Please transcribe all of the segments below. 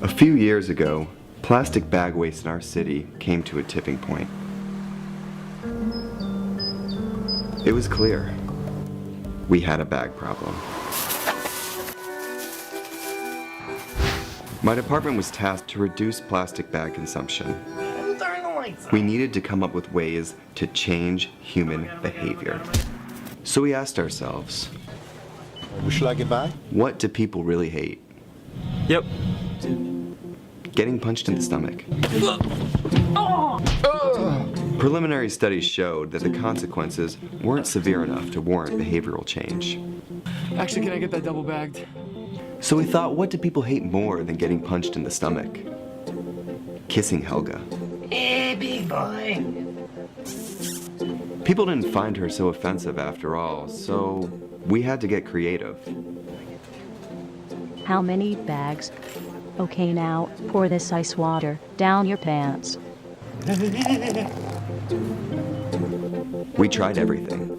A few years ago, plastic bag waste in our city came to a tipping point. It was clear we had a bag problem. My department was tasked to reduce plastic bag consumption. We needed to come up with ways to change human behavior. So we asked ourselves, Would you like a bag? what do people really hate? Yep. Getting punched in the stomach. Preliminary studies showed that the consequences weren't severe enough to warrant behavioral change. Actually, can I get that double bagged? So we thought, what do people hate more than getting punched in the stomach? Kissing Helga. Hey, big boy. People didn't find her so offensive after all, so we had to get creative. How many bags? Okay, now, pour this ice water down your pants. We tried everything.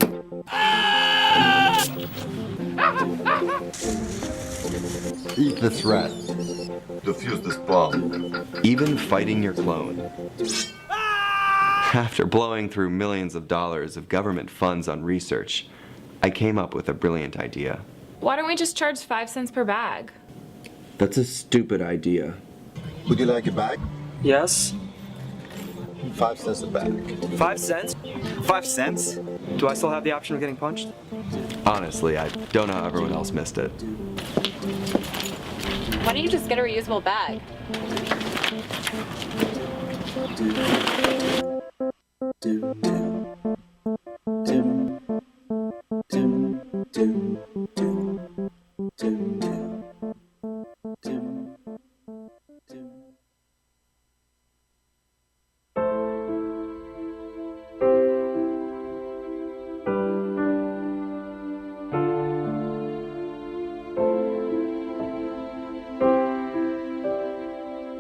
Eat this rat. Defuse this bomb. Even fighting your clone. After blowing through millions of dollars of government funds on research, I came up with a brilliant idea. Why don't we just charge 5 cents per bag? That's a stupid idea. Would you like a bag? Yes. 5 cents a bag. 5 cents? 5 cents? Do I still have the option of getting punched? Honestly, I don't know how everyone else missed it. Why don't you just get a reusable bag?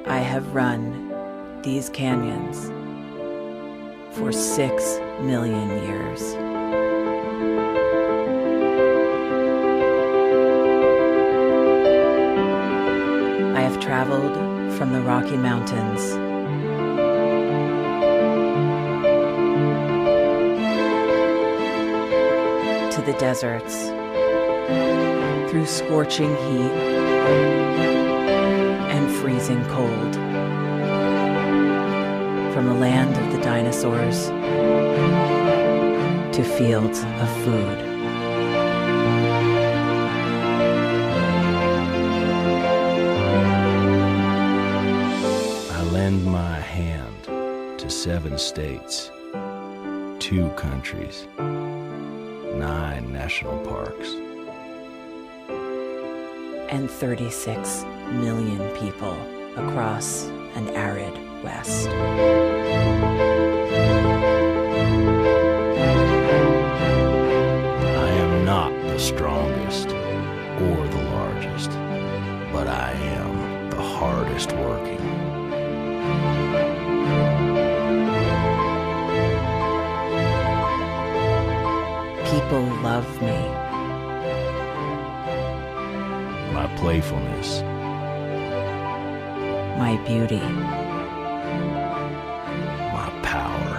I have run these canyons for 6 million years. I have traveled from the Rocky Mountains to the deserts, through scorching heat and freezing cold, from the land of the dinosaurs to fields of food. I lend my hand to 7 states, 2 countries, 9 national parks, and 36 million people across an arid West. I am not the strongest or the largest, but I am the hardest working. People love me. My playfulness, My beauty. my power.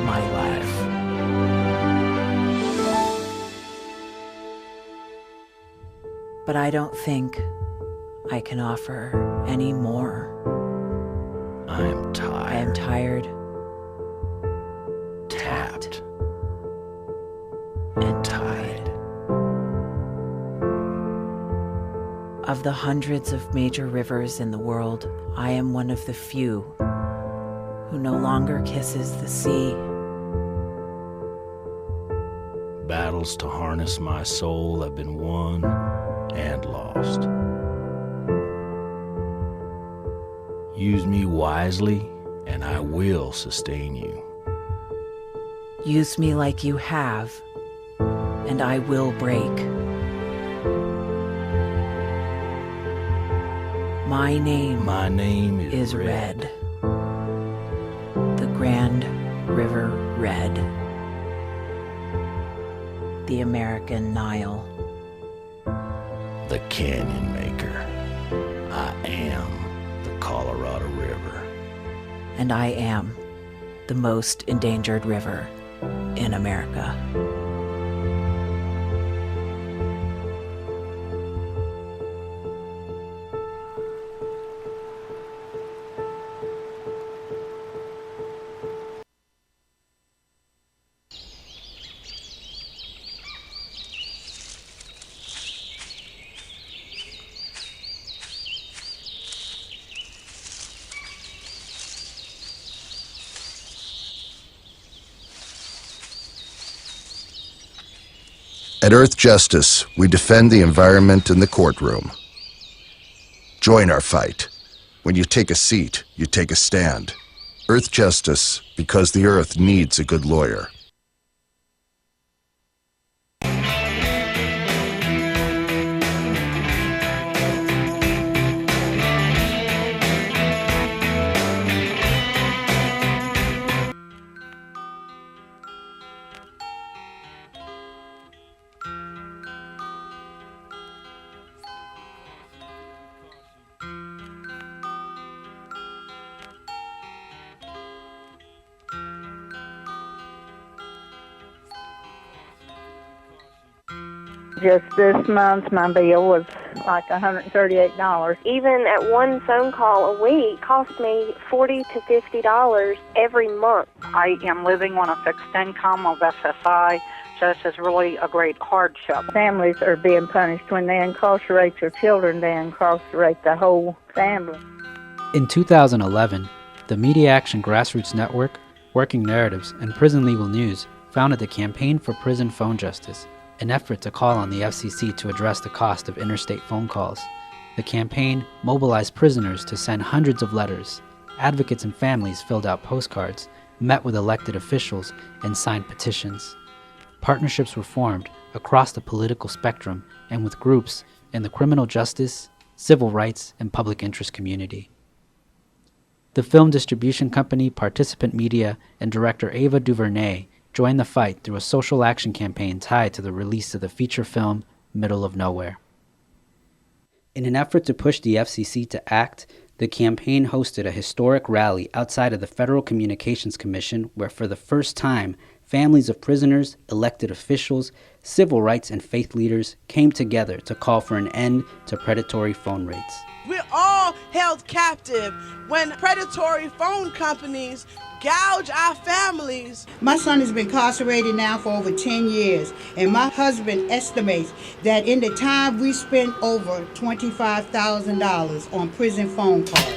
My life. But I don't think I can offer any more. I am I am tired, tired, tapped, and tied. Of the hundreds of major rivers in the world, I am one of the few who no longer kisses the sea. Battles to harness my soul have been won and lost. Use me wisely, and I will sustain you. Use me like you have, and I will break. My name is Red. The Grand River Red. the American Nile. The Canyon Maker. I am the Colorado River. And I am the most endangered river in America. At Earth Justice, we defend the environment in the courtroom. Join our fight. When you take a seat, you take a stand. Earth Justice, because the Earth needs a good lawyer. Just this month, my bill was like $138. Even at one phone call a week cost me $40 to $50 every month. I am living on a fixed income of SSI, so this is really a great hardship. Families are being punished. When they incarcerate your children, they incarcerate the whole family. In 2011, the Media Action Grassroots Network, Working Narratives, and Prison Legal News founded the Campaign for Prison Phone Justice, an effort to call on the FCC to address the cost of interstate phone calls. The campaign mobilized prisoners to send hundreds of letters. Advocates and families filled out postcards, met with elected officials, and signed petitions. Partnerships were formed across the political spectrum and with groups in the criminal justice, civil rights, and public interest community. The film distribution company Participant Media and director Ava DuVernay joined the fight through a social action campaign tied to the release of the feature film Middle of Nowhere. In an effort to push the FCC to act, the campaign hosted a historic rally outside of the Federal Communications Commission where for the first time, families of prisoners, elected officials, civil rights and faith leaders came together to call for an end to predatory phone rates. We're all held captive when predatory phone companies gouge our families. My son has been incarcerated now for over 10 years, and my husband estimates that in the time we spent over $25,000 on prison phone calls.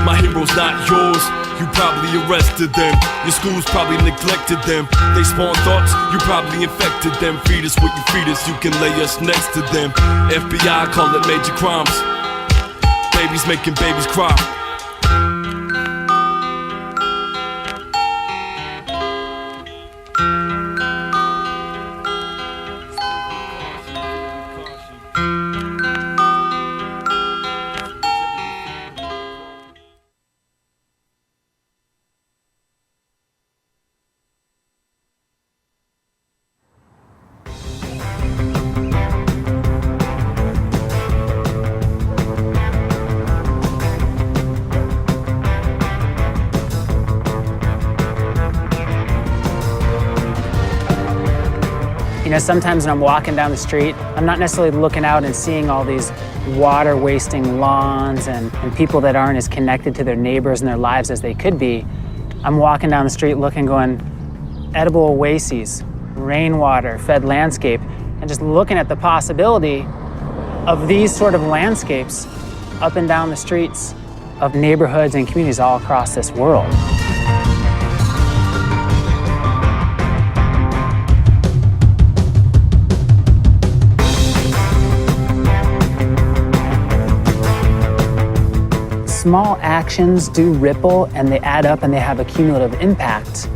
My hero's not yours, you probably arrested them. Your schools probably neglected them. They spawn thoughts, you probably infected them. Feed us what you feed us, you can lay us next to them. FBI call it major crimes. Babies making babies cry. You know, sometimes when I'm walking down the street, I'm not necessarily looking out and seeing all these water-wasting lawns and people that aren't as connected to their neighbors and their lives as they could be. I'm walking down the street looking, going, edible oases, rainwater-fed landscape, and just looking at the possibility of these sort of landscapes up and down the streets of neighborhoods and communities all across this world. Small actions do ripple and they add up and they have a cumulative impact.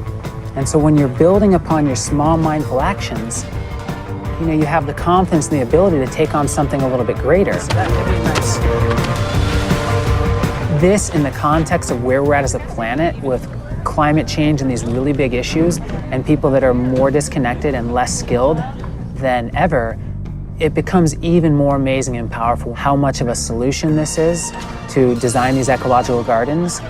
And so when you're building upon your small mindful actions, you know, you have the confidence and the ability to take on something a little bit greater. So that could be nice. This, in the context of where we're at as a planet with climate change and these really big issues and people that are more disconnected and less skilled, than ever, it becomes even more amazing and powerful how much of a solution this is to design these ecological gardens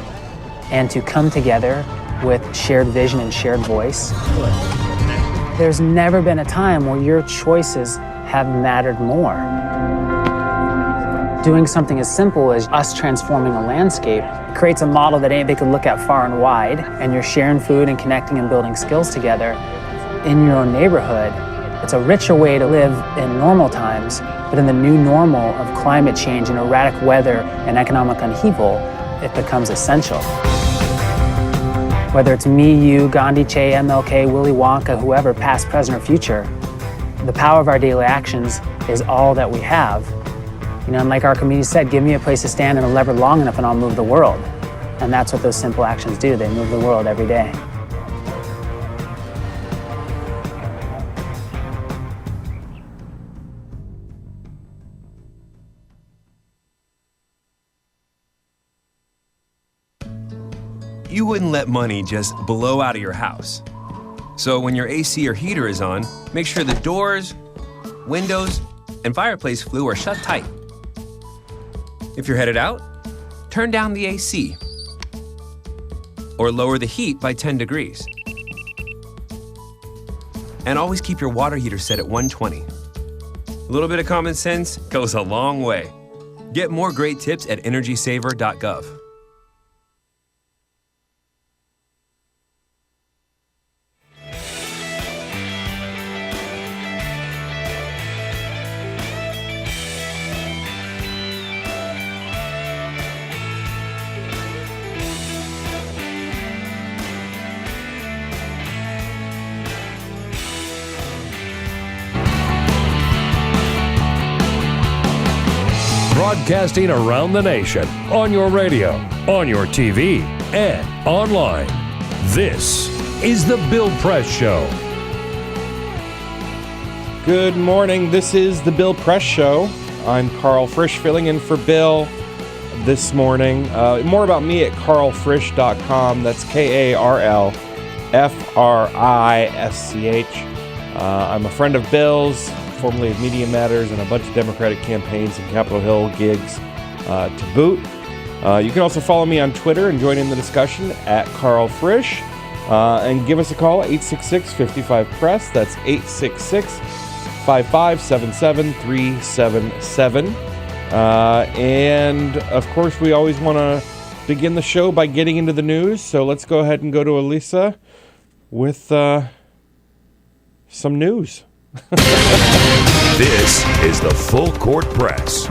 and to come together with shared vision and shared voice. There's never been a time where your choices have mattered more. Doing something as simple as us transforming a landscape creates a model that anybody could look at far and wide, and you're sharing food and connecting and building skills together in your own neighborhood. It's a richer way to live in normal times, but in the new normal of climate change and erratic weather and economic upheaval, it becomes essential. Whether it's me, you, Gandhi, Che, MLK, Willy Wonka, whoever, past, present, or future, the power of our daily actions is all that we have. You know, and like Archimedes said, give me a place to stand and a lever long enough and I'll move the world. And that's what those simple actions do. They move the world every day. You wouldn't let money just blow out of your house. So when your AC or heater is on, make sure the doors, windows, and fireplace flue are shut tight. If you're headed out, turn down the AC or lower the heat by 10 degrees. And always keep your water heater set at 120. A little bit of common sense goes a long way. Get more great tips at energysaver.gov. Broadcasting around the nation, on your radio, on your TV, and online. This is The Bill Press Show. Good morning. This is The Bill Press Show. I'm Karl Frisch, filling in for Bill this morning. More about me at karlfrisch.com. That's KarlFrisch. I'm a friend of Bill's, formerly of Media Matters, and a bunch of Democratic campaigns and Capitol Hill gigs to boot. You can also follow me on Twitter and join in the discussion at Karl Frisch. And give us a call at 866-55-PRESS. That's 866-5577-377. And, of course, we always want to begin the show by getting into the news. So let's go ahead and go to Elisa with some news. This is the Full Court Press.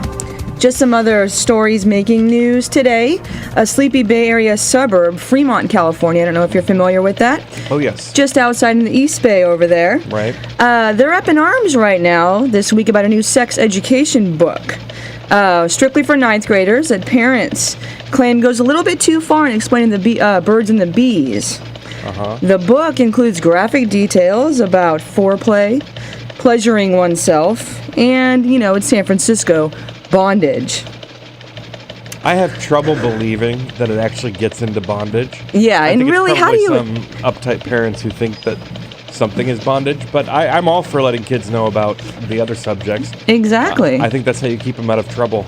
Just some other stories making news today. A sleepy Bay Area suburb, Fremont, California. I don't know if you're familiar with that. Oh, yes. Just outside in the East Bay over there. Right. They're up in arms right now this week about a new sex education book. Strictly for ninth graders that parents claim goes a little bit too far in explaining the birds and the bees. The book includes graphic details about foreplay, pleasuring oneself, and, you know, it's San Francisco, bondage. I have trouble believing that it actually gets into bondage. Yeah, and really, how do you... some uptight parents who think that something is bondage, but I'm all for letting kids know about the other subjects. Exactly. I think that's how you keep them out of trouble.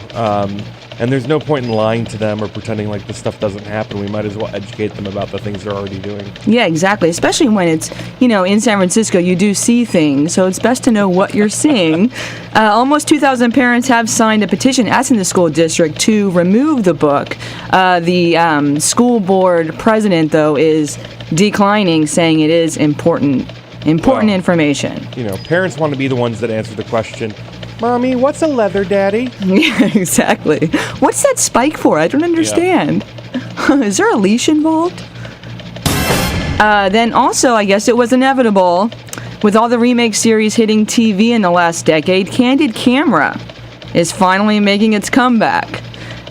And there's no point in lying to them or pretending like this stuff doesn't happen. We might as well educate them about the things they're already doing. Yeah, exactly. Especially when it's, you know, in San Francisco, you do see things, so it's best to know what you're seeing. Almost 2,000 parents have signed a petition asking the school district to remove the book. The school board president, though, is declining, saying it is important information. You know, parents want to be the ones that answer the question, Mommy, what's a leather daddy? Yeah, exactly. What's that spike for? I don't understand. Yeah. Is there a leash involved? Then also, I guess it was inevitable. With all the remake series hitting TV in the last decade, Candid Camera is finally making its comeback.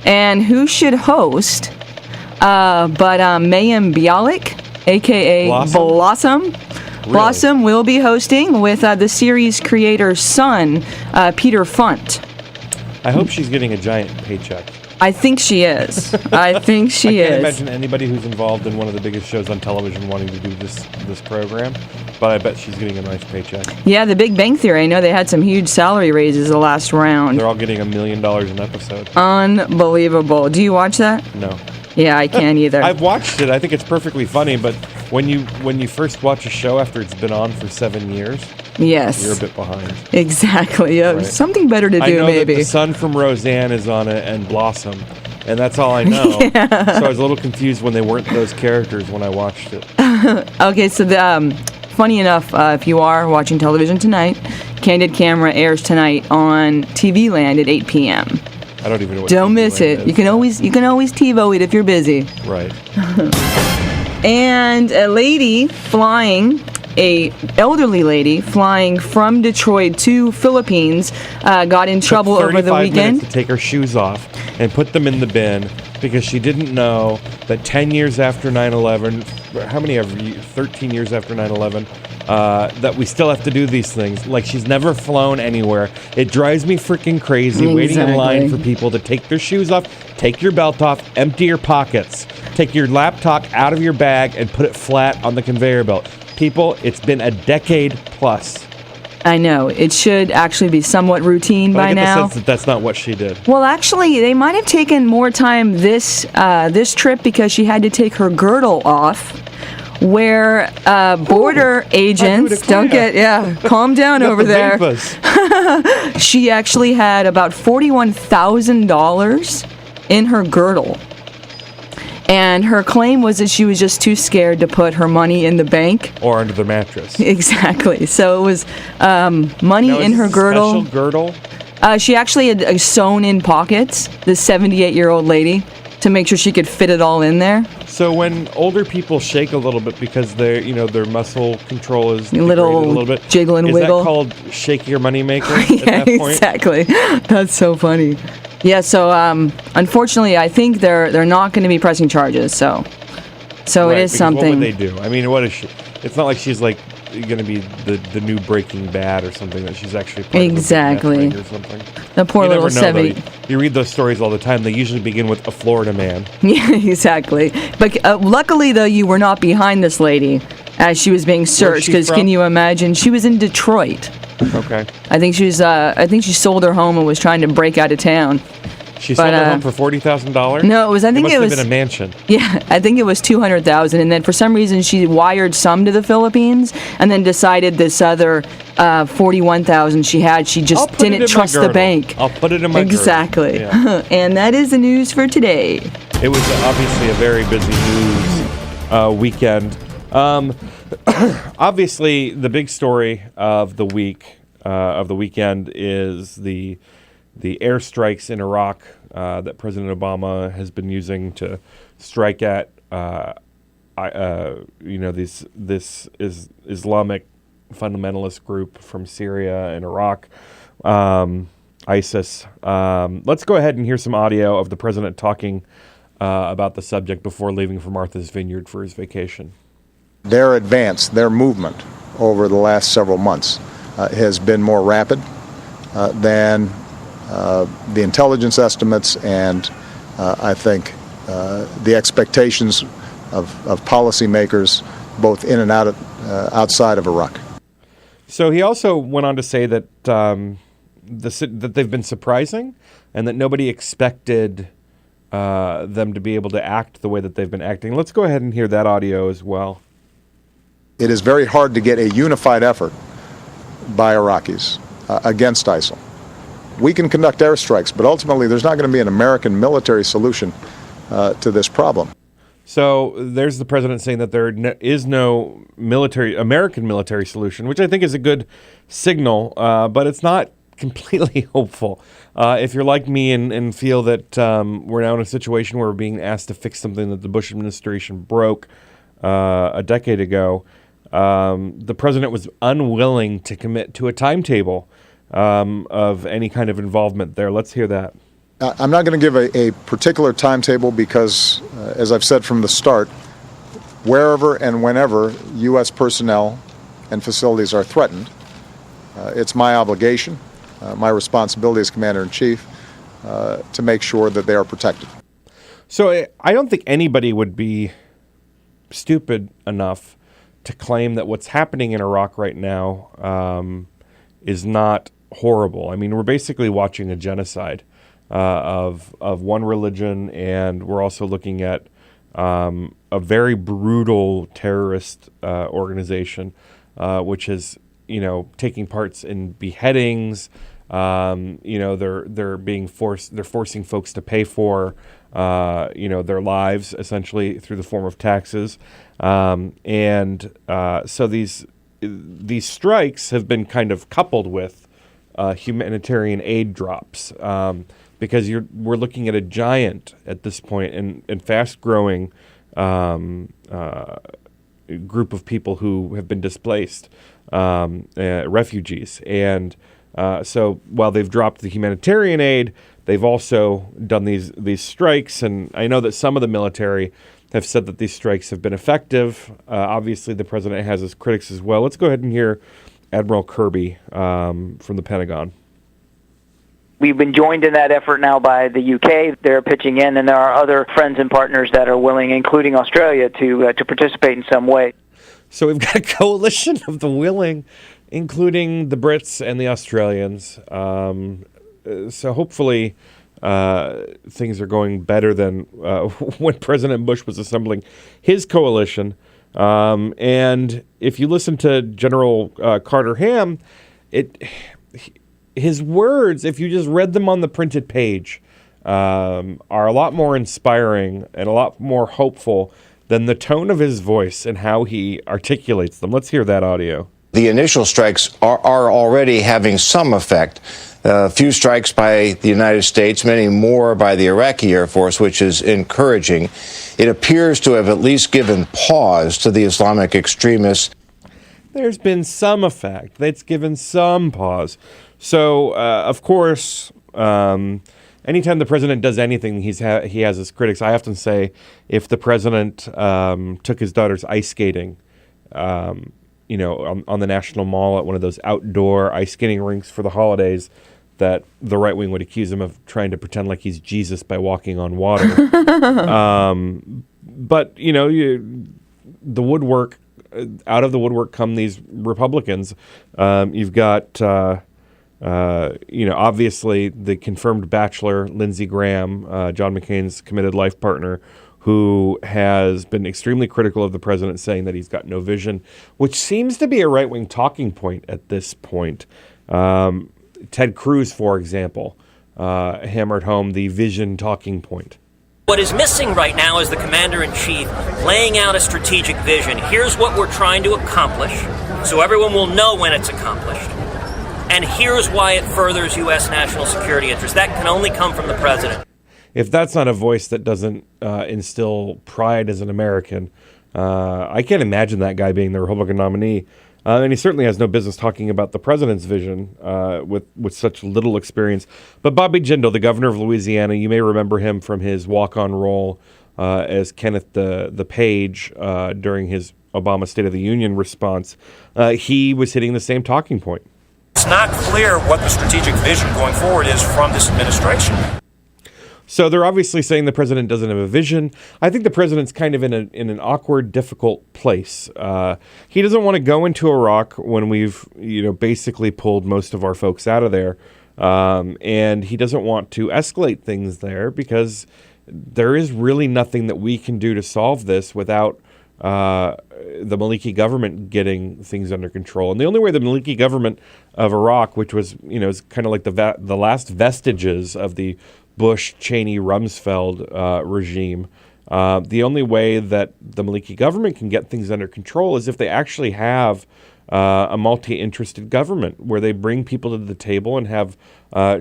And who should host but Mayim Bialik, a.k.a. Blossom. Really? Blossom will be hosting with the series creator's son, Peter Funt. I hope she's getting a giant paycheck. I think she is. I think she I can't is. imagine anybody who's involved in one of the biggest shows on television wanting to do this program, but I bet she's getting a nice paycheck. Yeah, The Big Bang Theory. I know they had some huge salary raises the last round. They're all getting $1 million an episode. Unbelievable. Do you watch that? No. Yeah, I can't either. I've watched it. I think it's perfectly funny, but when you first watch a show after it's been on for 7 years, yes, you're a bit behind. Exactly. Yeah, Right. Something better to do, I know maybe. that the son from Roseanne is on it and Blossom, and that's all I know. Yeah. So I was a little confused when they weren't those characters when I watched it. Okay, so funny enough, if you are watching television tonight, Candid Camera airs tonight on TV Land at 8 p.m. I don't even know what Don't TV miss Land it. is. You can always TiVo it if you're busy. Right. And a lady flying, a elderly lady flying from Detroit to Philippines, got in trouble over the 35 weekend. minutes to take her shoes off and put them in the bin because she didn't know that 10 years after 9/11, how many ever? 13 years after 9/11, that we still have to do these things. Like, she's never flown anywhere. It drives me freaking crazy waiting in line for people to take their shoes off, take your belt off, empty your pockets, take your laptop out of your bag and put it flat on the conveyor belt. People, it's been a decade plus. I know. It should actually be somewhat routine But by I get now. the sense that that's not what she did. Well, actually, they might have taken more time this trip because she had to take her girdle off, where border agents calm down over there. She actually had about $41,000 in her girdle. And her claim was that she was just too scared to put her money in the bank. Or under the mattress. Exactly. So it was money Now, in her girdle. Special girdle? She actually had sewn in pockets, this 78-year-old lady, to make sure she could fit it all in there. So when older people shake a little bit because their muscle control is A degraded a little bit, jiggle and is wiggle. that called shake your moneymaker Yeah, at that point? exactly. That's so funny. Yeah, so unfortunately, I think they're not going to be pressing charges. So Right, it is because something. What would they do? I mean, what is she? It's not like she's like going to be the new Breaking Bad or something, that she's actually part Exactly. of a or something. The poor You little never know, 70. though. You read those stories all the time. They usually begin with a Florida man. Yeah, exactly. But luckily, though, you were not behind this lady as she was being searched. she Because from? can you imagine? She was in Detroit. Okay. I think she sold her home and was trying to break out of town. She sold her home for $40,000? No, it was. I think must it was have been a mansion. Yeah, I think it was $200,000, and then for some reason she wired some to the Philippines, and then decided this other $41,000 she had, she just didn't trust the bank. I'll put it in my girdle. Exactly. Yeah. And that is the news for today. It was obviously a very busy news weekend. Obviously, the big story of the weekend is the airstrikes in Iraq that President Obama has been using to strike at this Islamic fundamentalist group from Syria and Iraq, ISIS. Let's go ahead and hear some audio of the president talking about the subject before leaving for Martha's Vineyard for his vacation. Their advance, their movement over the last several months has been more rapid than the intelligence estimates and I think the expectations of policymakers both in and outside of Iraq. So he also went on to say that that they've been surprising and that nobody expected them to be able to act the way that they've been acting. Let's go ahead and hear that audio as well. It is very hard to get a unified effort by Iraqis against ISIL. We can conduct airstrikes, but ultimately there's not going to be an American military solution to this problem. So there's the president saying that there is no American military solution, which I think is a good signal, but it's not completely hopeful. If you're like me and feel that we're now in a situation where we're being asked to fix something that the Bush administration broke a decade ago, the president was unwilling to commit to a timetable of any kind of involvement there. Let's hear that. I'm not going to give a particular timetable because, as I've said from the start, wherever and whenever U.S. personnel and facilities are threatened, it's my obligation, my responsibility as Commander-in-Chief, to make sure that they are protected. So I don't think anybody would be stupid enough to claim that what's happening in Iraq right now is not horrible. I mean, we're basically watching a genocide of one religion, and we're also looking at a very brutal terrorist organization, which is, taking parts in beheadings. They're forcing folks to pay for, their lives essentially through the form of taxes. So these strikes have been kind of coupled with humanitarian aid drops, because we're looking at a giant at this point and fast-growing group of people who have been displaced, refugees. And so while they've dropped the humanitarian aid, they've also done these strikes. And I know that some of the military have said that these strikes have been effective. Obviously, the president has his critics as well. Let's go ahead and hear Admiral Kirby from the Pentagon. We've been joined in that effort now by the UK. They're pitching in, and there are other friends and partners that are willing, including Australia, to participate in some way. So we've got a coalition of the willing, including the Brits and the Australians. So hopefully things are going better than when President Bush was assembling his coalition. And if you listen to General Carter Ham, his words, if you just read them on the printed page, are a lot more inspiring and a lot more hopeful than the tone of his voice and how he articulates them. Let's hear that audio. The initial strikes are already having some effect. A few strikes by the United States, many more by the Iraqi Air Force, which is encouraging. It appears to have at least given pause to the Islamic extremists. There's been some effect. That's given some pause. So, of course, anytime the president does anything, he has his critics. I often say, if the president took his daughters ice skating, on the National Mall at one of those outdoor ice skating rinks for the holidays, that the right wing would accuse him of trying to pretend like he's Jesus by walking on water. But the woodwork, out of the woodwork come these Republicans. You've got obviously the confirmed bachelor, Lindsey Graham, John McCain's committed life partner, who has been extremely critical of the president, saying that he's got no vision, which seems to be a right-wing talking point at this point. Ted Cruz, for example, hammered home the vision talking point. What is missing right now is the commander-in-chief laying out a strategic vision. Here's what we're trying to accomplish, so everyone will know when it's accomplished. And here's why it furthers U.S. national security interests. That can only come from the president. If that's not a voice that doesn't instill pride as an American, I can't imagine that guy being the Republican nominee. And he certainly has no business talking about the president's vision with such little experience. But Bobby Jindal, the governor of Louisiana, you may remember him from his walk-on role as Kenneth the Page during his Obama State of the Union response. He was hitting the same talking point. It's not clear what the strategic vision going forward is from this administration. So they're obviously saying the president doesn't have a vision. I think the president's kind of in an awkward, difficult place. He doesn't want to go into Iraq when we've basically pulled most of our folks out of there, and he doesn't want to escalate things there because there is really nothing that we can do to solve this without the Maliki government getting things under control. And the only way the Maliki government of Iraq, which was is kind of like the last vestiges of the Bush, Cheney, Rumsfeld regime. The only way that the Maliki government can get things under control is if they actually have a multi-interested government where they bring people to the table and have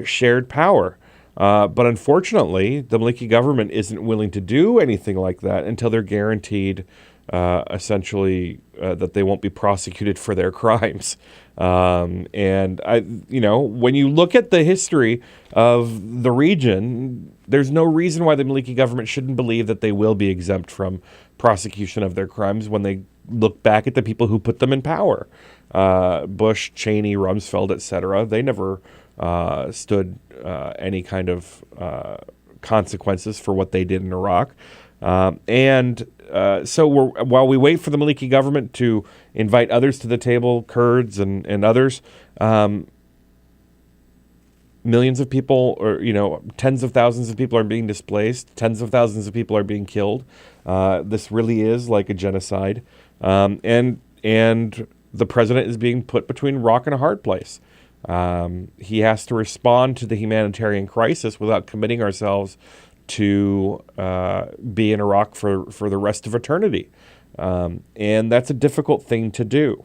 shared power. But unfortunately, the Maliki government isn't willing to do anything like that until they're guaranteed essentially that they won't be prosecuted for their crimes. And when you look at the history of the region, there's no reason why the Maliki government shouldn't believe that they will be exempt from prosecution of their crimes when they look back at the people who put them in power. Bush, Cheney, Rumsfeld, etc. They never stood any kind of consequences for what they did in Iraq. So while we wait for the Maliki government to invite others to the table, Kurds and others, millions of people, or tens of thousands of people are being displaced. Tens of thousands of people are being killed. This really is like a genocide, and the president is being put between a rock and a hard place. He has to respond to the humanitarian crisis without committing ourselves to be in Iraq for the rest of eternity, and that's a difficult thing to do.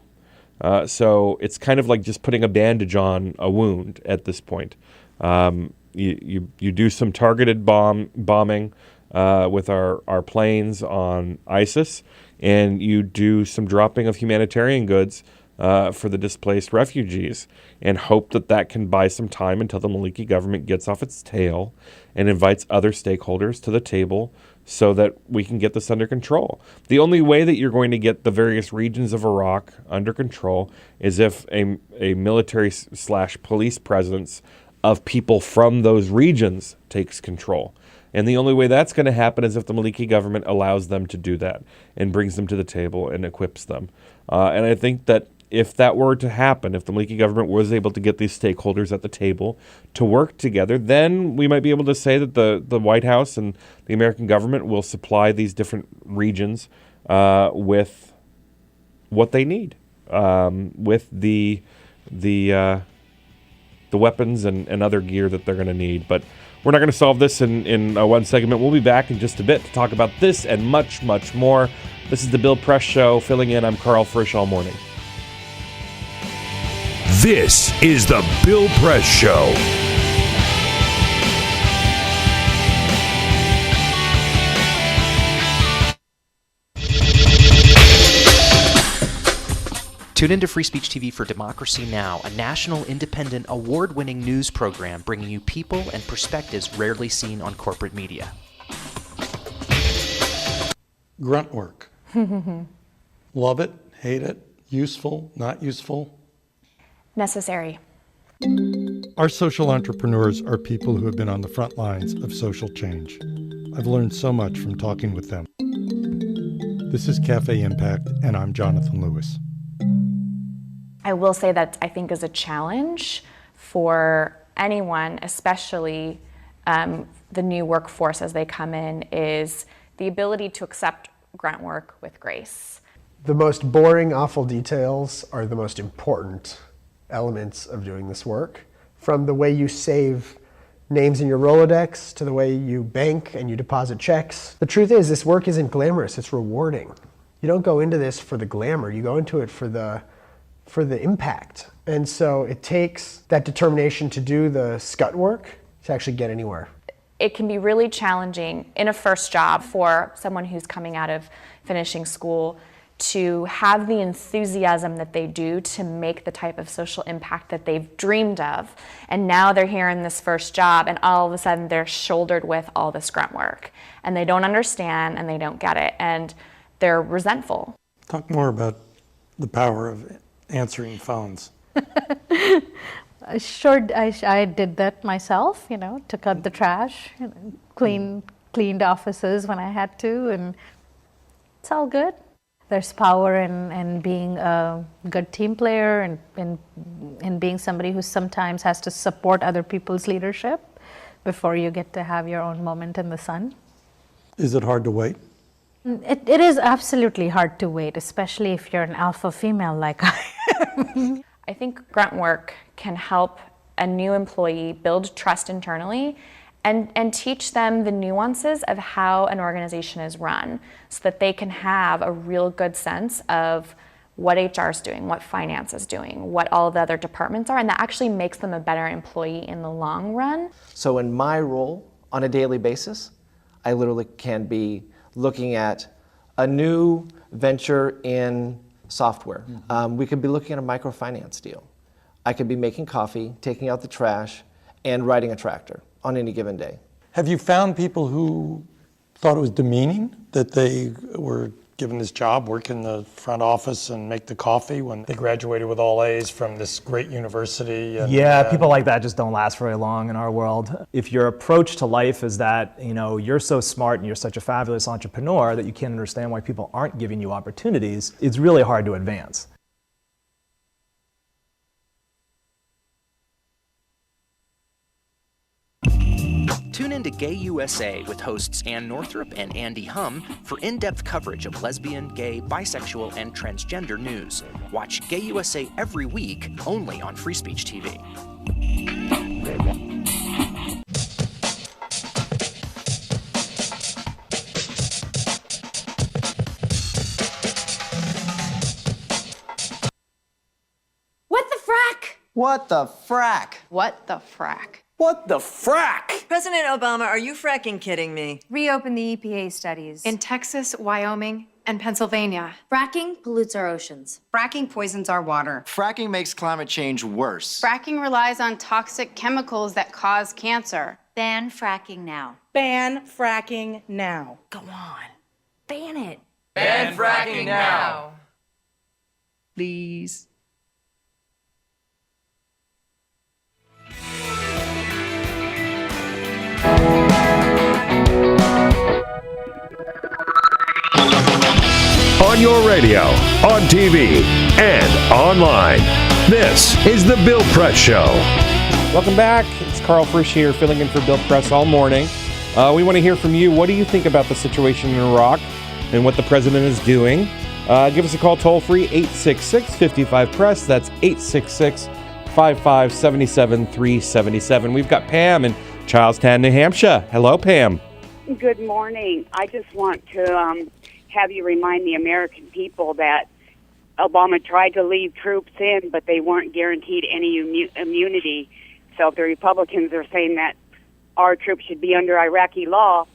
So it's kind of like just putting a bandage on a wound at this point. You do some targeted bombing with our planes on ISIS, and you do some dropping of humanitarian goods for the displaced refugees, and hope that can buy some time until the Maliki government gets off its tail and invites other stakeholders to the table so that we can get this under control. The only way that you're going to get the various regions of Iraq under control is if a military/police presence of people from those regions takes control. And the only way that's going to happen is if the Maliki government allows them to do that and brings them to the table and equips them. And I think that if that were to happen, if the Maliki government was able to get these stakeholders at the table to work together, then we might be able to say that the White House and the American government will supply these different regions with what they need, with the weapons and other gear that they're going to need. But we're not going to solve this in one segment. We'll be back in just a bit to talk about this and much, much more. This is the Bill Press Show. Filling in, I'm Karl Frisch all morning. This is the Bill Press Show. Tune into Free Speech TV for Democracy Now!, a national, independent, award-winning news program bringing you people and perspectives rarely seen on corporate media. Grunt work. Love it, hate it, useful, not useful. Necessary. Our social entrepreneurs are people who have been on the front lines of social change. I've learned so much from talking with them. This is Cafe Impact, and I'm Jonathan Lewis. I will say that I think is a challenge for anyone, especially the new workforce as they come in, is the ability to accept grunt work with grace. The most boring, awful details are the most important elements of doing this work. From the way you save names in your Rolodex to the way you bank and you deposit checks. The truth is, this work isn't glamorous, it's rewarding. You don't go into this for the glamour, you go into it for the impact. And so it takes that determination to do the scut work to actually get anywhere. It can be really challenging in a first job for someone who's coming out of finishing school to have the enthusiasm that they do to make the type of social impact that they've dreamed of. And now they're here in this first job, and all of a sudden they're shouldered with all this grunt work. And they don't understand, and they don't get it, and they're resentful. Talk more about the power of answering phones. Sure, I did that myself, took out the trash, cleaned offices when I had to, and it's all good. There's power in being a good team player and in being somebody who sometimes has to support other people's leadership before you get to have your own moment in the sun. Is it hard to wait? It is absolutely hard to wait, especially if you're an alpha female like I am. I think grunt work can help a new employee build trust internally and teach them the nuances of how an organization is run so that they can have a real good sense of what HR is doing, what finance is doing, what all the other departments are, and that actually makes them a better employee in the long run. So in my role on a daily basis, I literally can be looking at a new venture in software. We could be looking at a microfinance deal. I could be making coffee, taking out the trash, and riding a tractor on any given day. Have you found people who thought it was demeaning that they were given this job, work in the front office and make the coffee when they graduated with all A's from this great university. And people like that just don't last very long in our world. If your approach to life is that, you're so smart and you're such a fabulous entrepreneur that you can't understand why people aren't giving you opportunities, it's really hard to advance. Tune in to Gay USA with hosts Ann Northrup and Andy Hum for in-depth coverage of lesbian, gay, bisexual, and transgender news. Watch Gay USA every week, only on Free Speech TV. What the frack? What the frack? What the frack? What the frack? President Obama, are you fracking kidding me? Reopen the EPA studies. In Texas, Wyoming, and Pennsylvania. Fracking pollutes our oceans. Fracking poisons our water. Fracking makes climate change worse. Fracking relies on toxic chemicals that cause cancer. Ban fracking now. Ban fracking now. Go on. Ban it. Ban fracking now. Please. On your radio, on TV, and online. This is The Bill Press Show. Welcome back. It's Karl Frisch here, filling in for Bill Press all morning. We want to hear from you. What do you think about the situation in Iraq and what the president is doing? Give us a call toll-free, 866-55-PRESS. That's 866-557-7377. We've got Pam in Charlestown, New Hampshire. Hello, Pam. Good morning. I just want to have you remind the American people that Obama tried to leave troops in, but they weren't guaranteed any immunity. So if the Republicans are saying that our troops should be under Iraqi law,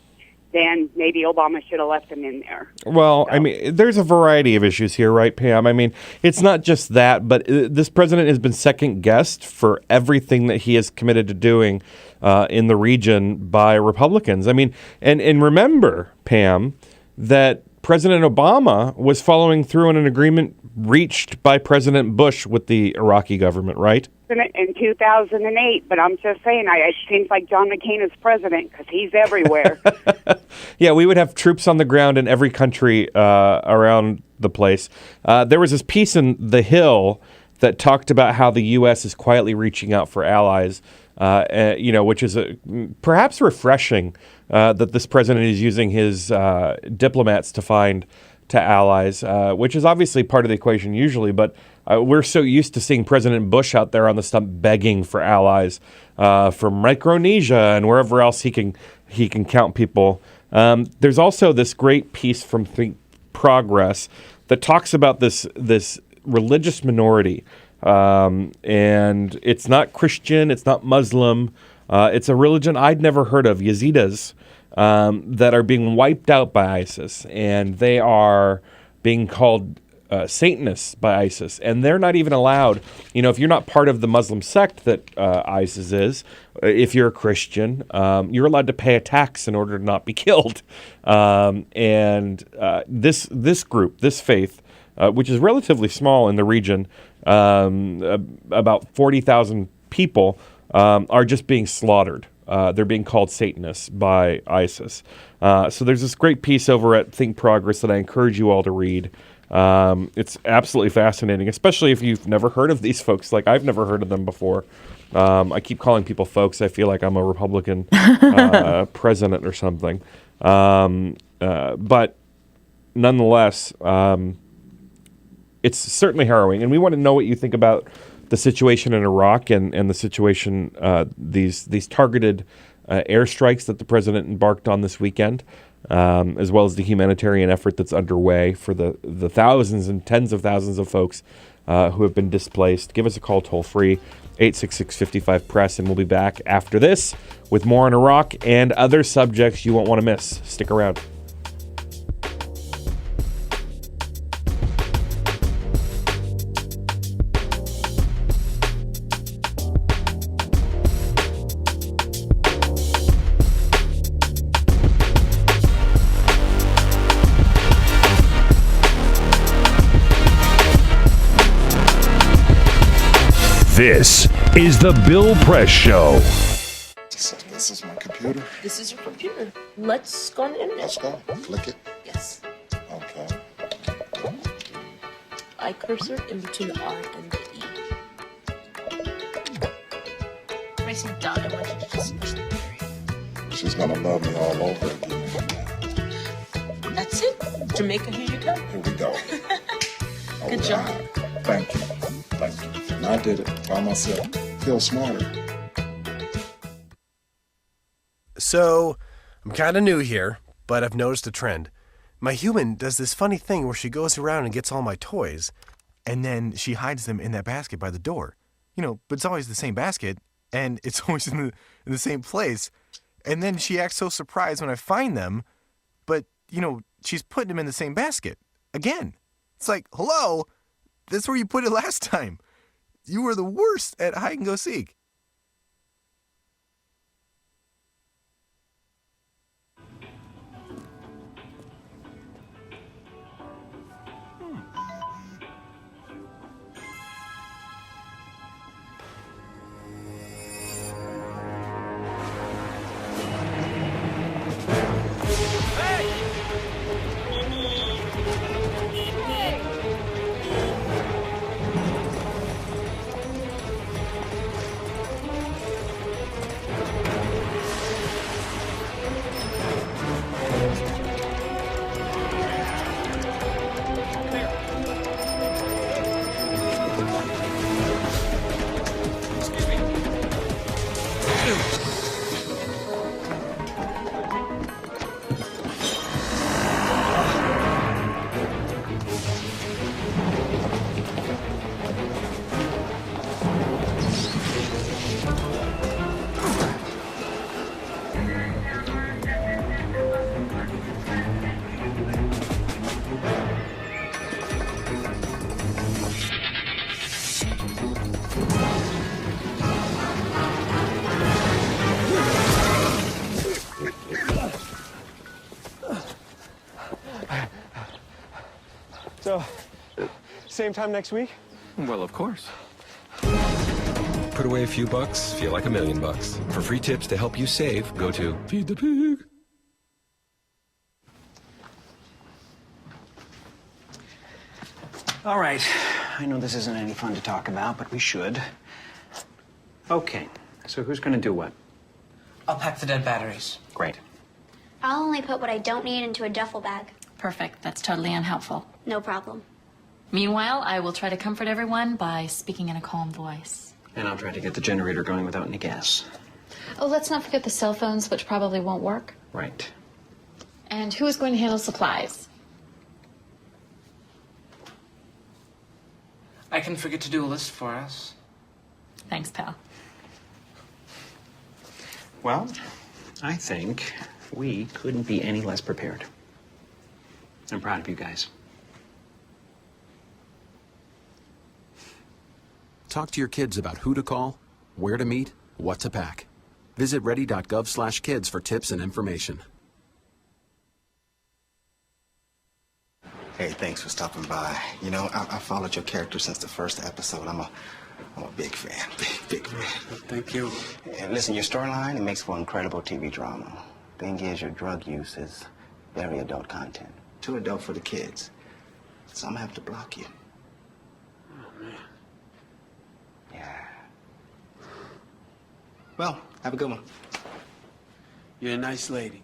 then maybe Obama should have left them in there. Well, I mean, there's a variety of issues here, right, Pam? I mean, it's not just that, but this president has been second-guessed for everything that he is committed to doing in the region by Republicans. I mean, and remember, Pam, that President Obama was following through on an agreement reached by President Bush with the Iraqi government, right? In 2008, but I'm just saying, it seems like John McCain is president because he's everywhere. Yeah, we would have troops on the ground in every country around the place. There was this piece in The Hill that talked about how the U.S. is quietly reaching out for allies, which is perhaps refreshing that this president is using his diplomats to find to allies, which is obviously part of the equation usually, but we're so used to seeing President Bush out there on the stump begging for allies from Micronesia and wherever else he can count people. There's also this great piece from Think Progress that talks about this religious minority, and it's not Christian, it's not Muslim, it's a religion I'd never heard of, Yazidis, that are being wiped out by ISIS, and they are being called Satanists by ISIS, and they're not even allowed. If you're not part of the Muslim sect that ISIS is, if you're a Christian, you're allowed to pay a tax in order to not be killed. This group, this faith, which is relatively small in the region, about 40,000 people, are just being slaughtered. They're being called Satanists by ISIS. So there's this great piece over at Think Progress that I encourage you all to read. It's absolutely fascinating, especially if you've never heard of these folks. Like, I've never heard of them before. I keep calling people folks. I feel like I'm a Republican president or something. But nonetheless, it's certainly harrowing. And we want to know what you think about the situation in Iraq and the situation, these targeted airstrikes that the president embarked on this weekend, as well as the humanitarian effort that's underway for the thousands and tens of thousands of folks who have been displaced. Give us a call toll-free, 866-55-PRESS, and we'll be back after this with more on Iraq and other subjects you won't want to miss. Stick around. This is the Bill Press Show. This is my computer. This is your computer. Let's go on the internet. Let's go. Click it. Yes. Okay. I cursor in between the R and the E. Pressing dot, I want you to just push the period. She's gonna love me all over again. That's it. Jamaica, here you go. Here we go. Good job. Thank you. Thank you. And I did it by myself. Feel smarter. So, I'm kind of new here, but I've noticed a trend. My human does this funny thing where she goes around and gets all my toys, and then she hides them in that basket by the door. But it's always the same basket, and it's always in the same place. And then she acts so surprised when I find them, but, she's putting them in the same basket. Again. It's like, hello, that's where you put it last time. You were the worst at hide and go seek. So, same time next week? Well, of course. Put away a few bucks, feel like $1 million. For free tips to help you save, go to Feed the Pig. All right. I know this isn't any fun to talk about, but we should. Okay. So who's going to do what? I'll pack the dead batteries. Great. I'll only put what I don't need into a duffel bag. Perfect. That's totally unhelpful. No problem. Meanwhile, I will try to comfort everyone by speaking in a calm voice. And I'll try to get the generator going without any gas. Oh, let's not forget the cell phones, which probably won't work. Right. And who is going to handle supplies? I can forget to do a list for us. Thanks, pal. Well, I think we couldn't be any less prepared. I'm proud of you guys. Talk to your kids about who to call, where to meet, what to pack. Visit ready.gov/kids for tips and information. Hey, thanks for stopping by. I followed your character since the first episode. I'm a big fan, big fan. Thank you. And listen, your storyline, it makes for incredible TV drama. Thing is, your drug use is very adult content. Too adult for the kids. So I'm gonna have to block you. Oh, man. Yeah. Well, have a good one. You're a nice lady.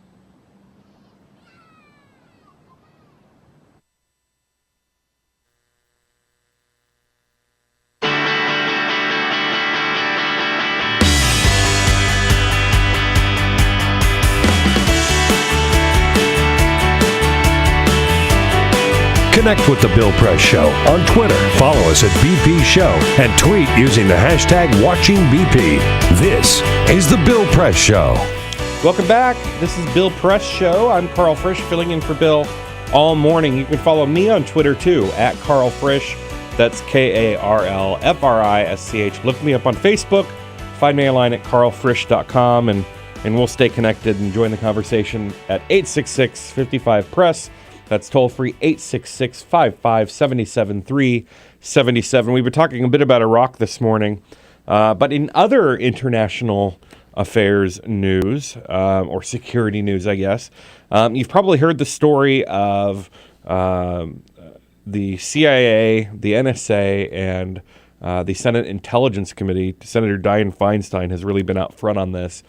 Connect with The Bill Press Show on Twitter. Follow us at BP Show and tweet using the hashtag WatchingBP. This is The Bill Press Show. Welcome back. This is Bill Press Show. I'm Karl Frisch, filling in for Bill all morning. You can follow me on Twitter, too, at Karl Frisch. That's KarlFrisch. Look me up on Facebook. Find me online at karlfrisch.com, and we'll stay connected and join the conversation at 866-55-PRESS. That's toll-free, 866-55-77-377. We were talking a bit about Iraq this morning. But in other international affairs news, or security news, I guess, you've probably heard the story of the CIA, the NSA, and the Senate Intelligence Committee. Senator Dianne Feinstein has really been out front on this.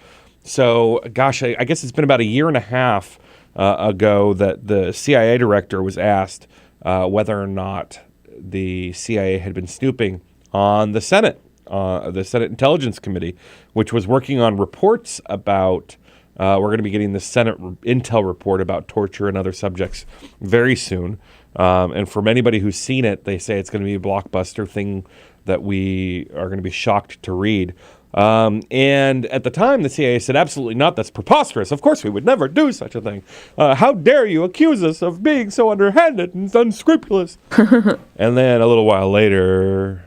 So, gosh, I guess it's been about a year and a half ago that the CIA director was asked whether or not the CIA had been snooping on the Senate Intelligence Committee, which was working on reports about, we're going to be getting the Senate Intel report about torture and other subjects very soon. And from anybody who's seen it, they say it's going to be a blockbuster thing that we are going to be shocked to read. And at the time, the CIA said, absolutely not. That's preposterous. Of course, we would never do such a thing. How dare you accuse us of being so underhanded and unscrupulous? And then a little while later,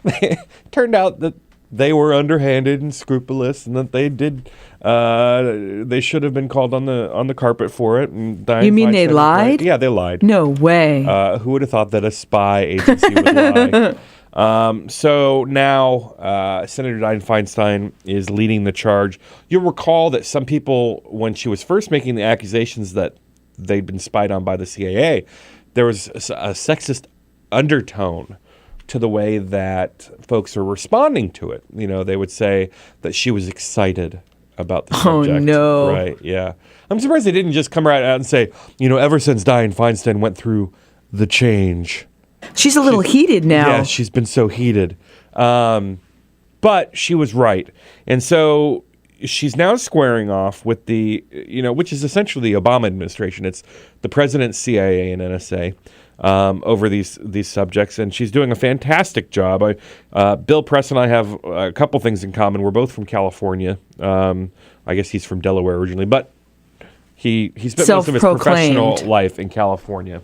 it turned out that they were underhanded and scrupulous, and that they did. They should have been called on the carpet for it. And you mean they lied? Yeah, they lied. No way. Who would have thought that a spy agency would lie? So now Senator Dianne Feinstein is leading the charge. You'll recall that some people, when she was first making the accusations that they'd been spied on by the CIA, there was a sexist undertone to the way that folks are responding to it. You know, they would say that she was excited about the subject. Oh, no. Right, yeah. I'm surprised they didn't just come right out and say, ever since Dianne Feinstein went through the change. She's a little heated now. Yeah, she's been so heated. But she was right. And so she's now squaring off with the, which is essentially the Obama administration. It's the president's CIA and NSA over these subjects. And she's doing a fantastic job. Bill Press and I have a couple things in common. We're both from California. I guess he's from Delaware originally. But he spent most of his professional life in California.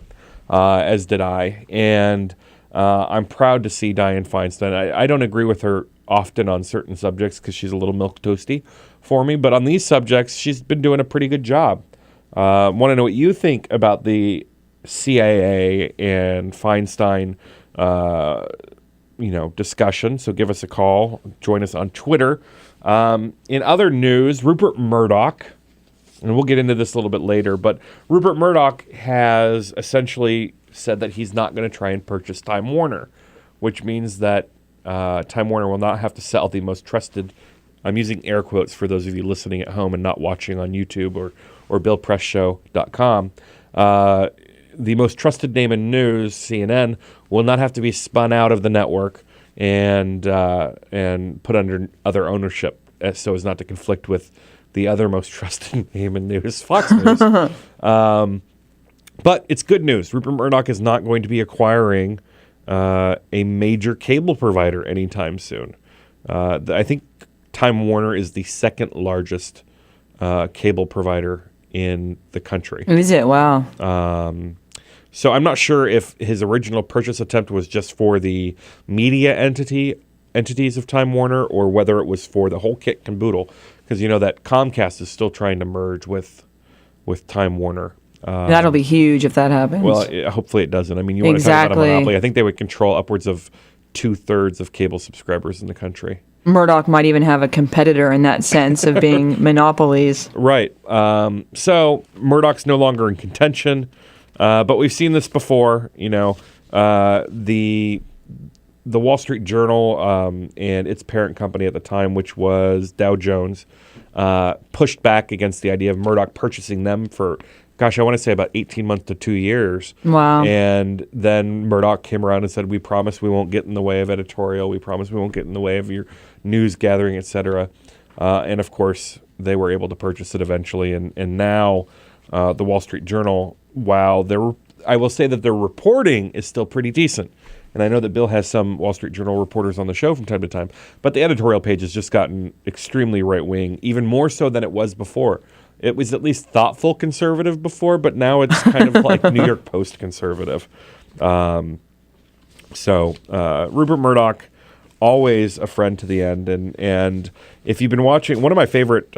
As did I, and I'm proud to see Dianne Feinstein. I don't agree with her often on certain subjects because she's a little milquetoasty for me, but on these subjects, she's been doing a pretty good job. Want to know what you think about the CIA and Feinstein, discussion? So give us a call. Join us on Twitter. In other news, Rupert Murdoch. And we'll get into this a little bit later, but Rupert Murdoch has essentially said that he's not going to try and purchase Time Warner, which means that Time Warner will not have to sell the most trusted, I'm using air quotes for those of you listening at home and not watching on YouTube or BillPressShow.com. The most trusted name in news, CNN, will not have to be spun out of the network and put under other ownership so as not to conflict with the other most trusted name in news, Fox News. But it's good news. Rupert Murdoch is not going to be acquiring a major cable provider anytime soon. I think Time Warner is the second largest cable provider in the country. Is it? Wow. So I'm not sure if his original purchase attempt was just for the media entities of Time Warner or whether it was for the whole kit and caboodle. Because that Comcast is still trying to merge with Time Warner. That'll be huge if that happens. Well, hopefully it doesn't. I mean, you want to talk about a monopoly. I think they would control upwards of 2/3 of cable subscribers in the country. Murdoch might even have a competitor in that sense of being monopolies. Right. So Murdoch's no longer in contention. But we've seen this before. The Wall Street Journal and its parent company at the time, which was Dow Jones, pushed back against the idea of Murdoch purchasing them for, I want to say about 18 months to 2 years. Wow. And then Murdoch came around and said, we promise we won't get in the way of editorial. We promise we won't get in the way of your news gathering, et cetera. And, of course, they were able to purchase it eventually. And now the Wall Street Journal, while I will say that their reporting is still pretty decent. And I know that Bill has some Wall Street Journal reporters on the show from time to time, but the editorial page has just gotten extremely right-wing, even more so than it was before. It was at least thoughtful conservative before, but now it's kind of like New York Post conservative. So Rupert Murdoch, always a friend to the end. And if you've been watching, one of my favorite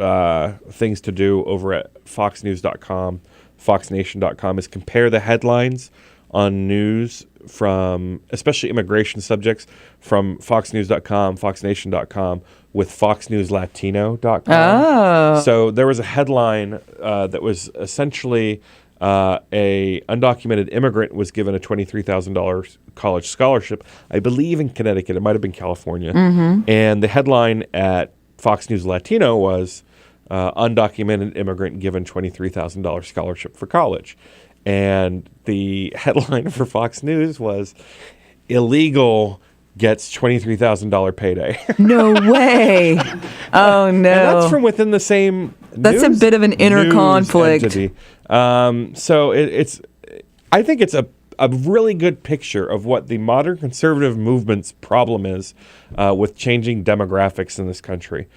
things to do over at FoxNews.com, FoxNation.com, is compare the headlines on news from especially immigration subjects from FoxNews.com, FoxNation.com, with FoxNewsLatino.com. Oh. So there was a headline that was essentially a undocumented immigrant was given a $23,000 college scholarship, I believe in Connecticut. It might have been California. And the headline at Fox News Latino was undocumented immigrant given $23,000 scholarship for college. And the headline for Fox News was illegal gets $23,000 payday. No way. Oh, no. And that's from within the same That's a bit of an inner conflict. Entity. So I think it's a really good picture of what the modern conservative movement's problem is with changing demographics in this country.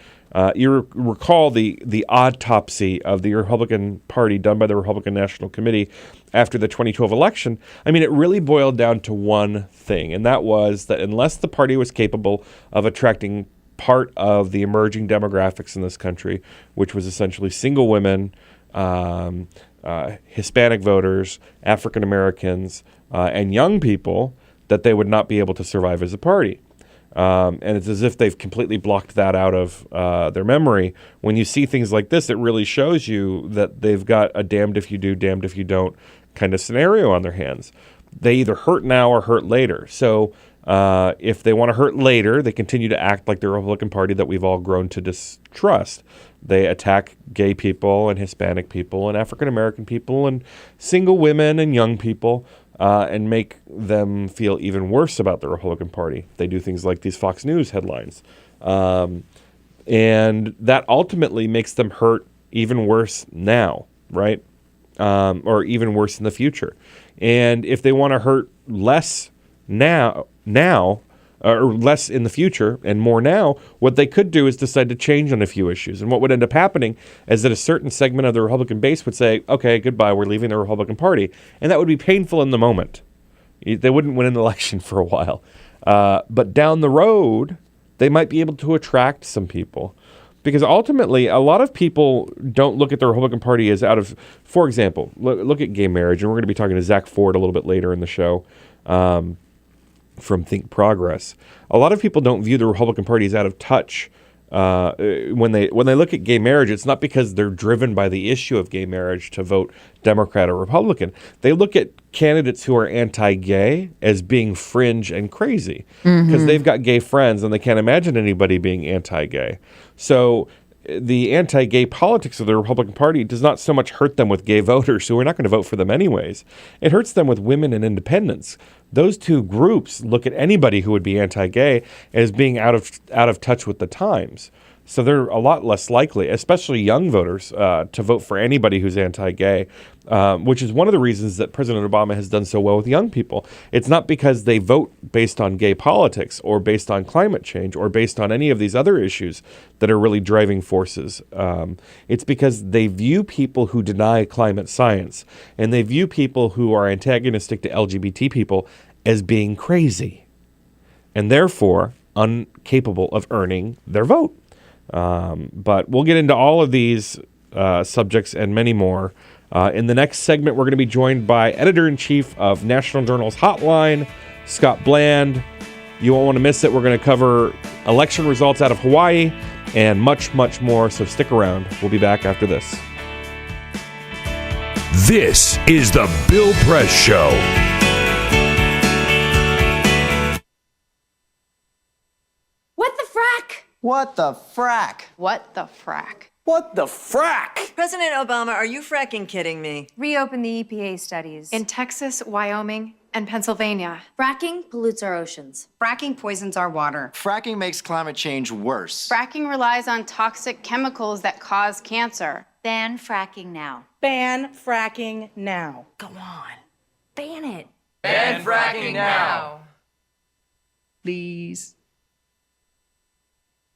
You recall the autopsy of the Republican Party done by the Republican National Committee after the 2012 election. I mean, it really boiled down to one thing, and that was that unless the party was capable of attracting part of the emerging demographics in this country, which was essentially single women, Hispanic voters, African Americans, and young people, that they would not be able to survive as a party. And it's as if they've completely blocked that out of their memory. When you see things like this, it really shows you that they've got a damned if you do, damned if you don't kind of scenario on their hands. They either hurt now or hurt later. So if they want to hurt later, they continue to act like the Republican Party that we've all grown to distrust. They attack gay people and Hispanic people and African American people and single women and young people. And make them feel even worse about the Republican Party. They do things like these Fox News headlines. And that ultimately makes them hurt even worse now, right? Or even worse in the future. And if they want to hurt less now, or less in the future and more now, what they could do is decide to change on a few issues. And what would end up happening is that a certain segment of the Republican base would say, okay, goodbye, we're leaving the Republican Party. And that would be painful in the moment. They wouldn't win an election for a while. But down the road, they might be able to attract some people. Because ultimately, a lot of people don't look at the Republican Party as out of, for example, look at gay marriage. And we're going to be talking to Zack Ford a little bit later in the show. From Think Progress. A lot of people don't view the Republican Party as out of touch when they look at gay marriage. It's not because they're driven by the issue of gay marriage to vote Democrat or Republican. They look at candidates who are anti-gay as being fringe and crazy because they've got gay friends and they can't imagine anybody being anti-gay. So the anti-gay politics of the Republican Party does not so much hurt them with gay voters who are not going to vote for them anyways. It hurts them with women and independents. Those two groups look at anybody who would be anti-gay as being out of touch with the times. So they're a lot less likely, especially young voters, to vote for anybody who's anti-gay, which is one of the reasons that President Obama has done so well with young people. It's not because they vote based on gay politics or based on climate change or based on any of these other issues that are really driving forces. It's because they view people who deny climate science and they view people who are antagonistic to LGBT people as being crazy and therefore incapable of earning their vote. But we'll get into all of these subjects and many more. In the next segment, we're going to be joined by Editor-in-Chief of National Journal's Hotline, Scott Bland. You won't want to miss it. We're going to cover election results out of Hawaii and much, much more, so stick around. We'll be back after this. This is the Bill Press Show. What the frack? What the frack? What the frack? What the frack? President Obama, are you fracking kidding me? Reopen the EPA studies. In Texas, Wyoming, and Pennsylvania. Fracking pollutes our oceans. Fracking poisons our water. Fracking makes climate change worse. Fracking relies on toxic chemicals that cause cancer. Ban fracking now. Ban fracking now. Go on. Ban it. Ban fracking now. Please.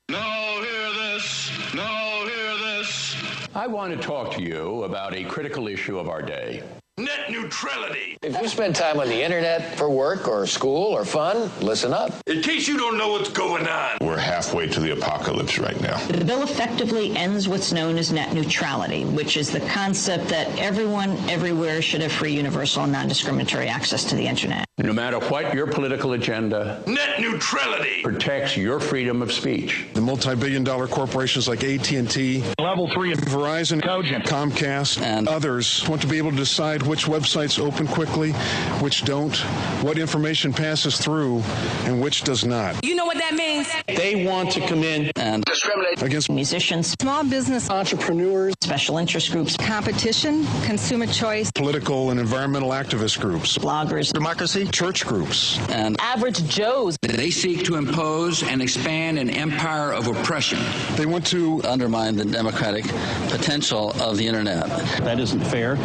Now hear this. Now hear this. I want to talk to you about a critical issue of our day. Net neutrality. If you spend time on the internet for work or school or fun, listen up. In case you don't know what's going on. We're halfway to the apocalypse right now. The bill effectively ends what's known as net neutrality, which is the concept that everyone, everywhere should have free, universal, and non-discriminatory access to the internet. No matter what your political agenda, Net neutrality protects your freedom of speech. The multi-billion-dollar corporations like AT&T, Level 3 Verizon, Cogent, Comcast, and others want to be able to decide which websites open quickly, which don't, what information passes through, and which does not. You know what that means? They want to come in and discriminate Against Musicians, Small business entrepreneurs, special interest groups, competition, consumer choice. political and environmental activist groups, bloggers, democracy church groups, and average Joes. They seek to impose and expand an empire of oppression. they want to undermine the democratic potential of the internet. That isn't fair.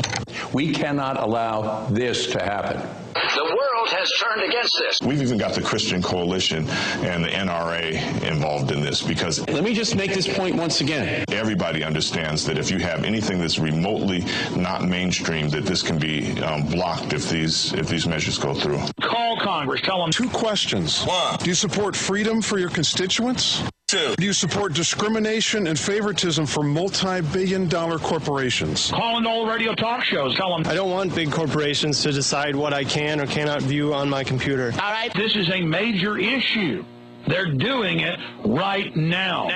We cannot allow this to happen. The world has turned against this. We've even got the Christian Coalition and the NRA involved in this because Let me just make this point once again. everybody understands that if you have anything that's remotely not mainstream, that this can be blocked if these measures go through. Call Congress. Tell them. 2 questions. 1. Do you support freedom for your constituents? 2. Do you support discrimination and favoritism for multi-billion-dollar corporations? Call into all radio talk shows. Tell them. I don't want big corporations to decide what I can or cannot view on my computer. All right. This is a major issue. They're doing it right now.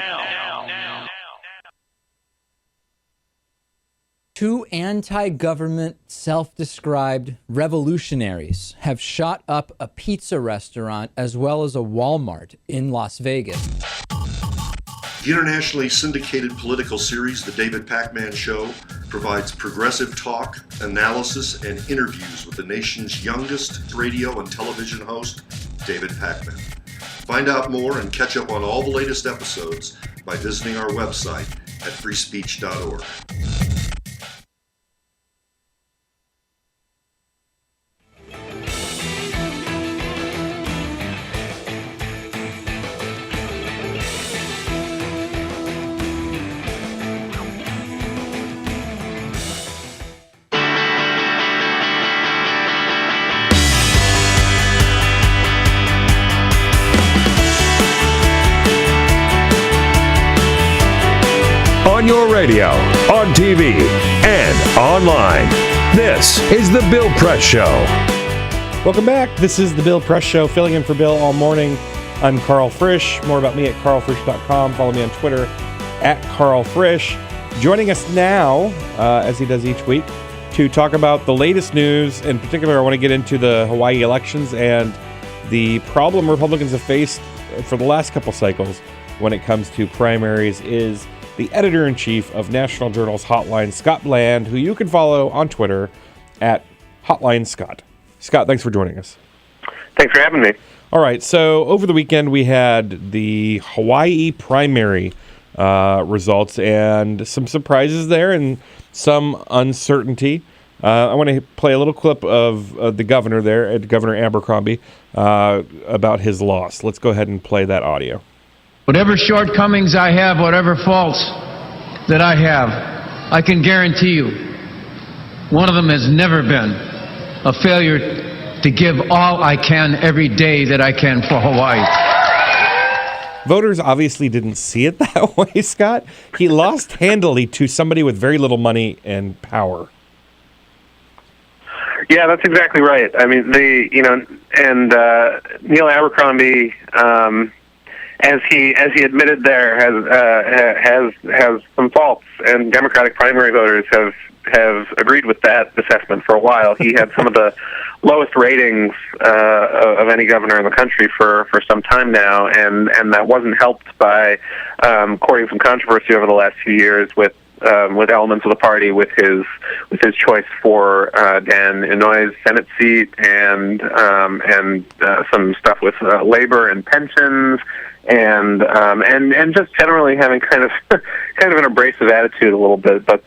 Two anti-government, self-described revolutionaries have shot up a pizza restaurant as well as a Walmart in Las Vegas. The internationally syndicated political series, The David Pakman Show, provides progressive talk, analysis, and interviews with the nation's youngest radio and television host, David Pakman. Find out more and catch up on all the latest episodes by visiting our website at freespeech.org. On your radio, on TV, and online. This is The Bill Press Show. Welcome back. This is The Bill Press Show, filling in for Bill all morning. I'm Karl Frisch. More about me at karlfrisch.com. Follow me on Twitter at Karl Frisch. Joining us now, as he does each week, to talk about the latest news. In particular, I want to get into the Hawaii elections and the problem Republicans have faced for the last couple cycles when it comes to primaries is the editor-in-chief of National Journal's Hotline, Scott Bland, who you can follow on Twitter at Hotline Scott. Scott, thanks for joining us. Thanks for having me. All right, so over the weekend we had the Hawaii primary results and some surprises there and some uncertainty. I want to play a little clip of the governor there, Governor Abercrombie, about his loss. Let's go ahead and play that audio. Whatever shortcomings I have, whatever faults that I have, I can guarantee you, one of them has never been a failure to give all I can every day that I can for Hawaii. Voters obviously didn't see it that way, Scott. He lost handily to somebody with very little money and power. Yeah, that's exactly right. I mean, Neil Abercrombie, as he admitted there, has some faults, and Democratic primary voters have agreed with that assessment for a while. He had some of the lowest ratings of any governor in the country for some time now, and that wasn't helped by courting some controversy over the last few years with elements of the party, with his choice for Dan Inouye's Senate seat, and some stuff with labor and pensions, and just generally having kind of an abrasive attitude a little bit. But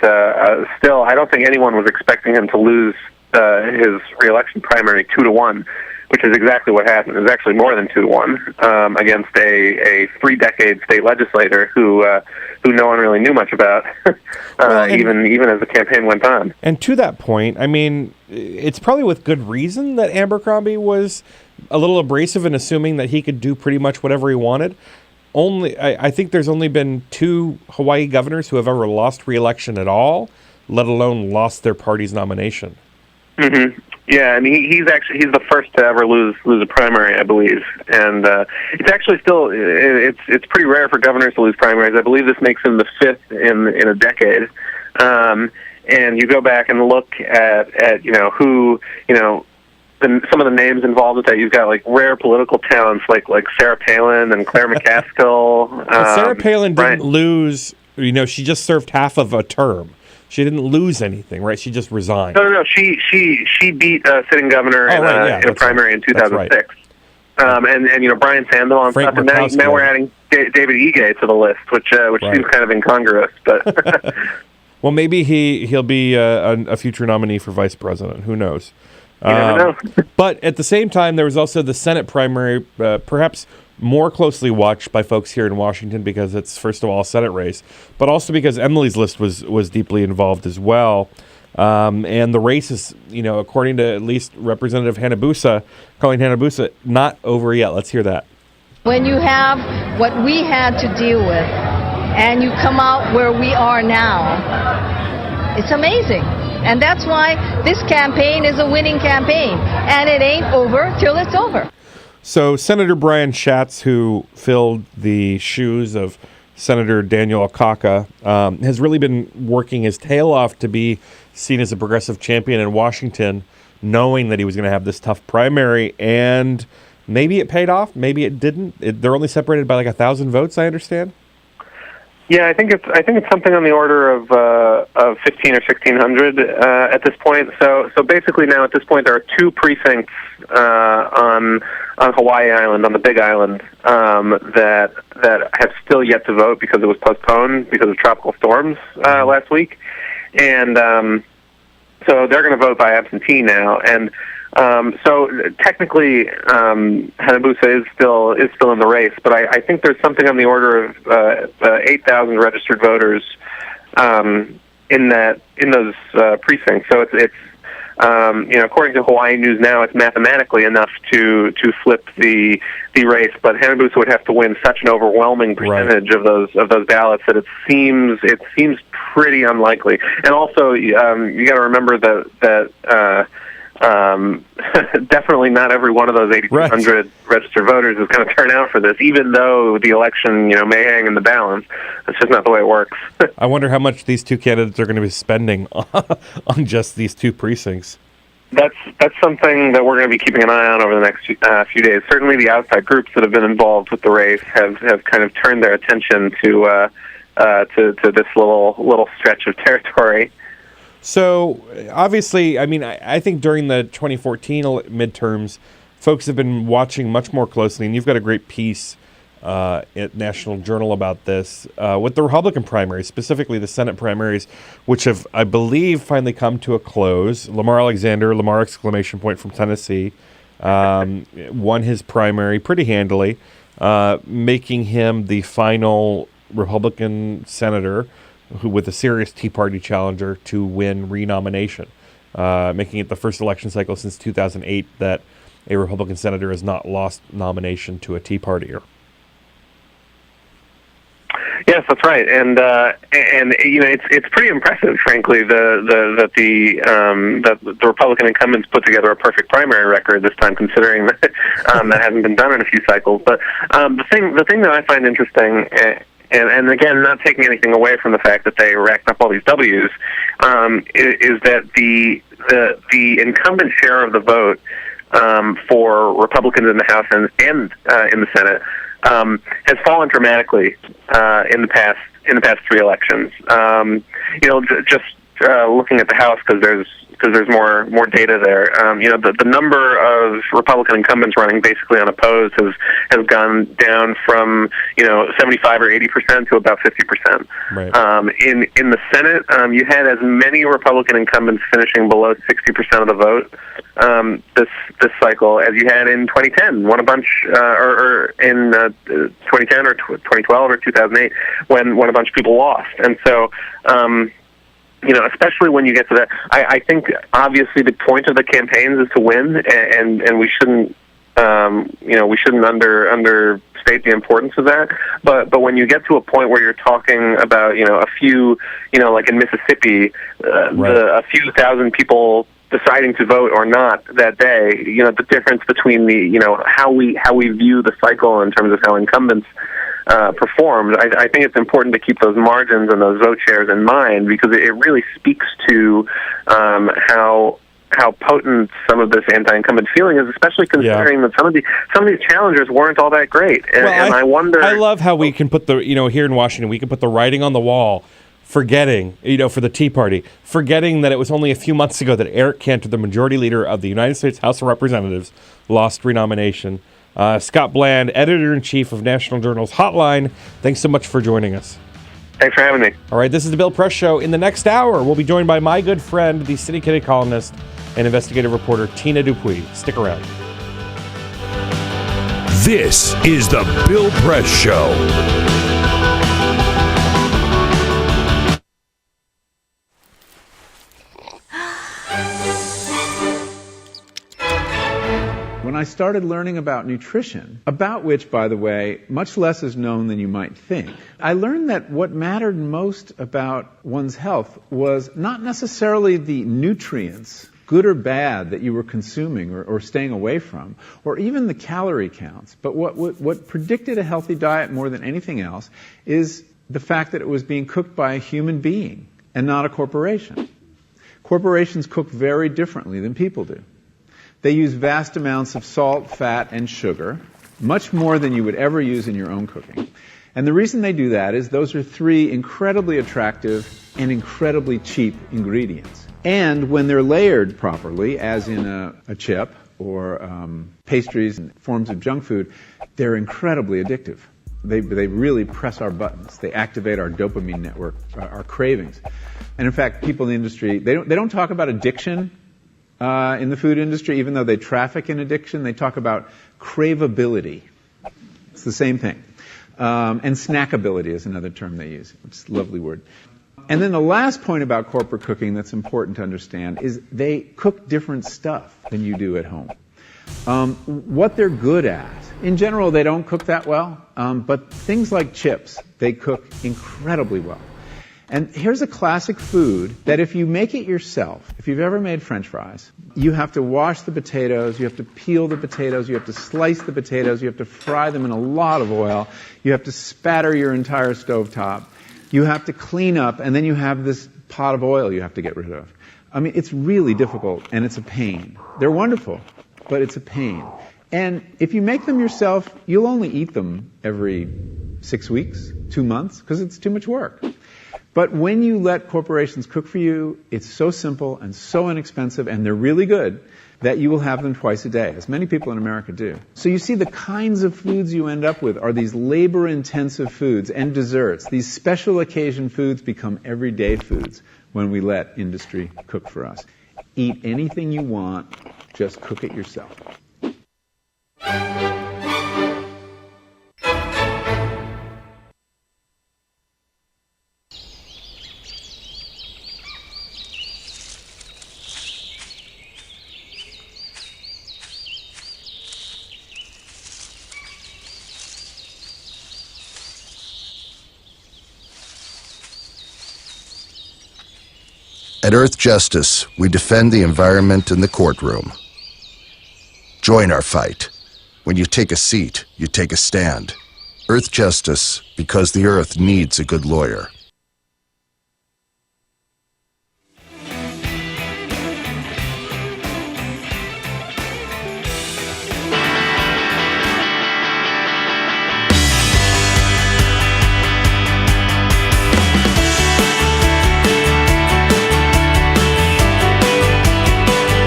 still, I don't think anyone was expecting him to lose his re-election primary 2-1, which is exactly what happened. It was actually more than 2-1 against a 3-decade state legislator who no one really knew much about, even as the campaign went on. And to that point, I mean, it's probably with good reason that Abercrombie was a little abrasive in assuming that he could do pretty much whatever he wanted. I think there's only been 2 Hawaii governors who have ever lost re-election at all, let alone lost their party's nomination. Mm-hmm. Yeah, and he's the first to ever lose a primary, I believe, and it's actually still it's pretty rare for governors to lose primaries. I believe this makes him the fifth in a decade. And you go back and look at who some of the names involved with that. You've got like rare political talents like Sarah Palin and Claire McCaskill. Sarah Palin didn't lose. She just served half of a term. She didn't lose anything, right? She just resigned. No. She beat a sitting governor in a primary in 2006. Right. And Brian Sandel and stuff. And now we're adding David Ige to the list, which seems kind of incongruous, but. Well, maybe he'll be a future nominee for vice president. Who knows? You never know. But at the same time, there was also the Senate primary, perhaps more closely watched by folks here in Washington because it's, first of all, a Senate race, but also because Emily's list was deeply involved as well. And the race is, according to at least Representative Colleen Hanabusa, not over yet. Let's hear that. When you have what we had to deal with and you come out where we are now, it's amazing. And that's why this campaign is a winning campaign. And it ain't over till it's over. So Senator Brian Schatz, who filled the shoes of Senator Daniel Akaka, has really been working his tail off to be seen as a progressive champion in Washington, knowing that he was going to have this tough primary. And maybe it paid off. Maybe it didn't. They're only separated by like 1,000 votes, I understand. Yeah, I think it's something on the order of 1,500 or 1,600 at this point. So basically now at this point there are two precincts on Hawaii Island, on the Big Island, that have still yet to vote because it was postponed because of tropical storms last week, and so they're going to vote by absentee now. And so technically, Hanabusa is still in the race, but I think there's something on the order of 8,000 registered voters in those precincts. So it's according to Hawaii News Now, it's mathematically enough to flip the race, but Hanabusa would have to win such an overwhelming percentage of those ballots that it seems pretty unlikely. And also, you got to remember that. Definitely not every one of those 8,200 registered voters is going to turn out for this, even though the election, may hang in the balance. That's just not the way it works. I wonder how much these two candidates are going to be spending on just these two precincts. That's something that we're going to be keeping an eye on over the next few days. Certainly the outside groups that have been involved with the race have kind of turned their attention to this little stretch of territory. So, obviously, I think during the 2014 midterms, folks have been watching much more closely, and you've got a great piece at National Journal about this, with the Republican primaries, specifically the Senate primaries, which have, I believe, finally come to a close. Lamar Alexander, Lamar exclamation point from Tennessee, won his primary pretty handily, making him the final Republican senator with a serious Tea Party challenger to win renomination, making it the first election cycle since 2008 that a Republican senator has not lost nomination to a Tea Partier. Yes, that's right, and it's pretty impressive, frankly, that the Republican incumbents put together a perfect primary record this time, considering that that hasn't been done in a few cycles. But the thing that I find interesting. And again, not taking anything away from the fact that they racked up all these W's, is that the incumbent share of the vote for Republicans in the House and in the Senate has fallen dramatically in the past three elections. Just looking at the House because there's more data there. The number of Republican incumbents running basically unopposed has gone down from 75 or 80% to about 50%. Right. In the Senate, you had as many Republican incumbents finishing below 60% of the vote this cycle as you had in 2010. Won a bunch, or in 2010 or 2012 or 2008 when a bunch of people lost, and so. Especially when you get to that, I think obviously the point of the campaigns is to win, and we shouldn't, we shouldn't understate the importance of that. But when you get to a point where you're talking about, a few, like in Mississippi, a few thousand people deciding to vote or not that day, the difference between how we view the cycle in terms of how incumbents performed. I think it's important to keep those margins and those vote shares in mind, because it really speaks to how potent some of this anti-incumbent feeling is, especially considering that some of these challengers weren't all that great. And I wonder. I love how we can put the here in Washington, we can put the writing on the wall, forgetting for the Tea Party, forgetting that it was only a few months ago that Eric Cantor, the majority leader of the United States House of Representatives, lost renomination. Scott Bland, editor-in-chief of National Journal's Hotline, thanks so much for joining us. Thanks for having me. All right, this is the Bill Press Show. In the next hour, we'll be joined by my good friend, the syndicated columnist and investigative reporter, Tina Dupuy. Stick around. This is the Bill Press Show. When I started learning about nutrition, about which, by the way, much less is known than you might think, I learned that what mattered most about one's health was not necessarily the nutrients, good or bad, that you were consuming or staying away from, or even the calorie counts. But what predicted a healthy diet more than anything else is the fact that it was being cooked by a human being and not a corporation. Corporations cook very differently than people do. They use vast amounts of salt, fat, and sugar, much more than you would ever use in your own cooking. And the reason they do that is those are three incredibly attractive and incredibly cheap ingredients. And when they're layered properly, as in a chip or pastries and forms of junk food, they're incredibly addictive. They really press our buttons. They activate our dopamine network, our cravings. And in fact, people in the industry, they don't talk about addiction in the food industry, even though they traffic in addiction. They talk about craveability. It's the same thing. And snackability is another term they use. It's a lovely word. And then the last point about corporate cooking that's important to understand is they cook different stuff than you do at home. What they're good at, in general, they don't cook that well, but things like chips, they cook incredibly well. And here's a classic food that if you make it yourself, if you've ever made French fries, you have to wash the potatoes, you have to peel the potatoes, you have to slice the potatoes, you have to fry them in a lot of oil, you have to spatter your entire stovetop, you have to clean up, and then you have this pot of oil you have to get rid of. I mean, it's really difficult, and it's a pain. They're wonderful, but it's a pain. And if you make them yourself, you'll only eat them every 6 weeks, 2 months, because it's too much work. But when you let corporations cook for you, it's so simple and so inexpensive, and they're really good, that you will have them twice a day, as many people in America do. So you see, the kinds of foods you end up with are these labor-intensive foods and desserts. These special occasion foods become everyday foods when we let industry cook for us. Eat anything you want, just cook it yourself. At Earth Justice, we defend the environment in the courtroom. Join our fight. When you take a seat, you take a stand. Earth Justice, because the Earth needs a good lawyer.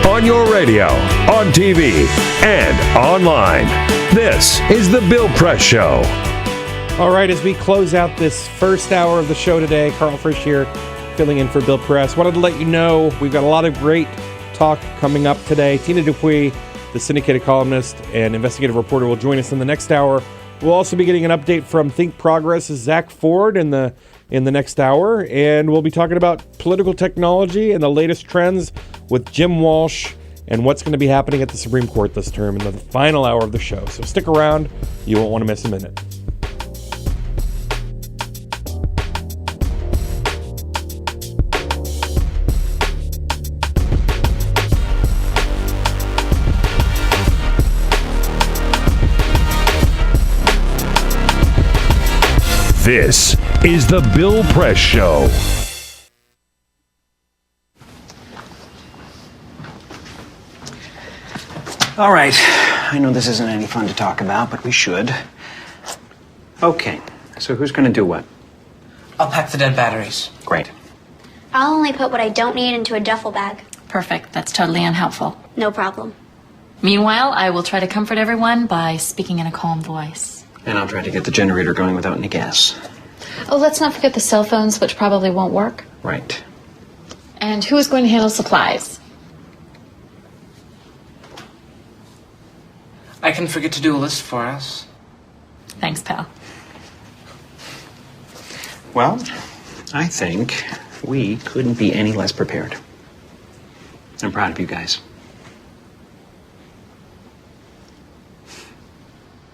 On your radio, on TV, and online. This is the Bill Press Show. All right, as we close out this first hour of the show today, Karl Frisch here, filling in for Bill Press. Wanted to let you know we've got a lot of great talk coming up today. Tina Dupuy, the syndicated columnist and investigative reporter, will join us in the next hour. We'll also be getting an update from Think Progress's Zack Ford in the next hour, and we'll be talking about political technology and the latest trends with Jim Walsh and what's going to be happening at the Supreme Court this term in the final hour of the show. So stick around. You won't want to miss a minute. This is the Bill Press Show. All right. I know this isn't any fun to talk about, but we should. Okay. So who's going to do what? I'll pack the dead batteries. Great. I'll only put what I don't need into a duffel bag. Perfect. That's totally unhelpful. No problem. Meanwhile, I will try to comfort everyone by speaking in a calm voice. And I'll try to get the generator going without any gas. Oh, let's not forget the cell phones, which probably won't work. Right. And who is going to handle supplies? I can forget to do a list for us. Thanks, pal. Well, I think we couldn't be any less prepared. I'm proud of you guys.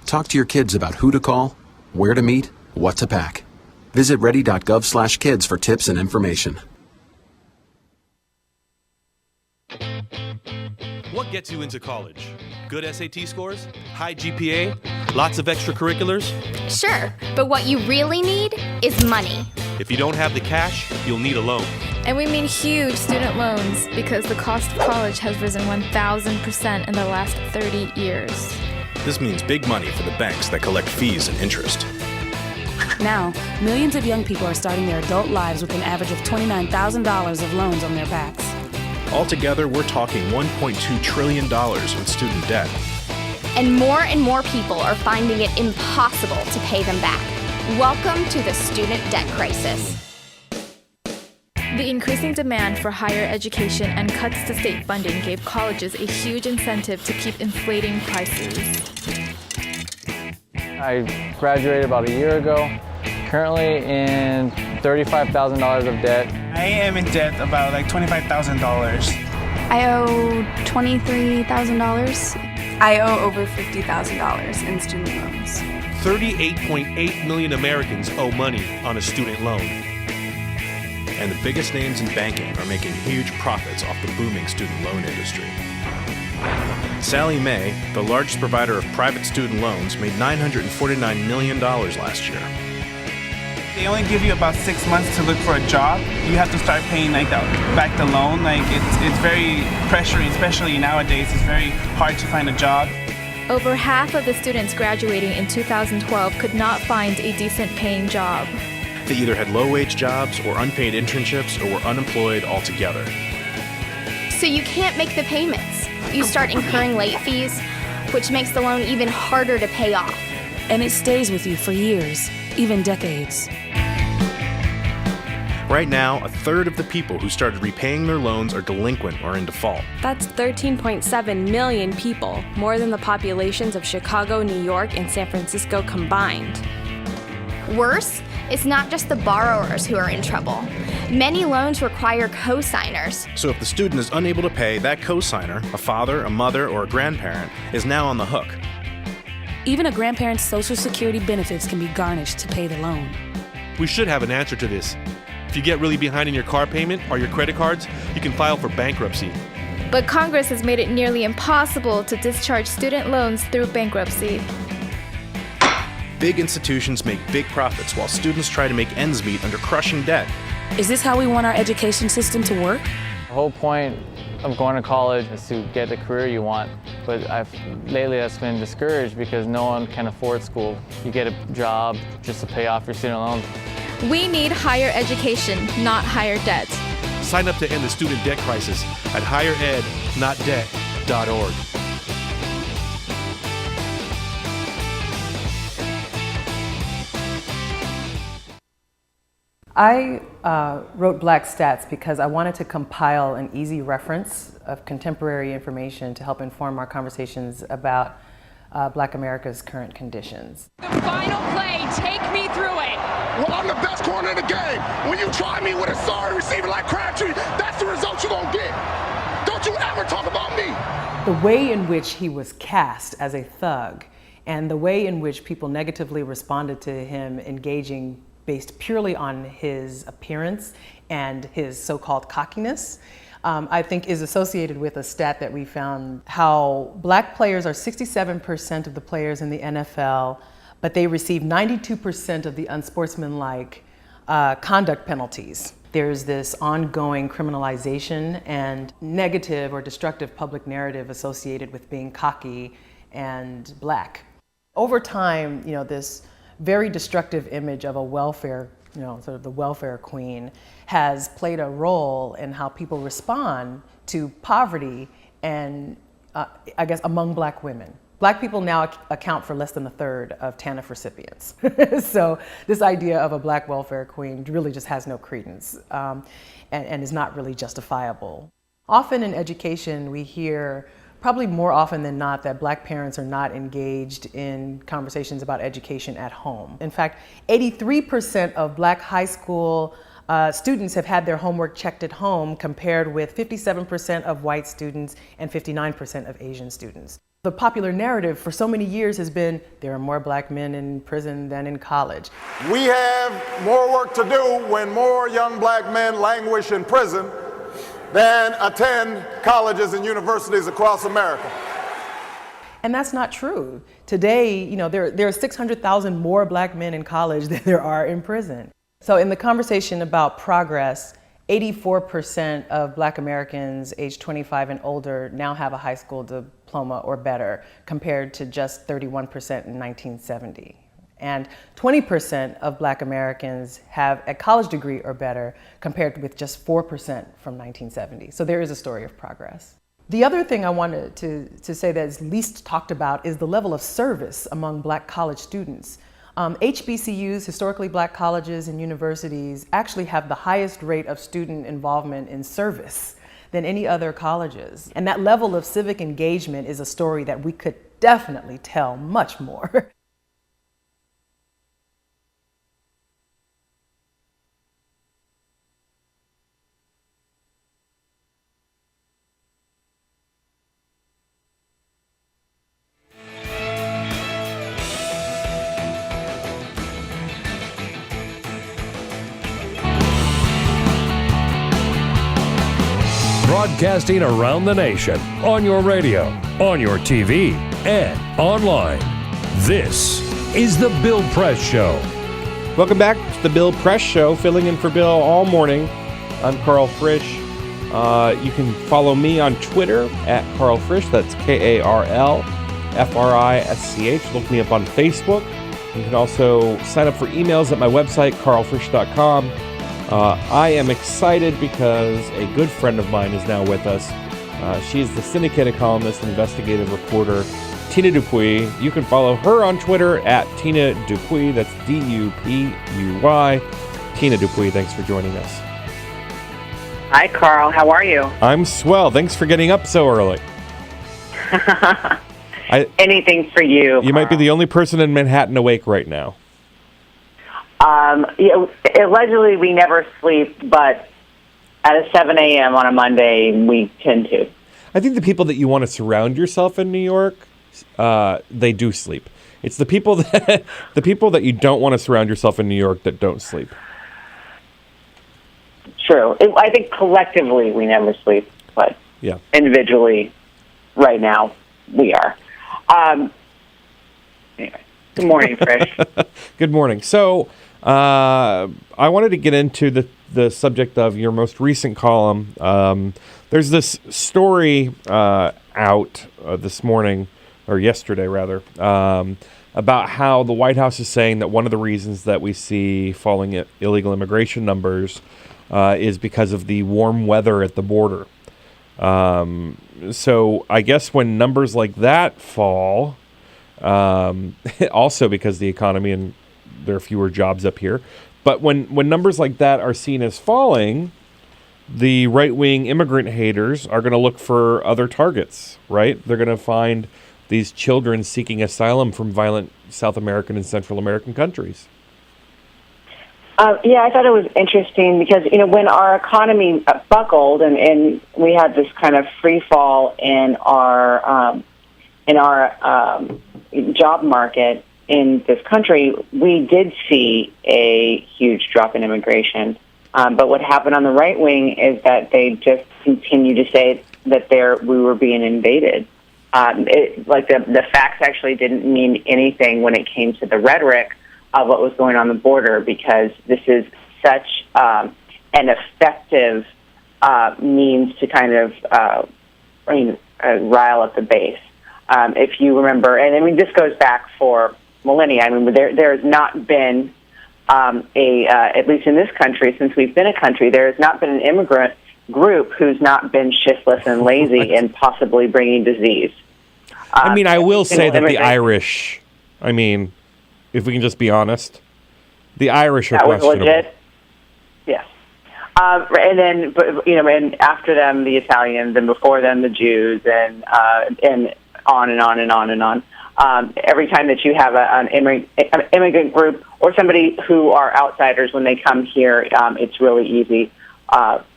Talk to your kids about who to call, where to meet, what to pack. Visit ready.gov/kids for tips and information. What gets you into college? Good SAT scores? High GPA? Lots of extracurriculars? Sure, but what you really need is money. If you don't have the cash, you'll need a loan. And we mean huge student loans because the cost of college has risen 1,000% in the last 30 years. This means big money for the banks that collect fees and interest. Now, millions of young people are starting their adult lives with an average of $29,000 of loans on their backs. Altogether, we're talking $1.2 trillion in student debt. And more people are finding it impossible to pay them back. Welcome to the student debt crisis. The increasing demand for higher education and cuts to state funding gave colleges a huge incentive to keep inflating prices. I graduated about a year ago, currently in $35,000 of debt. I am in debt about like $25,000. I owe $23,000. I owe over $50,000 in student loans. 38.8 million Americans owe money on a student loan. And the biggest names in banking are making huge profits off the booming student loan industry. Sallie Mae, the largest provider of private student loans, made $949 million last year. They only give you about 6 months to look for a job. You have to start paying back the loan. It's very pressuring, especially nowadays. It's very hard to find a job. Over half of the students graduating in 2012 could not find a decent paying job. They either had low-wage jobs or unpaid internships or were unemployed altogether. So you can't make the payments. You start incurring late fees, which makes the loan even harder to pay off. And it stays with you for years, even decades. Right now, a third of the people who started repaying their loans are delinquent or in default. That's 13.7 million people, more than the populations of Chicago, New York, and San Francisco combined. Worse, it's not just the borrowers who are in trouble. Many loans require co-signers. So if the student is unable to pay, that co-signer, a father, a mother, or a grandparent, is now on the hook. Even a grandparent's Social Security benefits can be garnished to pay the loan. We should have an answer to this. If you get really behind in your car payment or your credit cards, you can file for bankruptcy. But Congress has made it nearly impossible to discharge student loans through bankruptcy. Big institutions make big profits while students try to make ends meet under crushing debt. Is this how we want our education system to work? The whole point of going to college is to get the career you want, but lately that's been discouraged because no one can afford school. You get a job just to pay off your student loans. We need higher education, not higher debt. Sign up to end the student debt crisis at higherednotdebt.org. I wrote Black Stats because I wanted to compile an easy reference of contemporary information to help inform our conversations about Black America's current conditions. The final play, take me through it. Well, I'm the best corner in the game. When you try me with a sorry receiver like Crabtree, that's the result you're gonna get. Don't you ever talk about me. The way in which he was cast as a thug and the way in which people negatively responded to him engaging based purely on his appearance and his so-called cockiness, I think is associated with a stat that we found, how Black players are 67% of the players in the NFL, but they receive 92% of the unsportsmanlike conduct penalties. There's this ongoing criminalization and negative or destructive public narrative associated with being cocky and black. Over time, this very destructive image of a welfare, sort of the welfare queen, has played a role in how people respond to poverty and, I guess, among black women. Black people now account for less than a third of TANF recipients. So this idea of a black welfare queen really just has no credence and is not really justifiable. Often in education, we hear, probably more often than not, that black parents are not engaged in conversations about education at home. In fact, 83% of black high school students have had their homework checked at home, compared with 57% of white students and 59% of Asian students. The popular narrative for so many years has been there are more black men in prison than in college. We have more work to do when more young black men languish in prison than attend colleges and universities across America. And that's not true. Today, there are 600,000 more black men in college than there are in prison. So in the conversation about progress, 84% of black Americans aged 25 and older now have a high school diploma or better, compared to just 31% in 1970. And 20% of black Americans have a college degree or better, compared with just 4% from 1970. So there is a story of progress. The other thing I wanted to say that is least talked about is the level of service among black college students. HBCUs, historically black colleges and universities, actually have the highest rate of student involvement in service than any other colleges. And that level of civic engagement is a story that we could definitely tell much more. Broadcasting around the nation, on your radio, on your TV, and online. This is The Bill Press Show. Welcome back to The Bill Press Show, filling in for Bill all morning. I'm Karl Frisch. You can follow me on Twitter at Karl Frisch. That's KarlFrisch. Look me up on Facebook. You can also sign up for emails at my website, karlfrisch.com. I am excited because a good friend of mine is now with us. She is the syndicated columnist and investigative reporter, Tina Dupuy. You can follow her on Twitter at Tina Dupuy. That's Dupuy. Tina Dupuy, thanks for joining us. Hi, Karl. How are you? I'm swell. Thanks for getting up so early. Anything for you. You might be the only person in Manhattan awake right now. Allegedly, we never sleep, but at 7 a.m. on a Monday, we tend to. I think the people that you want to surround yourself in New York, they do sleep. It's the people that you don't want to surround yourself in New York that don't sleep. True. I think collectively we never sleep, but individually, right now, we are. Anyway, good morning, Frisch. Good morning. So, I wanted to get into the subject of your most recent column. There's this story out this morning, or yesterday rather, about how the White House is saying that one of the reasons that we see falling illegal immigration numbers is because of the warm weather at the border. So I guess when numbers like that fall, also because the economy and there are fewer jobs up here, but when numbers like that are seen as falling, the right-wing immigrant haters are going to look for other targets, right? They're going to find these children seeking asylum from violent South American and Central American countries. I thought it was interesting because, when our economy buckled and we had this kind of free fall in our job market in this country, we did see a huge drop in immigration. But what happened on the right wing is that they just continue to say that we were being invaded. The facts actually didn't mean anything when it came to the rhetoric of what was going on the border, because this is such an effective means to kind of rile up the base. If you remember, and I mean, this goes back for millennia. I mean, there has not been at least in this country, since we've been a country, there has not been an immigrant group who's not been shiftless and lazy and possibly bringing disease. I mean, I will say that the Irish, I mean, if we can just be honest, the Irish are questionable. Legit. Yes. And then, and after them, the Italians, and before them, the Jews, and on and on and on and on. Every time that you have an immigrant group or somebody who are outsiders, when they come here, it's really easy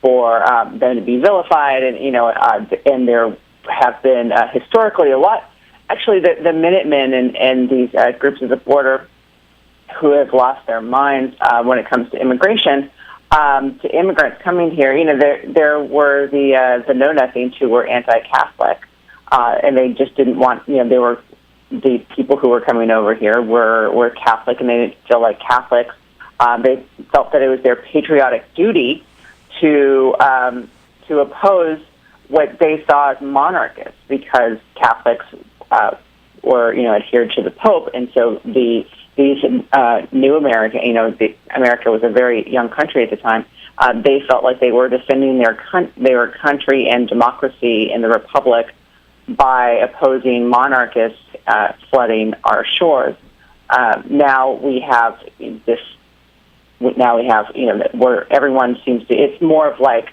for them to be vilified, and and there have been historically a lot. Actually, the Minutemen and these groups at the border who have lost their minds when it comes to immigration, to immigrants coming here. There were the Know Nothings who were anti-Catholic, and they just didn't want. They were the people who were coming over here were Catholic, and they didn't feel like Catholics. They felt that it was their patriotic duty to oppose what they saw as monarchists, because Catholics were adhered to the Pope, and so these new America, America was a very young country at the time. They felt like they were defending their country and democracy in the Republic by opposing monarchists flooding our shores. Now we have this. Now we have where everyone seems to. It's more of like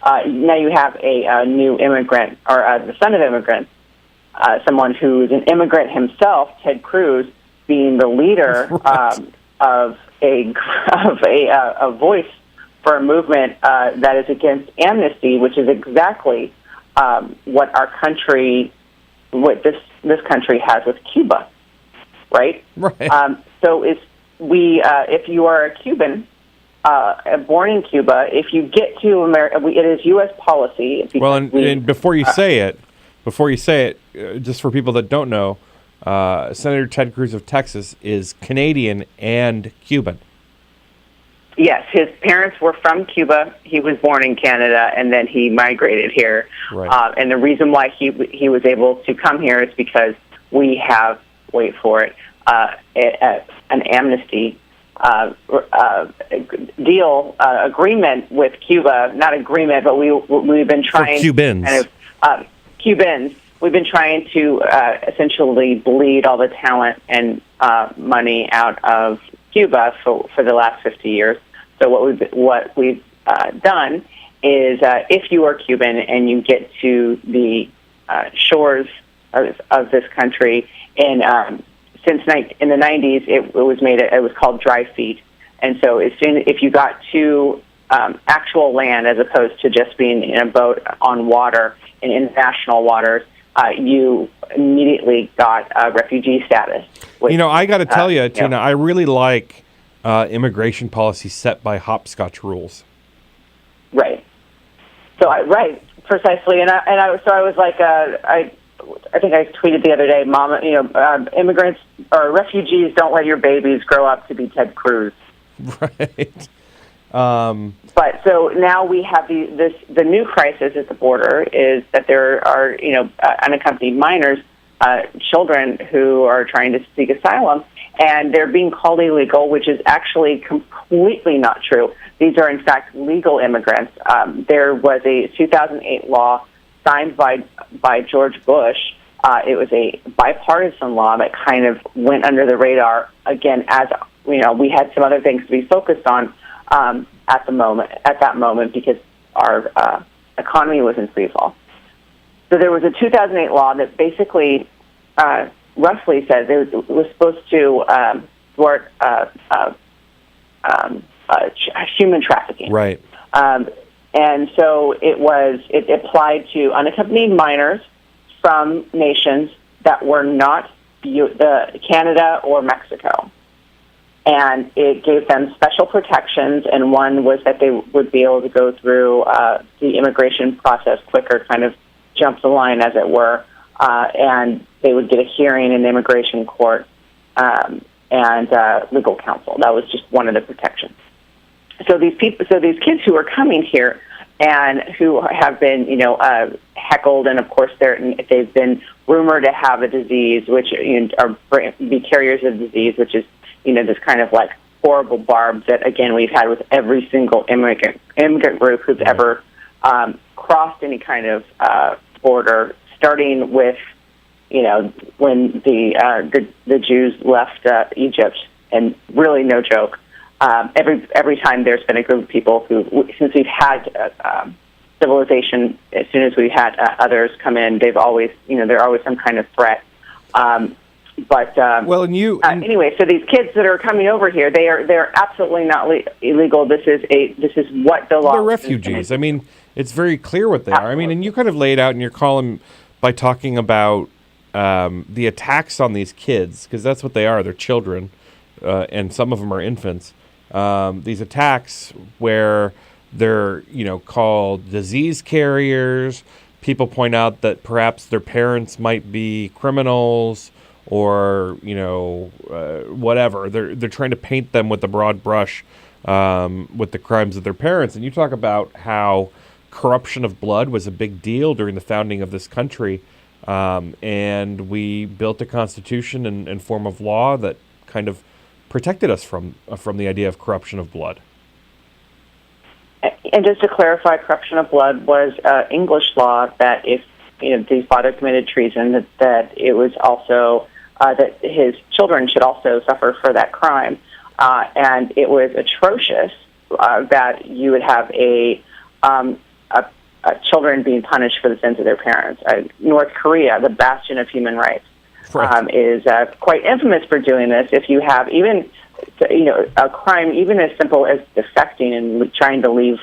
now you have a new immigrant, or the son of immigrants, someone who's an immigrant himself, Ted Cruz, being the leader of a voice for a movement that is against amnesty, which is exactly what our country, what this country has with Cuba, right? Right. So if you are a Cuban, born in Cuba, if you get to America, it is U.S. policy. Well, and before you say it, just for people that don't know, Senator Ted Cruz of Texas is Canadian and Cuban. Yes, his parents were from Cuba. He was born in Canada, and then he migrated here. Right. And the reason why he was able to come here is because we have, wait for it, an amnesty agreement with Cuba. Not agreement, but we've been trying. For Cubans. Cubans. We've been trying to essentially bleed all the talent and money out of Cuba for the last 50 years. So what we've done is, if you are Cuban and you get to the shores of this country, and since in the 90s it was called dry feet, and so if you got to actual land as opposed to just being in a boat on water in international waters, you immediately got refugee status. Which, I got to tell you, Tina, I really like immigration policy set by hopscotch rules. Right. So right, precisely, and I was like, I think I tweeted the other day, Mama, immigrants or refugees, don't let your babies grow up to be Ted Cruz. Right. But so now we have the new crisis at the border is that there are unaccompanied minors, children who are trying to seek asylum, and they're being called illegal, which is actually completely not true. These are in fact legal immigrants. There was a 2008 law signed by George Bush. It was a bipartisan law that kind of went under the radar. Again, as we had some other things to be focused on at that moment, because our economy was in free fall. So there was a 2008 law that basically roughly says it was supposed to thwart human trafficking. Right. And so it applied to unaccompanied minors from nations that were not Canada or Mexico. And it gave them special protections, and one was that they would be able to go through the immigration process quicker, kind of jump the line, as it were, and they would get a hearing in the immigration court and legal counsel. That was just one of the protections. So these kids who are coming here and who have been, heckled, and of course they've been rumored to have a disease, which be carriers of disease, which is, this kind of like horrible barb that again we've had with every single immigrant group who's ever crossed any kind of border, starting with, when the Jews left Egypt, and really no joke. Every time there's been a group of people who, since we've had civilization, as soon as we've had others come in, they're always some kind of threat. Anyway, so these kids that are coming over here, they're absolutely not illegal. This is what the law. They're refugees. I mean, it's very clear what they are. I mean, and you kind of laid out in your column by talking about the attacks on these kids, because that's what they are. They're children, and some of them are infants. These attacks where they're, called disease carriers. People point out that perhaps their parents might be criminals or, whatever. They're trying to paint them with a broad brush with the crimes of their parents. And you talk about how corruption of blood was a big deal during the founding of this country. And we built a constitution and form of law that kind of protected us from the idea of corruption of blood. And just to clarify, corruption of blood was English law that if the father committed treason, that it was also that his children should also suffer for that crime, and it was atrocious that you would have children being punished for the sins of their parents. North Korea, the bastion of human rights, is quite infamous for doing this. If you have even, a crime even as simple as defecting and trying to leave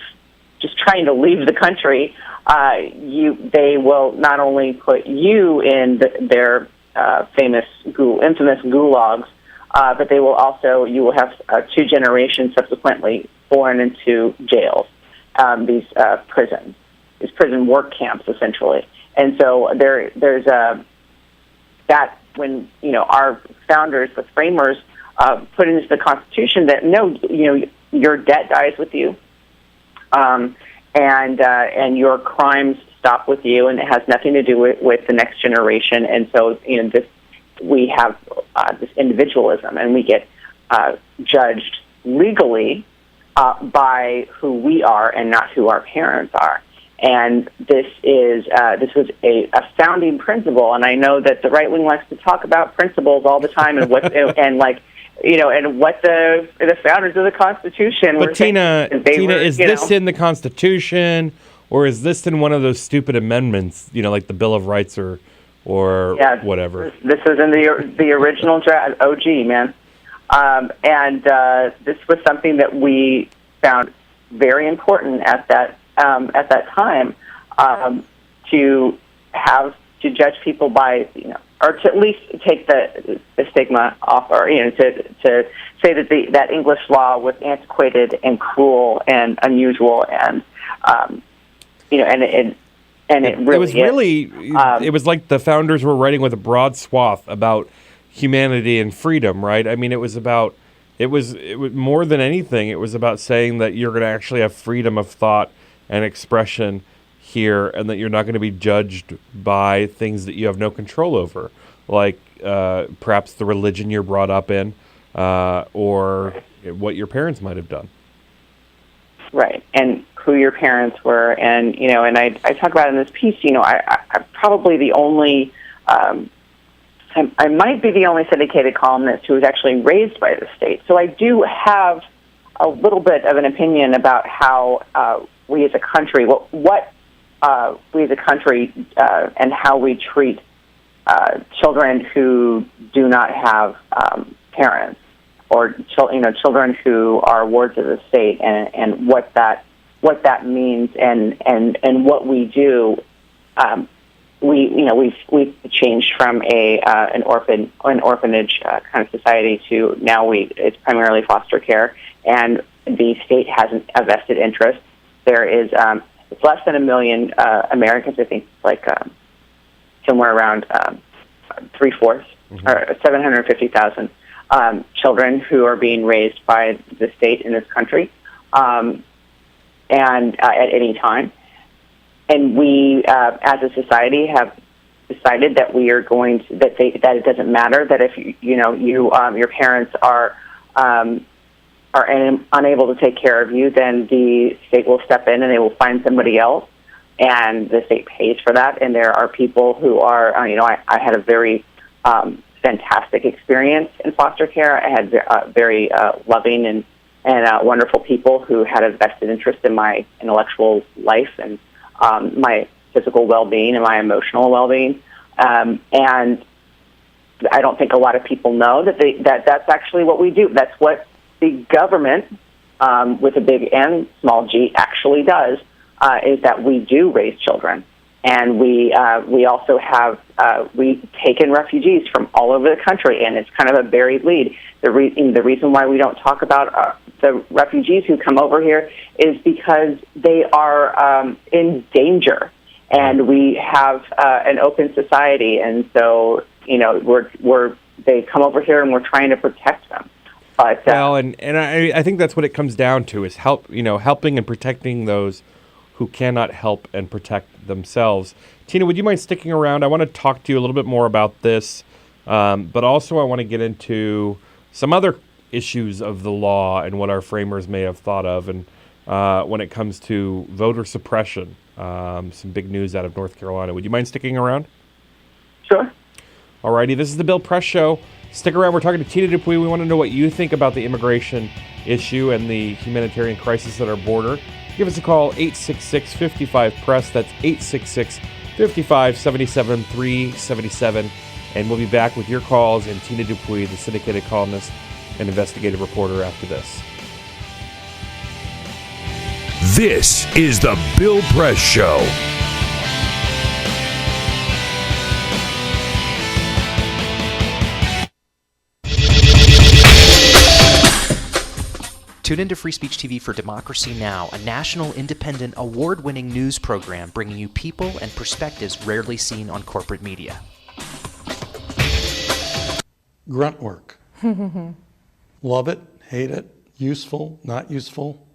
the country, they will not only put you in their infamous gulags, but they will also, you will have 2 generations subsequently born into jails, these prisons, these prison work camps, essentially. And so there's that when our founders, the framers, put into the Constitution that your debt dies with you, and your crimes stop with you, and it has nothing to do with the next generation. And so we have this individualism, and we get judged legally by who we are and not who our parents are. And this was a founding principle, and I know that the right wing likes to talk about principles all the time, and what and what the founders of the Constitution were. But Tina, is this in the Constitution, or is this in one of those stupid amendments? Like the Bill of Rights or whatever. This was in the original draft. OG, man, and this was something that we found very important at that time, to judge people by, or to at least take the stigma off, or to say that that English law was antiquated and cruel and unusual, and it was like the founders were writing with a broad swath about humanity and freedom, right? I mean, it was more than anything, it was about saying that you're going to actually have freedom of thought and expression here, and that you're not going to be judged by things that you have no control over, like perhaps the religion you're brought up in, or what your parents might have done. Right, and who your parents were, and and I talk about in this piece. I'm probably the only. I might be the only syndicated columnist who was actually raised by the state, so I do have a little bit of an opinion about how we as a country, we as a country, and how we treat children who do not have parents, or children who are wards of the state, and what that means, and what we do. We've changed from an orphanage kind of society to now it's primarily foster care, and the state has a vested interest. There is it's less than 1 million Americans. I think like somewhere around 3/4 or 750,000 children who are being raised by the state in this country, and at any time. And we, as a society, have decided that we are going to, that it doesn't matter that if your parents are unable to take care of you, then the state will step in and they will find somebody else, and the state pays for that. And there are people who are, I had a very fantastic experience in foster care. I had very loving and wonderful people who had a vested interest in my intellectual life and my physical well-being and my emotional well-being. And I don't think a lot of people know that that's actually what we do. That's what the government, with a big and small g, actually does, is that we do raise children. And we also have, we take in refugees from all over the country, and it's kind of a buried lead. The reason why we don't talk about the refugees who come over here is because they are in danger, and we have an open society, and so they come over here and we're trying to protect them. But well, and I think that's what it comes down to is helping and protecting those who cannot help and protect themselves. Tina, would you mind sticking around? I want to talk to you a little bit more about this, but also I want to get into some other issues of the law and what our framers may have thought of, and when it comes to voter suppression, some big news out of North Carolina. Would you mind sticking around? Sure. Alrighty, this is the Bill Press Show. Stick around. We're talking to Tina Dupuy. We want to know what you think about the immigration issue and the humanitarian crisis at our border. Give us a call, 866-55-PRESS. That's 866-55-77-377. And we'll be back with your calls and Tina Dupuy, the syndicated columnist and investigative reporter, after this. This is the Bill Press Show. Tune into Free Speech TV for Democracy Now!, a national, independent, award-winning news program bringing you people and perspectives rarely seen on corporate media. Grunt work. Love it, hate it, useful, not useful.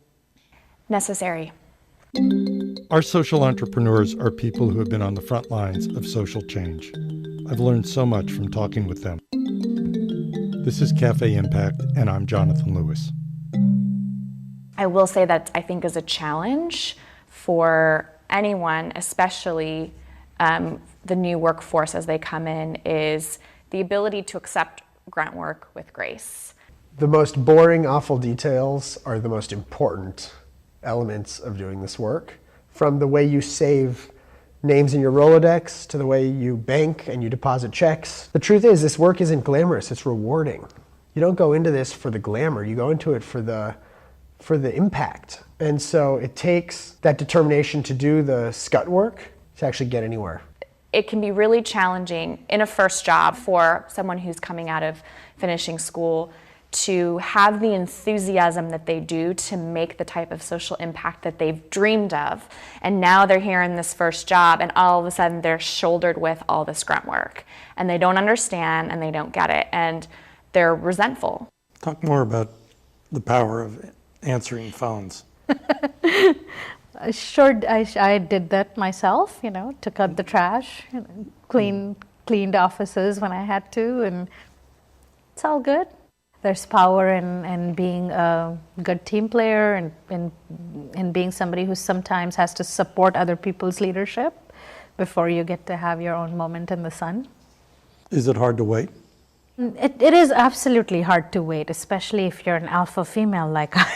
Necessary. Our social entrepreneurs are people who have been on the front lines of social change. I've learned so much from talking with them. This is Cafe Impact, and I'm Jonathan Lewis. I will say that I think is a challenge for anyone, especially the new workforce as they come in, is the ability to accept grunt work with grace. The most boring, awful details are the most important elements of doing this work. From the way you save names in your Rolodex to the way you bank and you deposit checks. The truth is, this work isn't glamorous, it's rewarding. You don't go into this for the glamour, you go into it for the impact. And so it takes that determination to do the scut work to actually get anywhere. It can be really challenging in a first job for someone who's coming out of finishing school to have the enthusiasm that they do to make the type of social impact that they've dreamed of. And now they're here in this first job, and all of a sudden they're shouldered with all this grunt work. And they don't understand, and they don't get it, and they're resentful. Talk more about the power of answering phones. Sure, I did that myself, took out the trash, cleaned offices when I had to, and it's all good. There's power in being a good team player and in being somebody who sometimes has to support other people's leadership before you get to have your own moment in the sun. Is it hard to wait? It is absolutely hard to wait, especially if you're an alpha female like I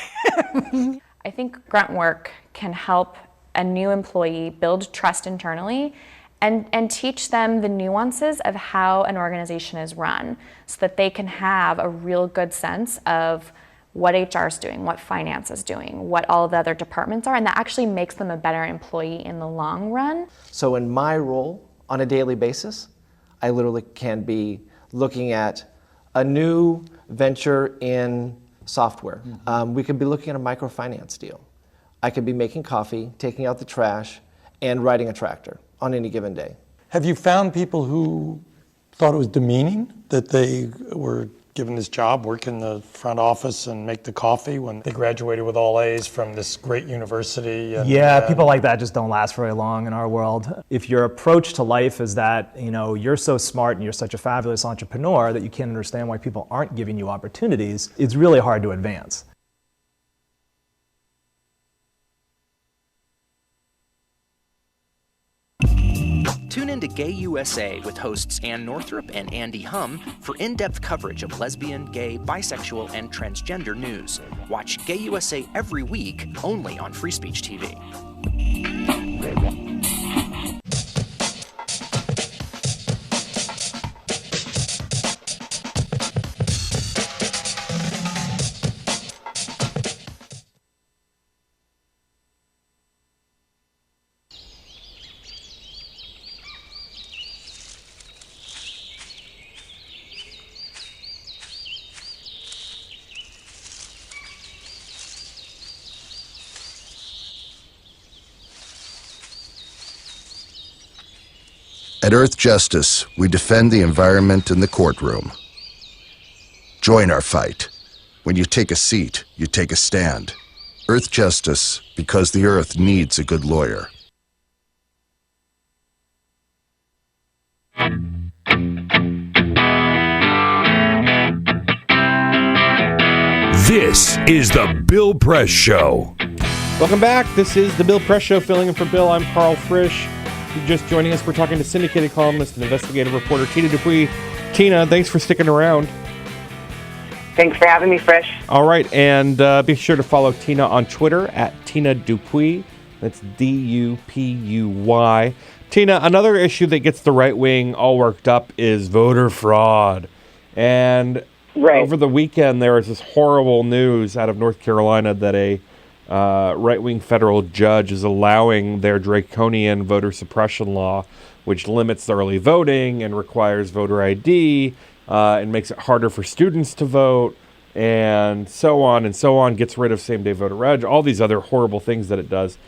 am. I think grunt work can help a new employee build trust internally and teach them the nuances of how an organization is run so that they can have a real good sense of what HR is doing, what finance is doing, what all the other departments are, and that actually makes them a better employee in the long run. So in my role on a daily basis, I literally can be looking at a new venture in software. We could be looking at a microfinance deal. I could be making coffee, taking out the trash, and riding a tractor on any given day. Have you found people who thought it was demeaning that they were given this job, work in the front office and make the coffee when they graduated with all A's from this great university? Yeah, people like that just don't last very long in our world. If your approach to life is that, you're so smart and you're such a fabulous entrepreneur that you can't understand why people aren't giving you opportunities, it's really hard to advance. Tune in to Gay USA with hosts Ann Northrup and Andy Hum for in-depth coverage of lesbian, gay, bisexual, and transgender news. Watch Gay USA every week, only on Free Speech TV. At Earth Justice, we defend the environment in the courtroom. Join our fight. When you take a seat, you take a stand. Earth Justice, because the Earth needs a good lawyer. This is the Bill Press Show. Welcome back. This is the Bill Press Show. Filling in for Bill, I'm Karl Frisch. If you're just joining us, we're talking to syndicated columnist and investigative reporter Tina Dupuy. Tina, thanks for sticking around. Thanks for having me, Frisch. All right, and be sure to follow Tina on Twitter at Tina Dupuy. That's Dupuy. Tina, another issue that gets the right wing all worked up is voter fraud. And over the weekend, there was this horrible news out of North Carolina that a right-wing federal judge is allowing their draconian voter suppression law, which limits the early voting and requires voter ID and makes it harder for students to vote, and so on, gets rid of same-day voter reg, all these other horrible things that it does,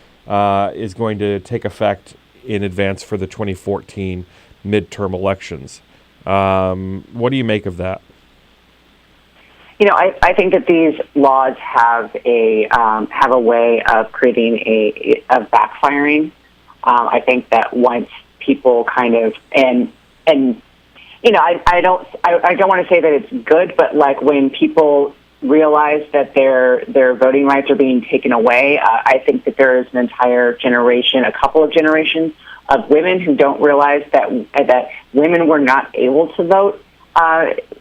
is going to take effect in advance for the 2014 midterm elections. What do you make of that? I think that these laws have a way of creating of backfiring. I think that once people kind of I don't want to say that it's good, but like when people realize that their voting rights are being taken away, I think that there is an entire generation, a couple of generations of women who don't realize that women were not able to vote.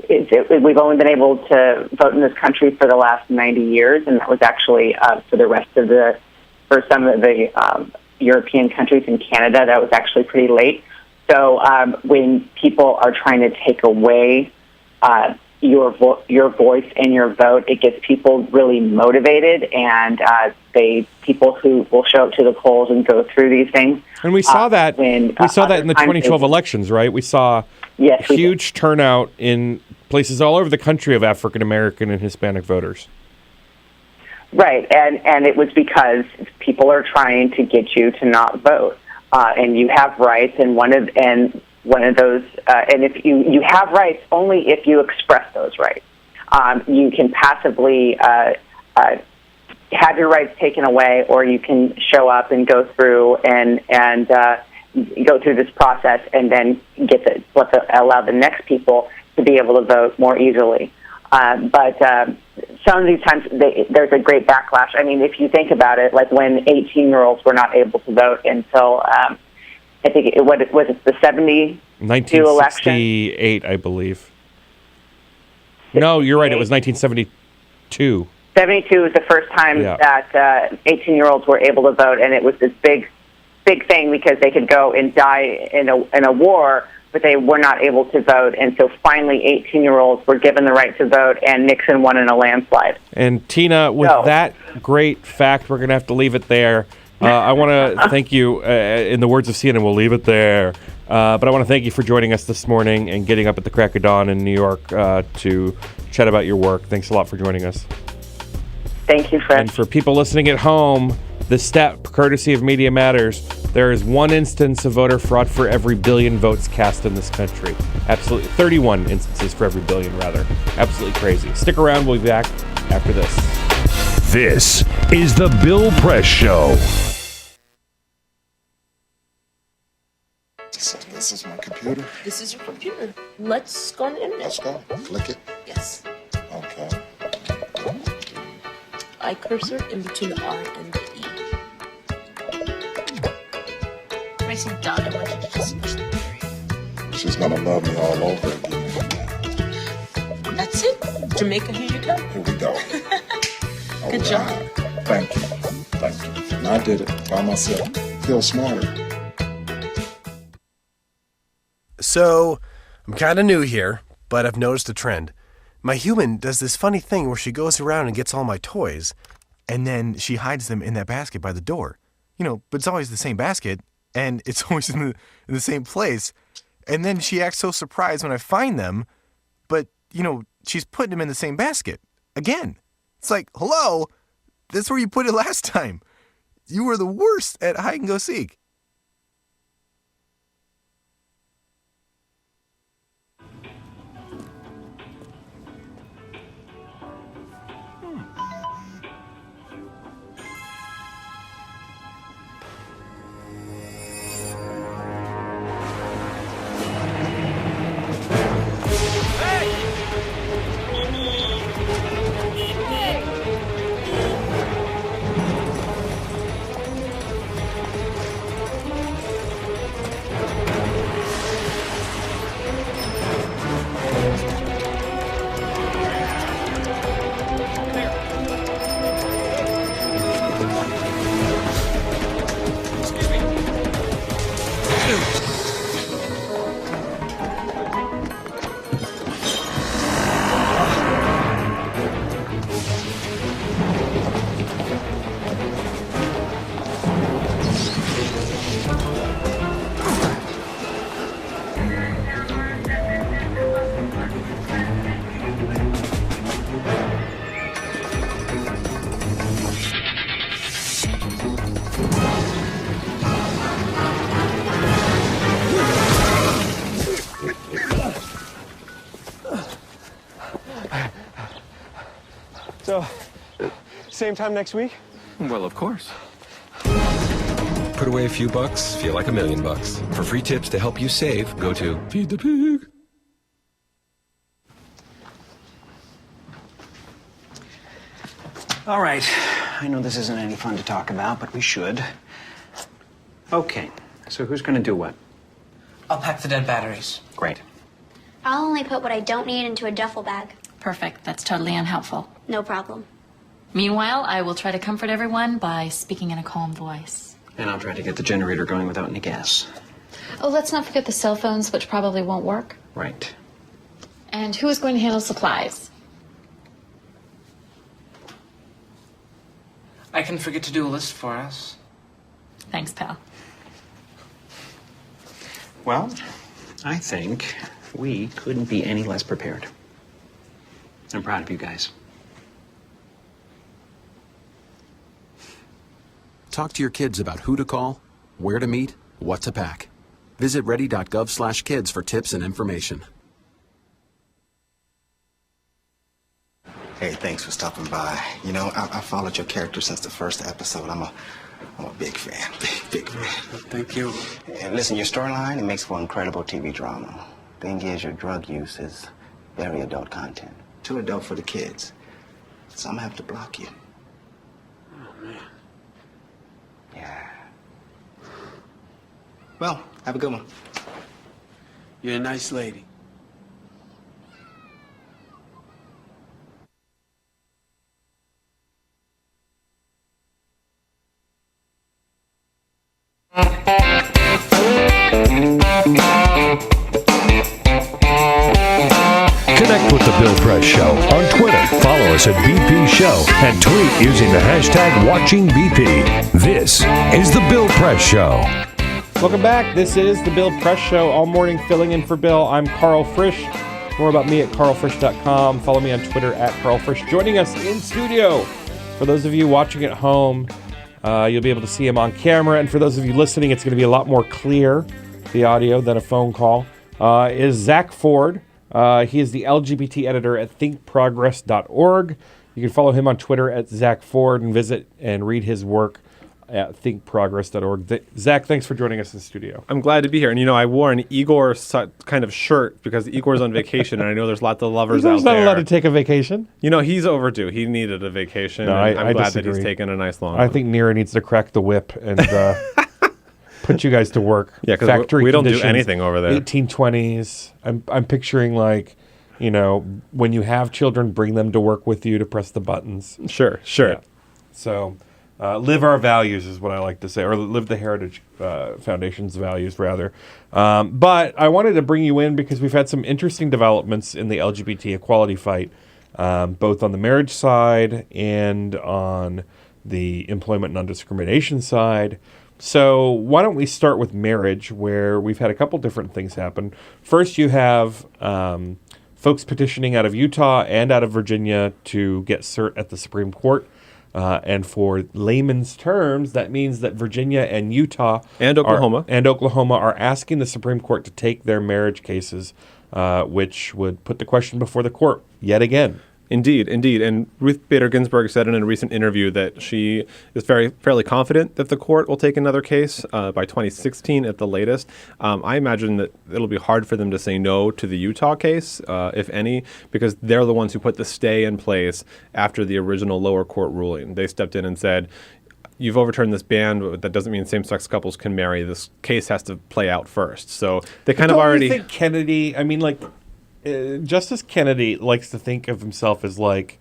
We've only been able to vote in this country for the last 90 years, and that was actually for some of the European countries and Canada, that was actually pretty late. So when people are trying to take away your voice and your vote, it gets people really motivated, and people who will show up to the polls and go through these things. And we saw that in the 2012 elections, right? We saw huge turnout in places all over the country of African American and Hispanic voters. Right, and it was because people are trying to get you to not vote, and you have rights, and one of those, and if you have rights only if you express those rights. You can passively have your rights taken away, or you can show up and go through and go through this process and then allow the next people to be able to vote more easily. But some of these times there's a great backlash. I mean, if you think about it, like when 18-year-olds were not able to vote until I think it was the 72 election? 1968, I believe. No, you're right. It was 1972. 72 was the first time that 18-year-olds were able to vote, and it was this big thing because they could go and die in a war, but they were not able to vote. And so finally 18-year-olds were given the right to vote, and Nixon won in a landslide. And Tina, with that great fact, we're going to have to leave it there. I want to thank you, in the words of CNN, we'll leave it there. But I want to thank you for joining us this morning and getting up at the crack of dawn in New York to chat about your work. Thanks a lot for joining us. Thank you, Fred. And for people listening at home, the step, courtesy of Media Matters, There is one instance of voter fraud for every billion votes cast in this country. Absolutely. 31 instances for every billion, rather. Absolutely crazy. Stick around. We'll be back after this. This is the Bill Press Show. This is my computer. This is your computer. Let's go on the internet. Let's go. Click it. Yes. Okay. I cursor in between the R and the E. Pressing done, I want you to just push the period. She's gonna love me all over again. That's it. Jamaica, here you go. Here we go. Good job. Thank you. Thank you. And I did it by myself. Feel smarter. So, I'm kind of new here, but I've noticed a trend. My human does this funny thing where she goes around and gets all my toys, and then she hides them in that basket by the door. You know, but it's always the same basket, and it's always in the same place. And then she acts so surprised when I find them, but, you know, she's putting them in the same basket. Again. It's like, hello, that's where you put it last time. You were the worst at hide and go seek. So, same time next week? Well, of course. Put away a few bucks, feel like $1 million. For free tips to help you save, go to Feed the Pig. All right. I know this isn't any fun to talk about, but we should. Okay. So who's going to do what? I'll pack the dead batteries. Great. I'll only put what I don't need into a duffel bag. Perfect. That's totally unhelpful. No problem. Meanwhile, I will try to comfort everyone by speaking in a calm voice. And I'll try to get the generator going without any gas. Oh, let's not forget the cell phones, which probably won't work. Right. And who is going to handle supplies? I can forget to do a list for us. Thanks, pal. Well, I think we couldn't be any less prepared. I'm proud of you guys. Talk to your kids about who to call, where to meet, what to pack. Visit ready.gov/kids for tips and information. Hey, thanks for stopping by. You know, I followed your character since the first episode. I'm a big fan. Big fan. Thank you. And listen, your storyline, it makes for incredible TV drama. Thing is, your drug use is very adult content. Too adult for the kids. So I'm gonna have to block you. Oh, man. Yeah. Well, have a good one. You're a nice lady. Connect with The Bill Press Show on Twitter. Follow us at BP Show and tweet using the hashtag WatchingBP. This is The Bill Press Show. Welcome back. This is The Bill Press Show. All morning filling in for Bill. I'm Karl Frisch. More about me at karlfrisch.com. Follow me on Twitter at Karl Frisch. Joining us in studio, for those of you watching at home, You'll be able to see him on camera. And for those of you listening, it's going to be a lot more clear, the audio, than a phone call. Is Zack Ford. He is the LGBT editor at thinkprogress.org. You can follow him on Twitter at Zack Ford and visit and read his work at thinkprogress.org. Zack, thanks for joining us in the studio. I'm glad to be here. And, I wore an Igor kind of shirt because Igor's on vacation, and I know there's lots of lovers out there. He's not allowed to take a vacation. He's overdue. He needed a vacation. No, I'm glad disagree. that he's taken a nice long I one. think Nira needs to crack the whip and put you guys to work. Yeah, because Factory we don't do conditions, anything over there. 1820s. I'm picturing when you have children, bring them to work with you to press the buttons. Sure. Yeah. So live our values is what I like to say, or live the Heritage Foundation's values, rather. But I wanted to bring you in because we've had some interesting developments in the LGBT equality fight, both on the marriage side and on the employment non-discrimination side. So why don't we start with marriage, where we've had a couple different things happen. First, you have folks petitioning out of Utah and out of Virginia to get cert at the Supreme Court. And for layman's terms, that means that Virginia and Utah and Oklahoma are asking the Supreme Court to take their marriage cases, which would put the question before the court yet again. Indeed. And Ruth Bader Ginsburg said in a recent interview that she is fairly confident that the court will take another case by 2016 at the latest. I imagine that it'll be hard for them to say no to the Utah case, if any, because they're the ones who put the stay in place after the original lower court ruling. They stepped in and said, you've overturned this ban, but that doesn't mean same-sex couples can marry. This case has to play out first. So they kind of already... Don't you think Kennedy, Justice Kennedy likes to think of himself as like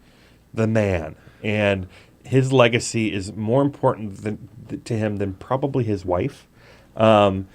the man, and his legacy is more important to him than probably his wife. And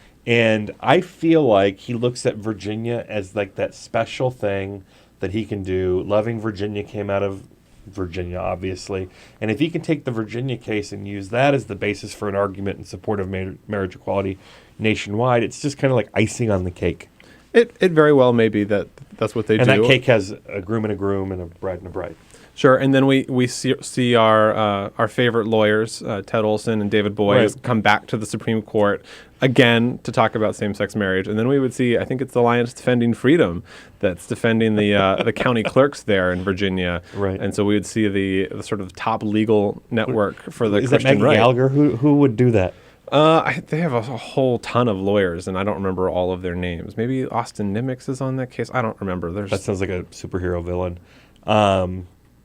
I feel like he looks at Virginia as like that special thing that he can do. Loving Virginia came out of Virginia, obviously. And if he can take the Virginia case and use that as the basis for an argument in support of marriage equality nationwide, it's just kind of like icing on the cake. It very well may be that's what they do. And that cake has a groom and a bride and a bride. Sure, and then we see our favorite lawyers, Ted Olson and David Boies, come back to the Supreme Court again to talk about same-sex marriage. And then we would see, I think it's the Alliance Defending Freedom that's defending the county clerks there in Virginia. Right. And so we would see the sort of top legal network for the Is Christian that Maggie right. Gallagher? Who would do that? They have a whole ton of lawyers, and I don't remember all of their names. Maybe Austin Nimitz is on that case. I don't remember. That sounds like a superhero villain.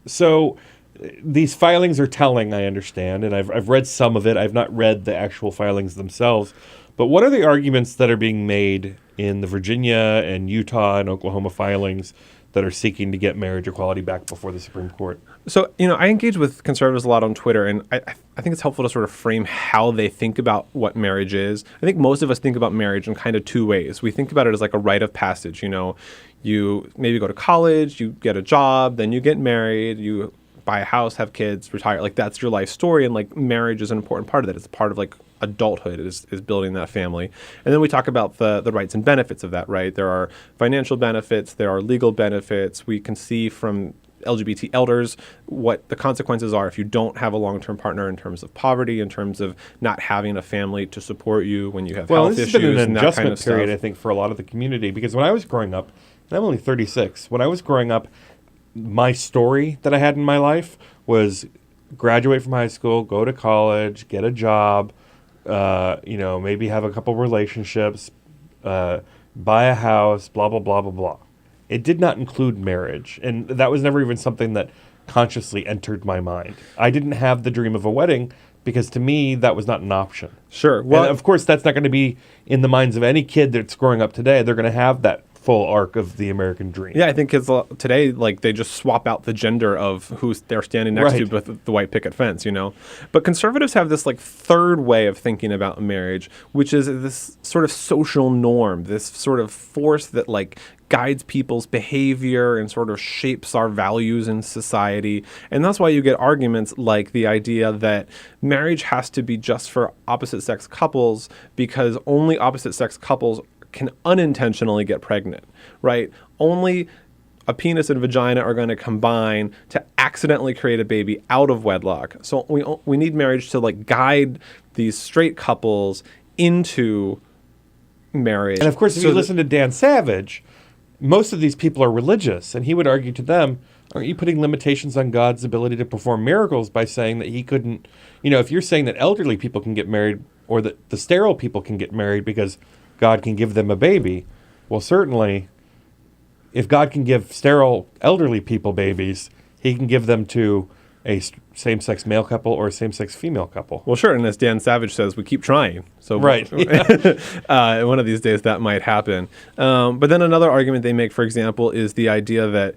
So these filings are telling, I understand, and I've read some of it. I've not read the actual filings themselves. But what are the arguments that are being made in the Virginia and Utah and Oklahoma filings that are seeking to get marriage equality back before the Supreme Court? So, I engage with conservatives a lot on Twitter, and I think it's helpful to sort of frame how they think about what marriage is. I think most of us think about marriage in kind of two ways. We think about it as like a rite of passage. You maybe go to college, you get a job, then you get married, you buy a house, have kids, retire. Like, that's your life story, and like marriage is an important part of that. It's part of like adulthood is building that family. And then we talk about the rights and benefits of that, right? There are financial benefits, there are legal benefits. We can see from LGBT elders what the consequences are if you don't have a long-term partner in terms of poverty, in terms of not having a family to support you when you have health issues. Well, this has been an and that adjustment kind of period, stuff. I think, for a lot of the community. Because when I was growing up, and I'm only 36, when I was growing up, my story that I had in my life was graduate from high school, go to college, get a job, maybe have a couple relationships, buy a house, blah, blah, blah, blah, blah. It did not include marriage. And that was never even something that consciously entered my mind. I didn't have the dream of a wedding because to me, that was not an option. Sure. Well, and of course, that's not going to be in the minds of any kid that's growing up today. They're going to have that full arc of the American dream. Yeah, I think kids today, like, they just swap out the gender of who they're standing next to with the white picket fence, But conservatives have this, like, third way of thinking about marriage, which is this sort of social norm, this sort of force that, like, guides people's behavior and sort of shapes our values in society. And that's why you get arguments like the idea that marriage has to be just for opposite-sex couples because only opposite-sex couples can unintentionally get pregnant, right? Only a penis and vagina are going to combine to accidentally create a baby out of wedlock. So we need marriage to like guide these straight couples into marriage. And of course, if you listen to Dan Savage, most of these people are religious, and he would argue to them, aren't you putting limitations on God's ability to perform miracles by saying that he couldn't, if you're saying that elderly people can get married or that the sterile people can get married because God can give them a baby, well, certainly, if God can give sterile elderly people babies, he can give them to a same-sex male couple or a same-sex female couple. Well, sure, and as Dan Savage says, we keep trying. So right. One of these days that might happen. But then another argument they make, for example, is the idea that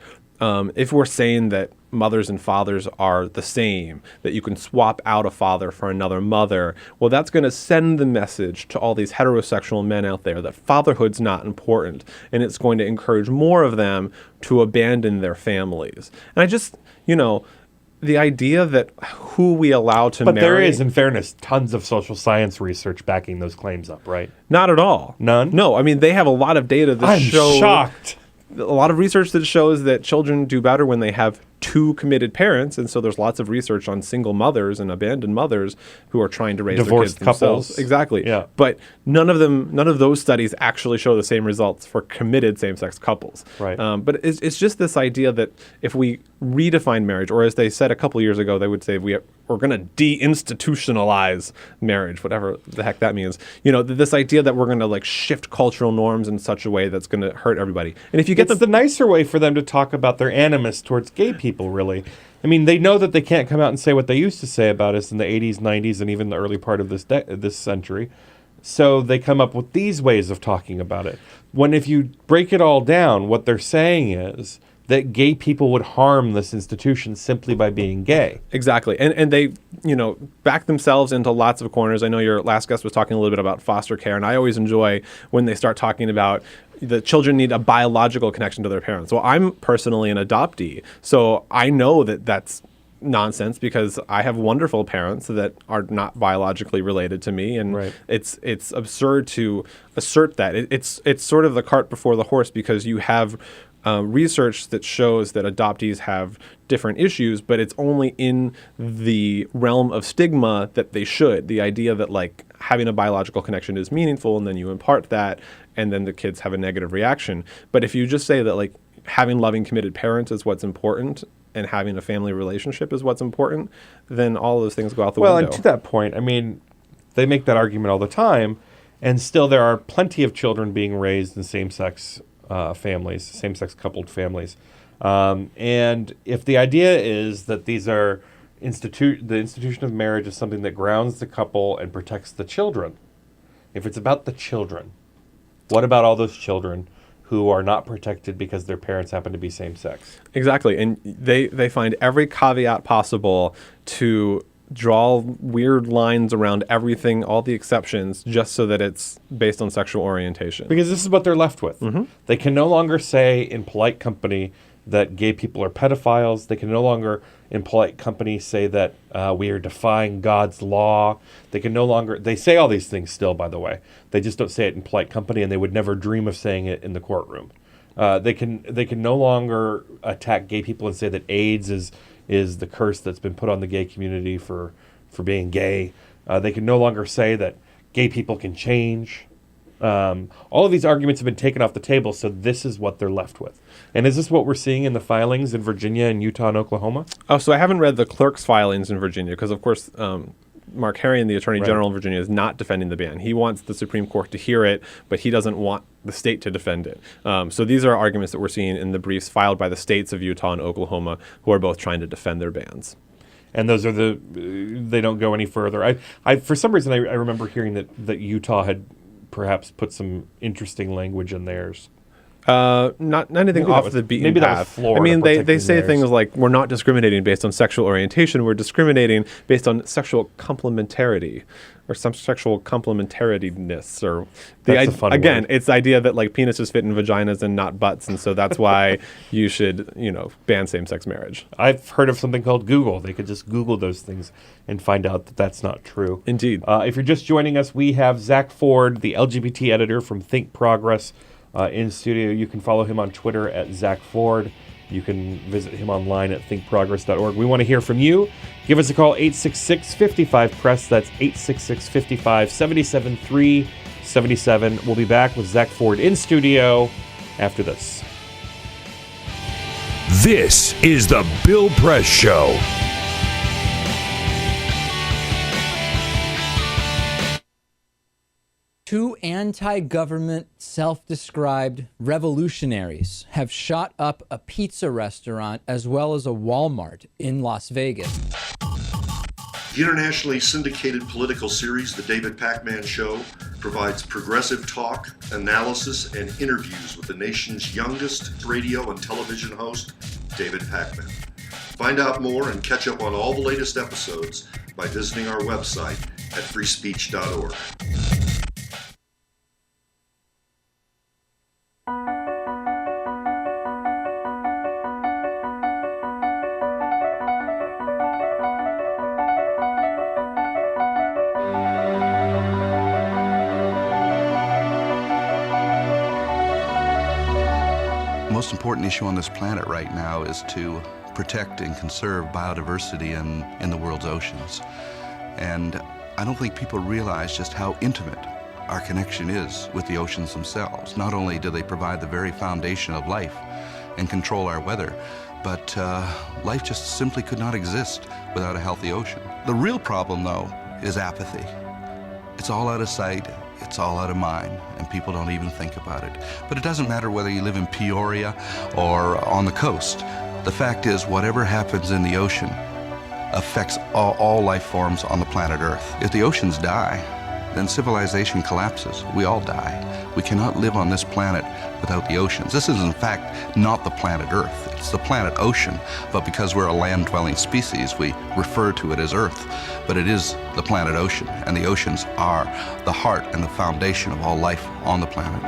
if we're saying that mothers and fathers are the same, that you can swap out a father for another mother, well, that's going to send the message to all these heterosexual men out there that fatherhood's not important, and it's going to encourage more of them to abandon their families. And I just, the idea that who we allow to marry... But there is, in fairness, tons of social science research backing those claims up, right? Not at all. None? No, I mean, they have a lot of data that show... I'm shocked. A lot of research that shows that children do better when they have two committed parents, and so there's lots of research on single mothers and abandoned mothers who are trying to raise divorced their kids themselves. couples. Exactly. Yeah. But none of those studies actually show the same results for committed same-sex couples. Right. But it's just this idea that if we redefine marriage, or as they said a couple years ago, they would say we're going to deinstitutionalize marriage, whatever the heck that means. This idea that we're going to like shift cultural norms in such a way that's going to hurt everybody. And if you get the nicer way for them to talk about their animus towards gay people, really. I mean, they know that they can't come out and say what they used to say about us in the 80s, 90s, and even the early part of this century. So they come up with these ways of talking about it. When if you break it all down, what they're saying is that gay people would harm this institution simply by being gay. Exactly. And they, back themselves into lots of corners. I know your last guest was talking a little bit about foster care, and I always enjoy when they start talking about the children need a biological connection to their parents. Well, I'm personally an adoptee, so I know that that's nonsense because I have wonderful parents that are not biologically related to me, and right. It's absurd to assert that. It's sort of the cart before the horse because you have research that shows that adoptees have different issues, but it's only in the realm of stigma that they should. The idea that like having a biological connection is meaningful, and then you impart that, and then the kids have a negative reaction. But if you just say that like having loving, committed parents is what's important, and having a family relationship is what's important, then all of those things go out the window. Well, and to that point, I mean, they make that argument all the time, and still there are plenty of children being raised in same-sex families, same-sex coupled families. And if the idea is that these are the institution of marriage is something that grounds the couple and protects the children, if it's about the children, what about all those children who are not protected because their parents happen to be same-sex? Exactly. And they find every caveat possible to draw weird lines around everything, all the exceptions, just so that it's based on sexual orientation. Because this is what they're left with. Mm-hmm. They can no longer say in polite company that gay people are pedophiles. They can no longer, in polite company, say that we are defying God's law. They can no longer... They say all these things still, by the way. They just don't say it in polite company, and they would never dream of saying it in the courtroom. They can no longer attack gay people and say that AIDS is the curse that's been put on the gay community for being gay. They can no longer say that gay people can change. All of these arguments have been taken off the table, so this is what they're left with. And is this what we're seeing in the filings in Virginia and Utah and Oklahoma? Oh, so I haven't read the clerk's filings in Virginia because, of course, Mark Herring, the Attorney Right. General in Virginia, is not defending the ban. He wants the Supreme Court to hear it, but he doesn't want the state to defend it. So these are arguments that we're seeing in the briefs filed by the states of Utah and Oklahoma, who are both trying to defend their bans. And those are they don't go any further. I for some reason, I remember hearing that Utah had perhaps put some interesting language in theirs. Not anything Maybe off that the was- beaten maybe that was path. Florida I mean, they protecting say theirs. things like, we're not discriminating based on sexual orientation, we're discriminating based on sexual complementarity or some sexual complementariness. Or That's a fun again, word. it's the idea that like penises fit in vaginas and not butts, and so that's why you should, ban same-sex marriage. I've heard of something called Google. They could just Google those things and find out that that's not true. Indeed. If you're just joining us, we have Zack Ford, the LGBT editor from Think Progress, in studio. You can follow him on Twitter at Zack Ford. You can visit him online at thinkprogress.org. We want to hear from you. Give us a call, 866-55-PRESS. That's 866-55-773-77. We'll be back with Zack Ford in studio after this. This is the Bill Press Show. Two anti-government, self-described revolutionaries have shot up a pizza restaurant as well as a Walmart in Las Vegas. The internationally syndicated political series, The David Pakman Show, provides progressive talk, analysis, and interviews with the nation's youngest radio and television host, David Pakman. Find out more and catch up on all the latest episodes by visiting our website at freespeech.org. The most important issue on this planet right now is to protect and conserve biodiversity in the world's oceans. And I don't think people realize just how intimate our connection is with the oceans themselves. Not only do they provide the very foundation of life and control our weather, but life just simply could not exist without a healthy ocean. The real problem, though, is apathy. It's all out of sight, it's all out of mind, and people don't even think about it. But it doesn't matter whether you live in Peoria or on the coast. The fact is, whatever happens in the ocean affects all life forms on the planet Earth. If the oceans die, then civilization collapses. We all die. We cannot live on this planet without the oceans. This is, in fact, not the planet Earth. It's the planet ocean, but because we're a land-dwelling species, we refer to it as Earth. But it is the planet ocean, and the oceans are the heart and the foundation of all life on the planet.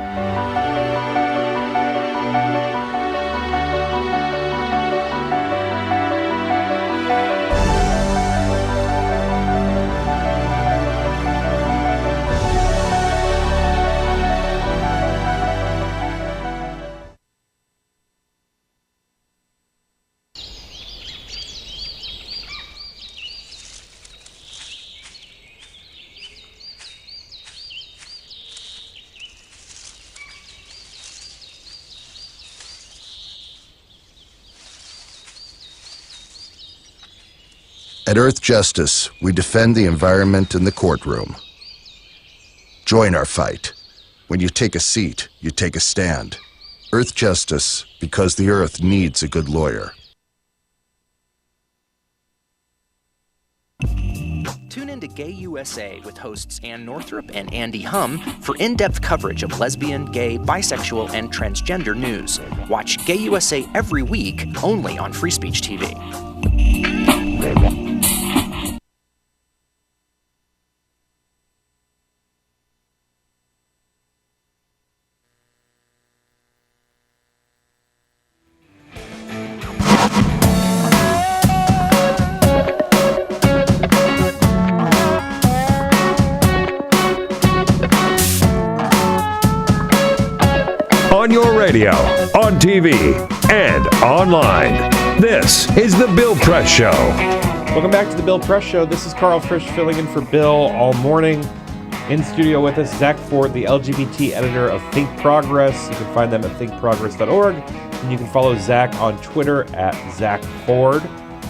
At Earth Justice, we defend the environment in the courtroom. Join our fight. When you take a seat, you take a stand. Earth Justice, because the Earth needs a good lawyer. Tune in to Gay USA with hosts Ann Northrup and Andy Hum for in-depth coverage of lesbian, gay, bisexual, and transgender news. Watch Gay USA every week, only on Free Speech TV. On your radio, on TV, and online. This is The Bill Press Show. Welcome back to The Bill Press Show. This is Karl Frisch filling in for Bill all morning. In studio with us, Zack Ford, the LGBT editor of Think Progress. You can find them at thinkprogress.org. And you can follow Zack on Twitter at Zack Ford,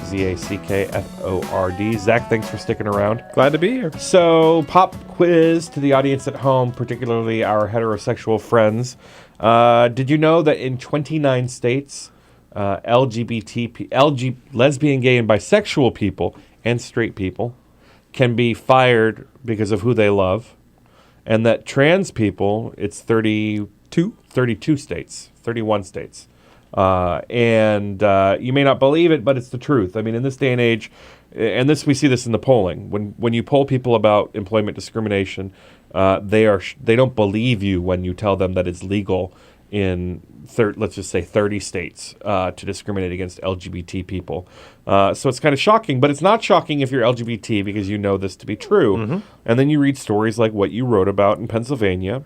ZACKFORD. Zack, thanks for sticking around. Glad to be here. So, pop quiz to the audience at home, particularly our heterosexual friends. Did you know that in 29 states, lesbian, gay, and bisexual people and straight people can be fired because of who they love, and that trans people, it's 32 states, 31 states. And you may not believe it, but it's the truth. I mean, in this day and age, and we see this in the polling, when you poll people about employment discrimination, they don't believe you when you tell them that it's legal in let's just say 30 states to discriminate against LGBT people. So it's kind of shocking, but it's not shocking if you're LGBT because you know this to be true. Mm-hmm. And then you read stories like what you wrote about in Pennsylvania,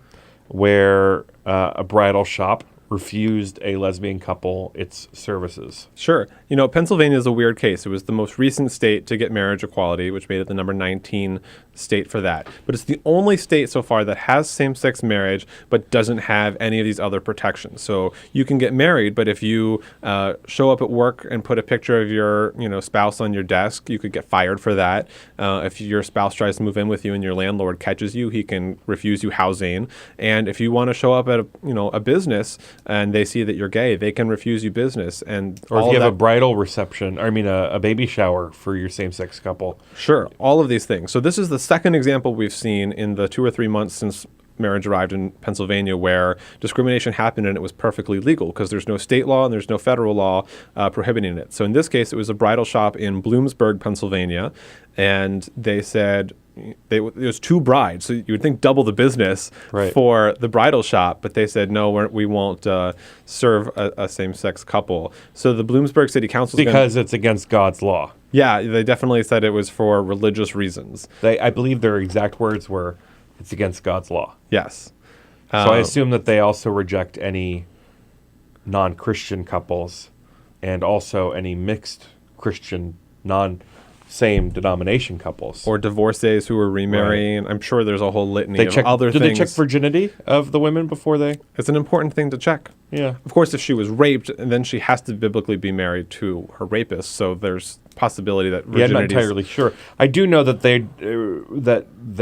where a bridal shop refused a lesbian couple its services. Sure. Pennsylvania is a weird case. It was the most recent state to get marriage equality, which made it the number 19 state for that. But it's the only state so far that has same-sex marriage but doesn't have any of these other protections. So you can get married, but if you show up at work and put a picture of your spouse on your desk, you could get fired for that. If your spouse tries to move in with you and your landlord catches you, he can refuse you housing. And if you want to show up at a business and they see that you're gay, they can refuse you business. Or if you have a bridal reception, a baby shower for your same-sex couple. Sure, all of these things. So this is the second example we've seen in the 2 or 3 months since marriage arrived in Pennsylvania where discrimination happened and it was perfectly legal because there's no state law and there's no federal law prohibiting it. So in this case, it was a bridal shop in Bloomsburg, Pennsylvania, and they said it was 2 brides, so you would think double the business for the bridal shop, but they said no, we won't serve a same-sex couple. So the Bloomsburg City Council because it's against God's law. Yeah, they definitely said it was for religious reasons. I believe their exact words were, "It's against God's law." Yes. So I assume that they also reject any non-Christian couples and also any mixed Christian same denomination couples. Or divorcees who are remarrying. Right. I'm sure there's a whole litany of other things. Do they check virginity of the women before they? It's an important thing to check. Yeah. Of course, if she was raped, then she has to biblically be married to her rapist. So there's possibility that virginity. Yeah, I'm not entirely sure. I do know that they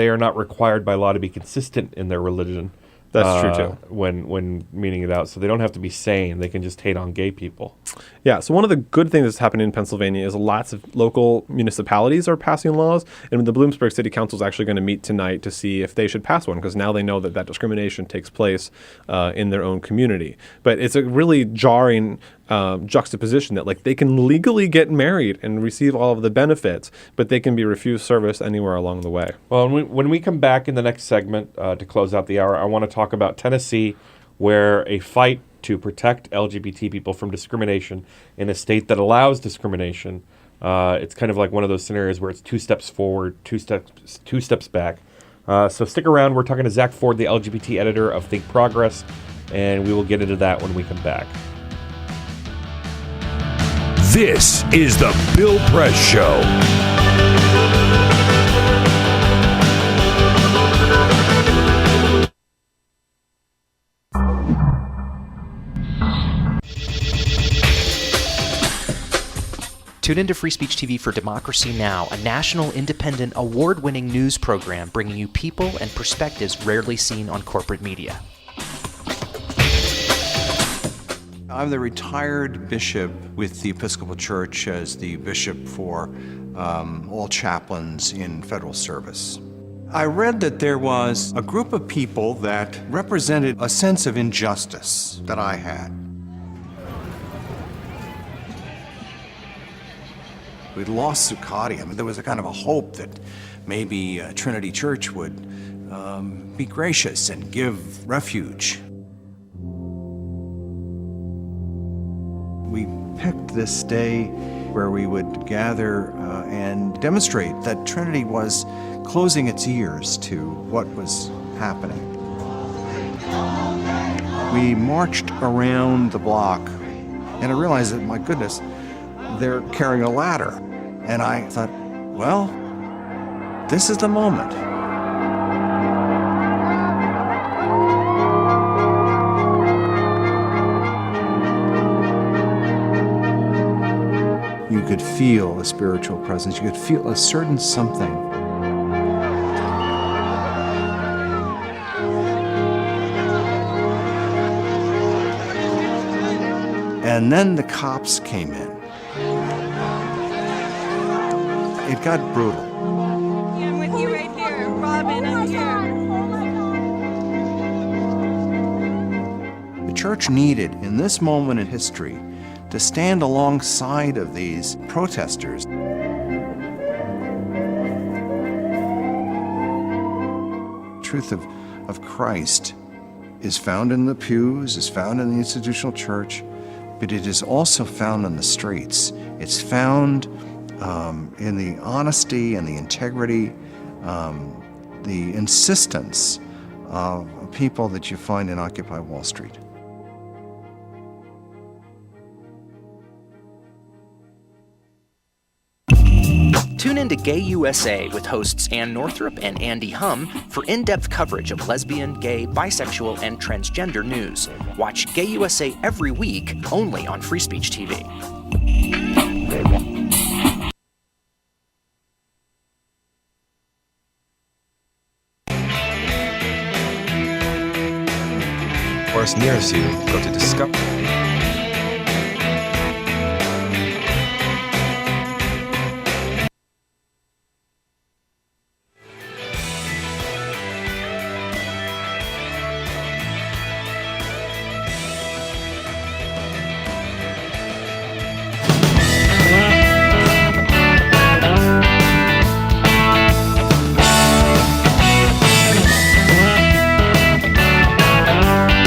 are not required by law to be consistent in their religion. That's true too. When meaning it out, so they don't have to be sane; they can just hate on gay people. Yeah. So one of the good things that's happening in Pennsylvania is lots of local municipalities are passing laws, and the Bloomsburg City Council is actually going to meet tonight to see if they should pass one because now they know that discrimination takes place in their own community. But it's a really jarring juxtaposition that they can legally get married and receive all of the benefits, but they can be refused service anywhere along the way. Well, when we come back in the next segment to close out the hour, I want to talk about Tennessee, where a fight to protect LGBT people from discrimination in a state that allows discrimination. It's kind of like one of those scenarios where it's 2 steps forward, 2 steps back. So stick around. We're talking to Zack Ford, the LGBT editor of Think Progress, and we will get into that when we come back. This is the Bill Press Show. Tune into Free Speech TV for Democracy Now!, a national, independent, award-winning news program bringing you people and perspectives rarely seen on corporate media. I'm the retired bishop with the Episcopal Church as the bishop for all chaplains in federal service. I read that there was a group of people that represented a sense of injustice that I had. We'd lost Zuccotti. There was a kind of a hope that maybe Trinity Church would be gracious and give refuge. We picked this day where we would gather and demonstrate that Trinity was closing its ears to what was happening. We marched around the block, and I realized that, my goodness, they're carrying a ladder. And I thought, well, this is the moment. You could feel a spiritual presence. You could feel a certain something. And then the cops came in. It got brutal. Yeah, I'm with you right here. Robin, I'm here. The church needed, in this moment in history, to stand alongside of these protesters. The truth of Christ is found in the pews, is found in the institutional church, but it is also found in the streets. It's found in the honesty and the integrity, the insistence of people that you find in Occupy Wall Street. Tune in to Gay USA with hosts Ann Northrup and Andy Hum for in-depth coverage of lesbian, gay, bisexual, and transgender news. Watch Gay USA every week, only on Free Speech TV. Forest nearest you, go to Discover.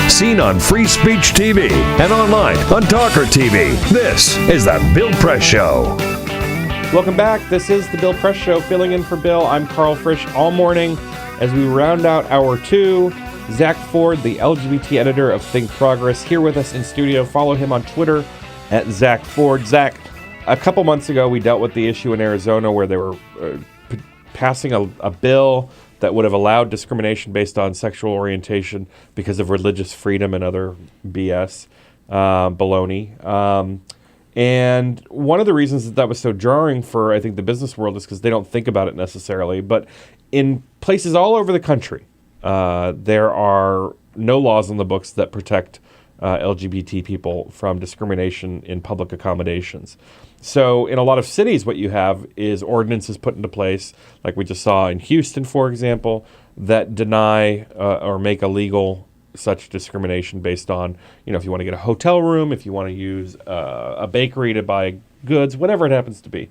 Seen on Free Speech TV and online on TawkrTV. This is the Bill Press Show. Welcome back. This is the Bill Press Show. Filling in for Bill, I'm Karl Frisch all morning as we round out hour 2. Zack Ford, the LGBT editor of Think Progress, here with us in studio. Follow him on Twitter at Zack Ford. Zack, a couple months ago we dealt with the issue in Arizona where they were passing a bill that would have allowed discrimination based on sexual orientation because of religious freedom and other BS, baloney. And one of the reasons that was so jarring for, I think, the business world is because they don't think about it necessarily. But in places all over the country, there are no laws on the books that protect LGBT people from discrimination in public accommodations. So in a lot of cities, what you have is ordinances put into place, like we just saw in Houston, for example, that deny or make illegal such discrimination based on, if you want to get a hotel room, if you want to use a bakery to buy goods, whatever it happens to be.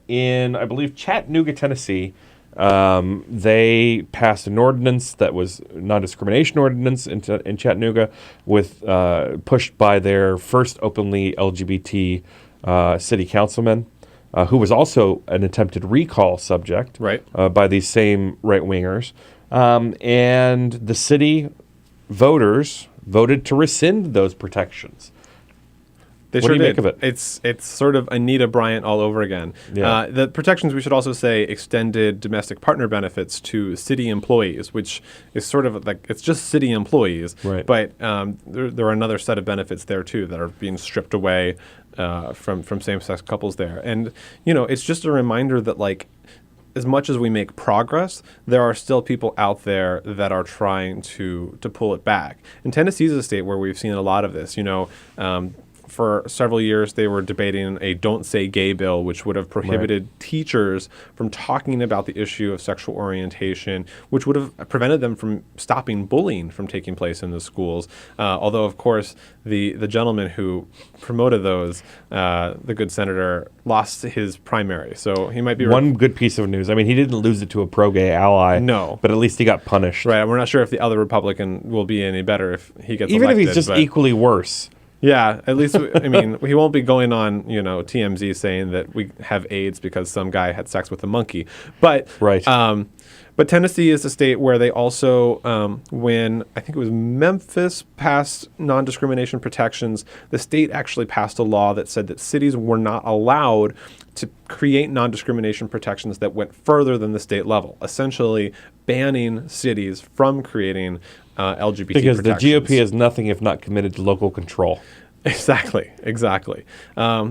In, I believe, Chattanooga, Tennessee, they passed an ordinance that was non-discrimination ordinance in Chattanooga, with pushed by their first openly LGBT city councilman, who was also an attempted recall subject by these same right-wingers. And the city voters voted to rescind those protections. They what sure do you did. make of it? It's sort of Anita Bryant all over again. Yeah. The protections, we should also say, extended domestic partner benefits to city employees, which is sort of like, it's just city employees. Right. But there are another set of benefits there, too, that are being stripped away from same-sex couples there. And, it's just a reminder that, like, as much as we make progress, there are still people out there that are trying to pull it back. And Tennessee is a state where we've seen a lot of this. For several years, they were debating a Don't Say Gay bill, which would have prohibited teachers from talking about the issue of sexual orientation, which would have prevented them from stopping bullying from taking place in the schools. Although, of course, the gentleman who promoted those, the good senator, lost his primary. So he might be... One good piece of news. I mean, he didn't lose it to a pro-gay ally. No. But at least he got punished. Right. We're not sure if the other Republican will be any better if he gets Even elected. If he's just equally worse. Yeah, at least, I mean, he won't be going on, TMZ saying that we have AIDS because some guy had sex with a monkey. But but Tennessee is a state where they also, when I think it was Memphis passed non-discrimination protections, the state actually passed a law that said that cities were not allowed to create non-discrimination protections that went further than the state level, essentially banning cities from creating LGBT because protections. The GOP is nothing if not committed to local control. Exactly.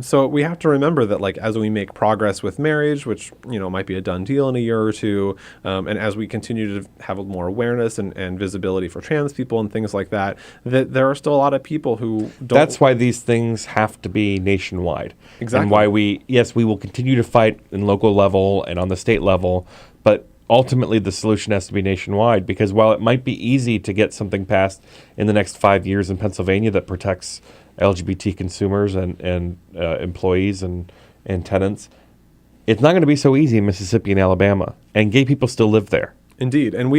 So we have to remember that, like, as we make progress with marriage, which, might be a done deal in a year or two, and as we continue to have more awareness and visibility for trans people and things like that, that there are still a lot of people who don't... That's why these things have to be nationwide. Exactly. And why we will continue to fight in local level and on the state level, but ultimately the solution has to be nationwide, because while it might be easy to get something passed in the next 5 years in Pennsylvania that protects LGBT consumers and employees and tenants, it's not going to be so easy in Mississippi and Alabama, and gay people still live there. Indeed. And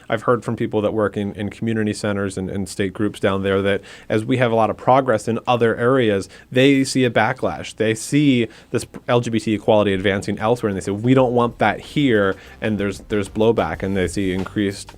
I've heard from people that work in community centers and state groups down there that as we have a lot of progress in other areas, they see a backlash. They see this LGBT equality advancing elsewhere, and they say, we don't want that here. And there's blowback, and they see increased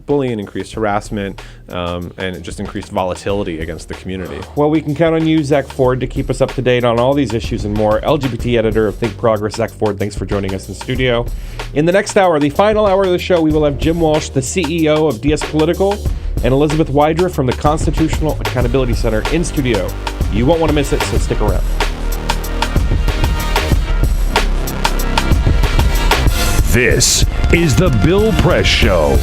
bullying, increased harassment, and just increased volatility against the community. Well, we can count on you, Zack Ford, to keep us up to date on all these issues and more. LGBT editor of Think Progress, Zack Ford, thanks for joining us in the studio. In the next hour, the final hour of the show, we will have Jim Walsh, the CEO of DSPolitical, and Elizabeth Wydra from the Constitutional Accountability Center in studio. You won't want to miss it, so stick around. This is the Bill Press Show.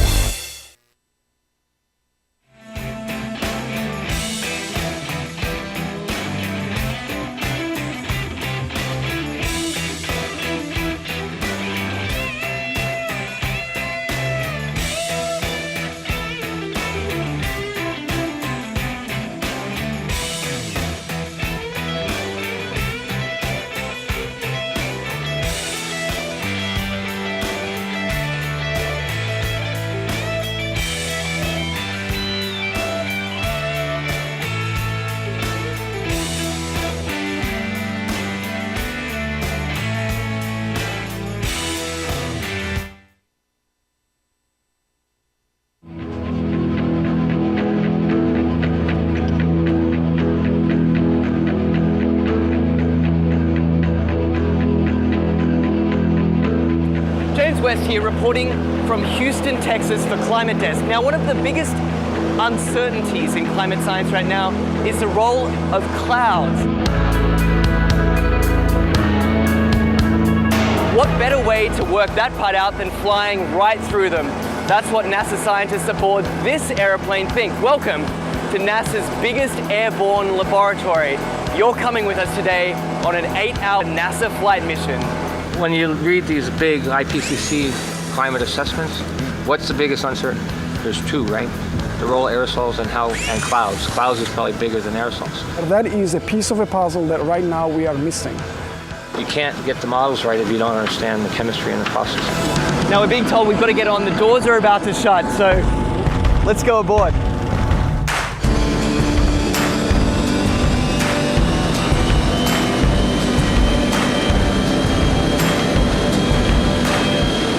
Here reporting from Houston, Texas for Climate Desk. Now, one of the biggest uncertainties in climate science right now is the role of clouds. What better way to work that part out than flying right through them? That's what NASA scientists aboard this airplane think. Welcome to NASA's biggest airborne laboratory. You're coming with us today on an 8-hour NASA flight mission. When you read these big IPCC climate assessments, what's the biggest uncertainty? There's two, right? The role of aerosols and clouds. Clouds is probably bigger than aerosols. That is a piece of a puzzle that right now we are missing. You can't get the models right if you don't understand the chemistry and the process. Now we're being told we've got to get on. The doors are about to shut, so let's go aboard.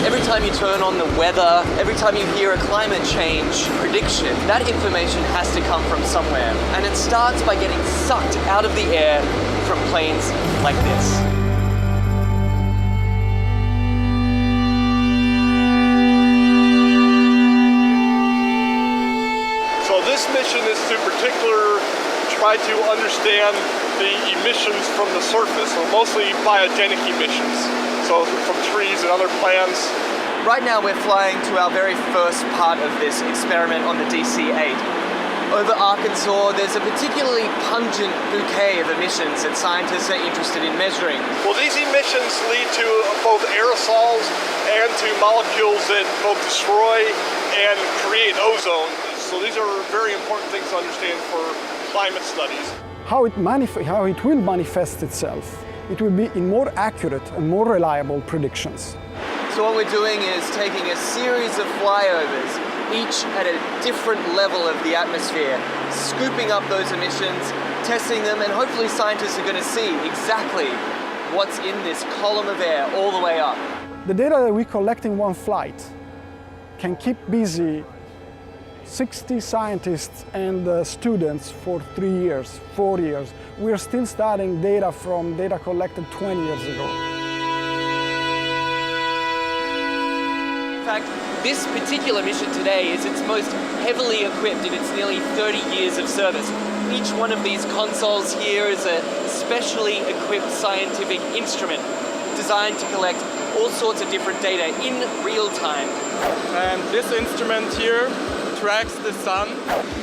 Every time you turn on the weather, every time you hear a climate change prediction, that information has to come from somewhere. And it starts by getting sucked out of the air from planes like this. So this mission is to try to understand the emissions from the surface, so mostly biogenic emissions, so from trees and other plants. Right now we're flying to our very first part of this experiment on the DC-8. Over Arkansas, there's a particularly pungent bouquet of emissions that scientists are interested in measuring. Well, these emissions lead to both aerosols and to molecules that both destroy and create ozone. So these are very important things to understand for climate studies. How it will manifest itself, it will be in more accurate and more reliable predictions. So what we're doing is taking a series of flyovers, each at a different level of the atmosphere, scooping up those emissions, testing them, and hopefully scientists are going to see exactly what's in this column of air all the way up. The data that we collect in one flight can keep busy 60 scientists and students for 3 years, 4 years. We're still studying data from data collected 20 years ago. In fact, this particular mission today is its most heavily equipped in its nearly 30 years of service. Each one of these consoles here is a specially equipped scientific instrument designed to collect all sorts of different data in real time. And this instrument here tracks the sun.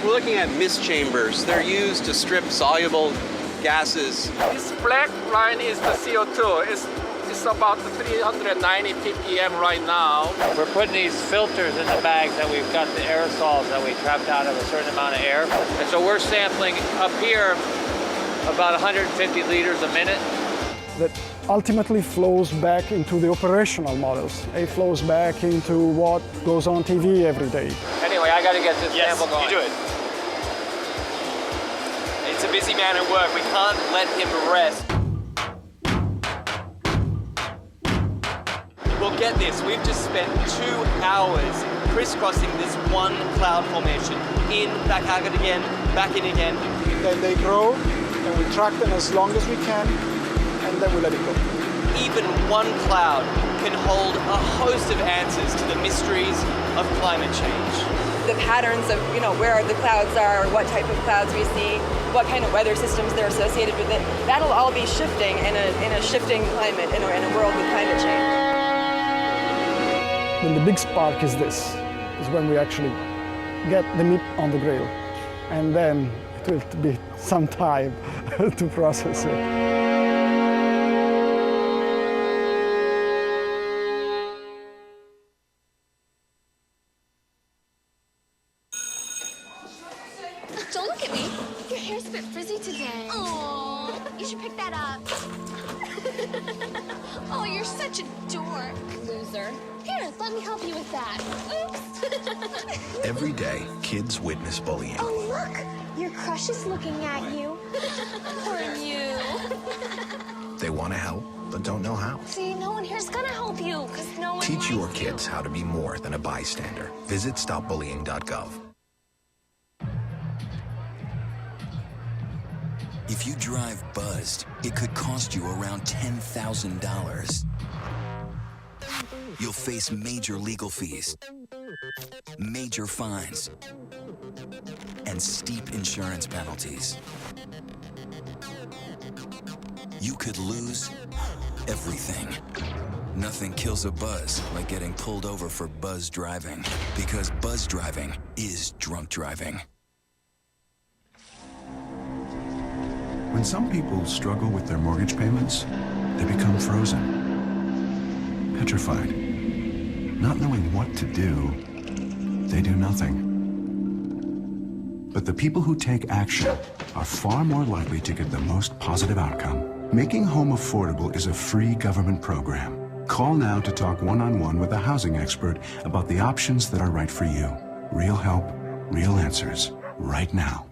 We're looking at mist chambers. They're used to strip soluble gases. This black line is the CO2. It's about 390 ppm right now. We're putting these filters in the bags that we've got the aerosols that we trapped out of a certain amount of air. And so we're sampling up here about 150 liters a minute. That ultimately flows back into the operational models. It flows back into what goes on TV every day. Anyway, I gotta get this sample going. You do it. It's a busy man at work. We can't let him rest. Well, get this. We've just spent 2 hours crisscrossing this one cloud formation. In, back out again, back in again. Then they grow, and we track them as long as we can, and then we let it go. Even one cloud can hold a host of answers to the mysteries of climate change. The patterns of, where the clouds are, what type of clouds we see, what kind of weather systems they're associated with it, that'll all be shifting in a shifting climate, in a world with climate change. Then the big spark is this, is when we actually get the meat on the grill. And then it will be some time to process it. Don't look at me. Your hair's a bit frizzy today. Oh, you should pick that up. Oh, you're such a dork, loser. Here, let me help you with that. Oops. Every day, kids witness bullying. Oh, look. Your crush is looking at you. Poor you. They want to help, but don't know how. See, no one here's gonna help you, because no one Teach your kids how to be more than a bystander. Visit stopbullying.gov. If you drive buzzed, it could cost you around $10,000. You'll face major legal fees, major fines, and steep insurance penalties. You could lose everything. Nothing kills a buzz like getting pulled over for buzz driving, because buzz driving is drunk driving. When some people struggle with their mortgage payments, they become frozen, petrified. Not knowing what to do, they do nothing. But the people who take action are far more likely to get the most positive outcome. Making home affordable is a free government program. Call now to talk one-on-one with a housing expert about the options that are right for you. Real help, real answers, right now.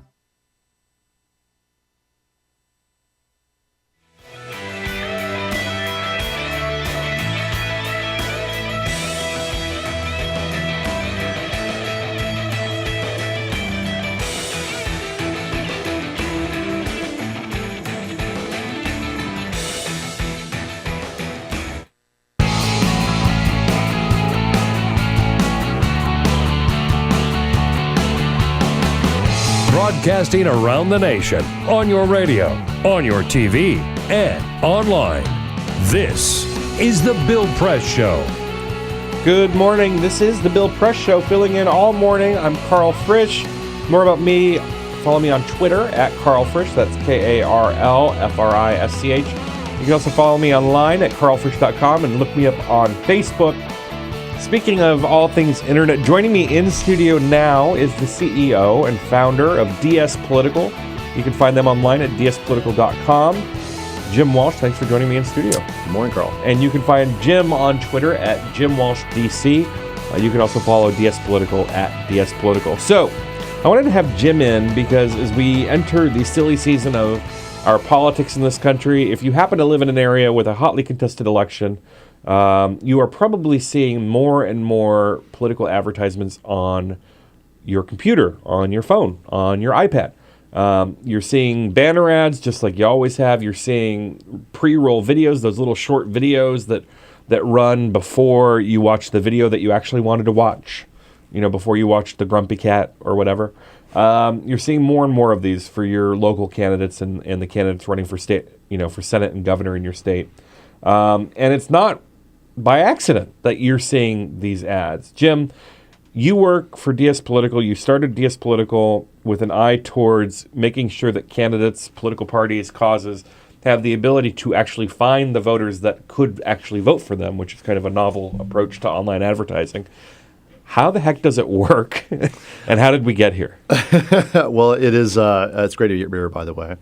Broadcasting around the nation, on your radio, on your TV, and online. This is The Bill Press Show. Good morning. This is The Bill Press Show, filling in all morning. I'm Karl Frisch. More about me, follow me on Twitter at Karl Frisch. That's KarlFrisch. You can also follow me online at karlfrisch.com and look me up on Facebook. Speaking of all things internet, joining me in studio now is the CEO and founder of DSPolitical. You can find them online at DSPolitical.com. Jim Walsh, thanks for joining me in studio. Good morning, Karl. And you can find Jim on Twitter at JimWalshDC. You can also follow DSPolitical at DSPolitical. So, I wanted to have Jim in because as we enter the silly season of our politics in this country, if you happen to live in an area with a hotly contested election, you are probably seeing more and more political advertisements on your computer, on your phone, on your iPad. You're seeing banner ads just like you always have. You're seeing pre-roll videos, those little short videos that run before you watch the video that you actually wanted to watch, before you watch the Grumpy Cat or whatever. You're seeing more and more of these for your local candidates and the candidates running for state, for Senate and governor in your state. And it's not by accident that you're seeing these ads. Jim, you work for DSPolitical. You started DSPolitical with an eye towards making sure that candidates, political parties, causes have the ability to actually find the voters that could actually vote for them, which is kind of a novel approach to online advertising. How the heck does it work, and how did we get here? Well, it is. It's great to get here, by the way.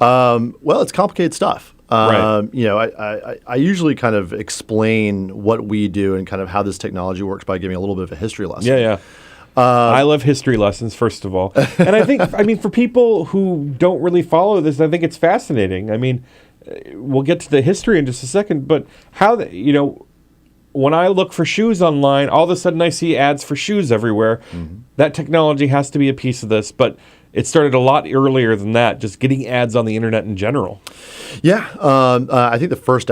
Well, it's complicated stuff. Right. You know, I usually kind of explain what we do and kind of how this technology works by giving a little bit of a history lesson. Yeah. I love history lessons, first of all. And I think, for people who don't really follow this, I think it's fascinating. I mean, we'll get to the history in just a second, but when I look for shoes online, all of a sudden I see ads for shoes everywhere. Mm-hmm. That technology has to be a piece of this, but it started a lot earlier than that, just getting ads on the internet in general. Yeah. I think the first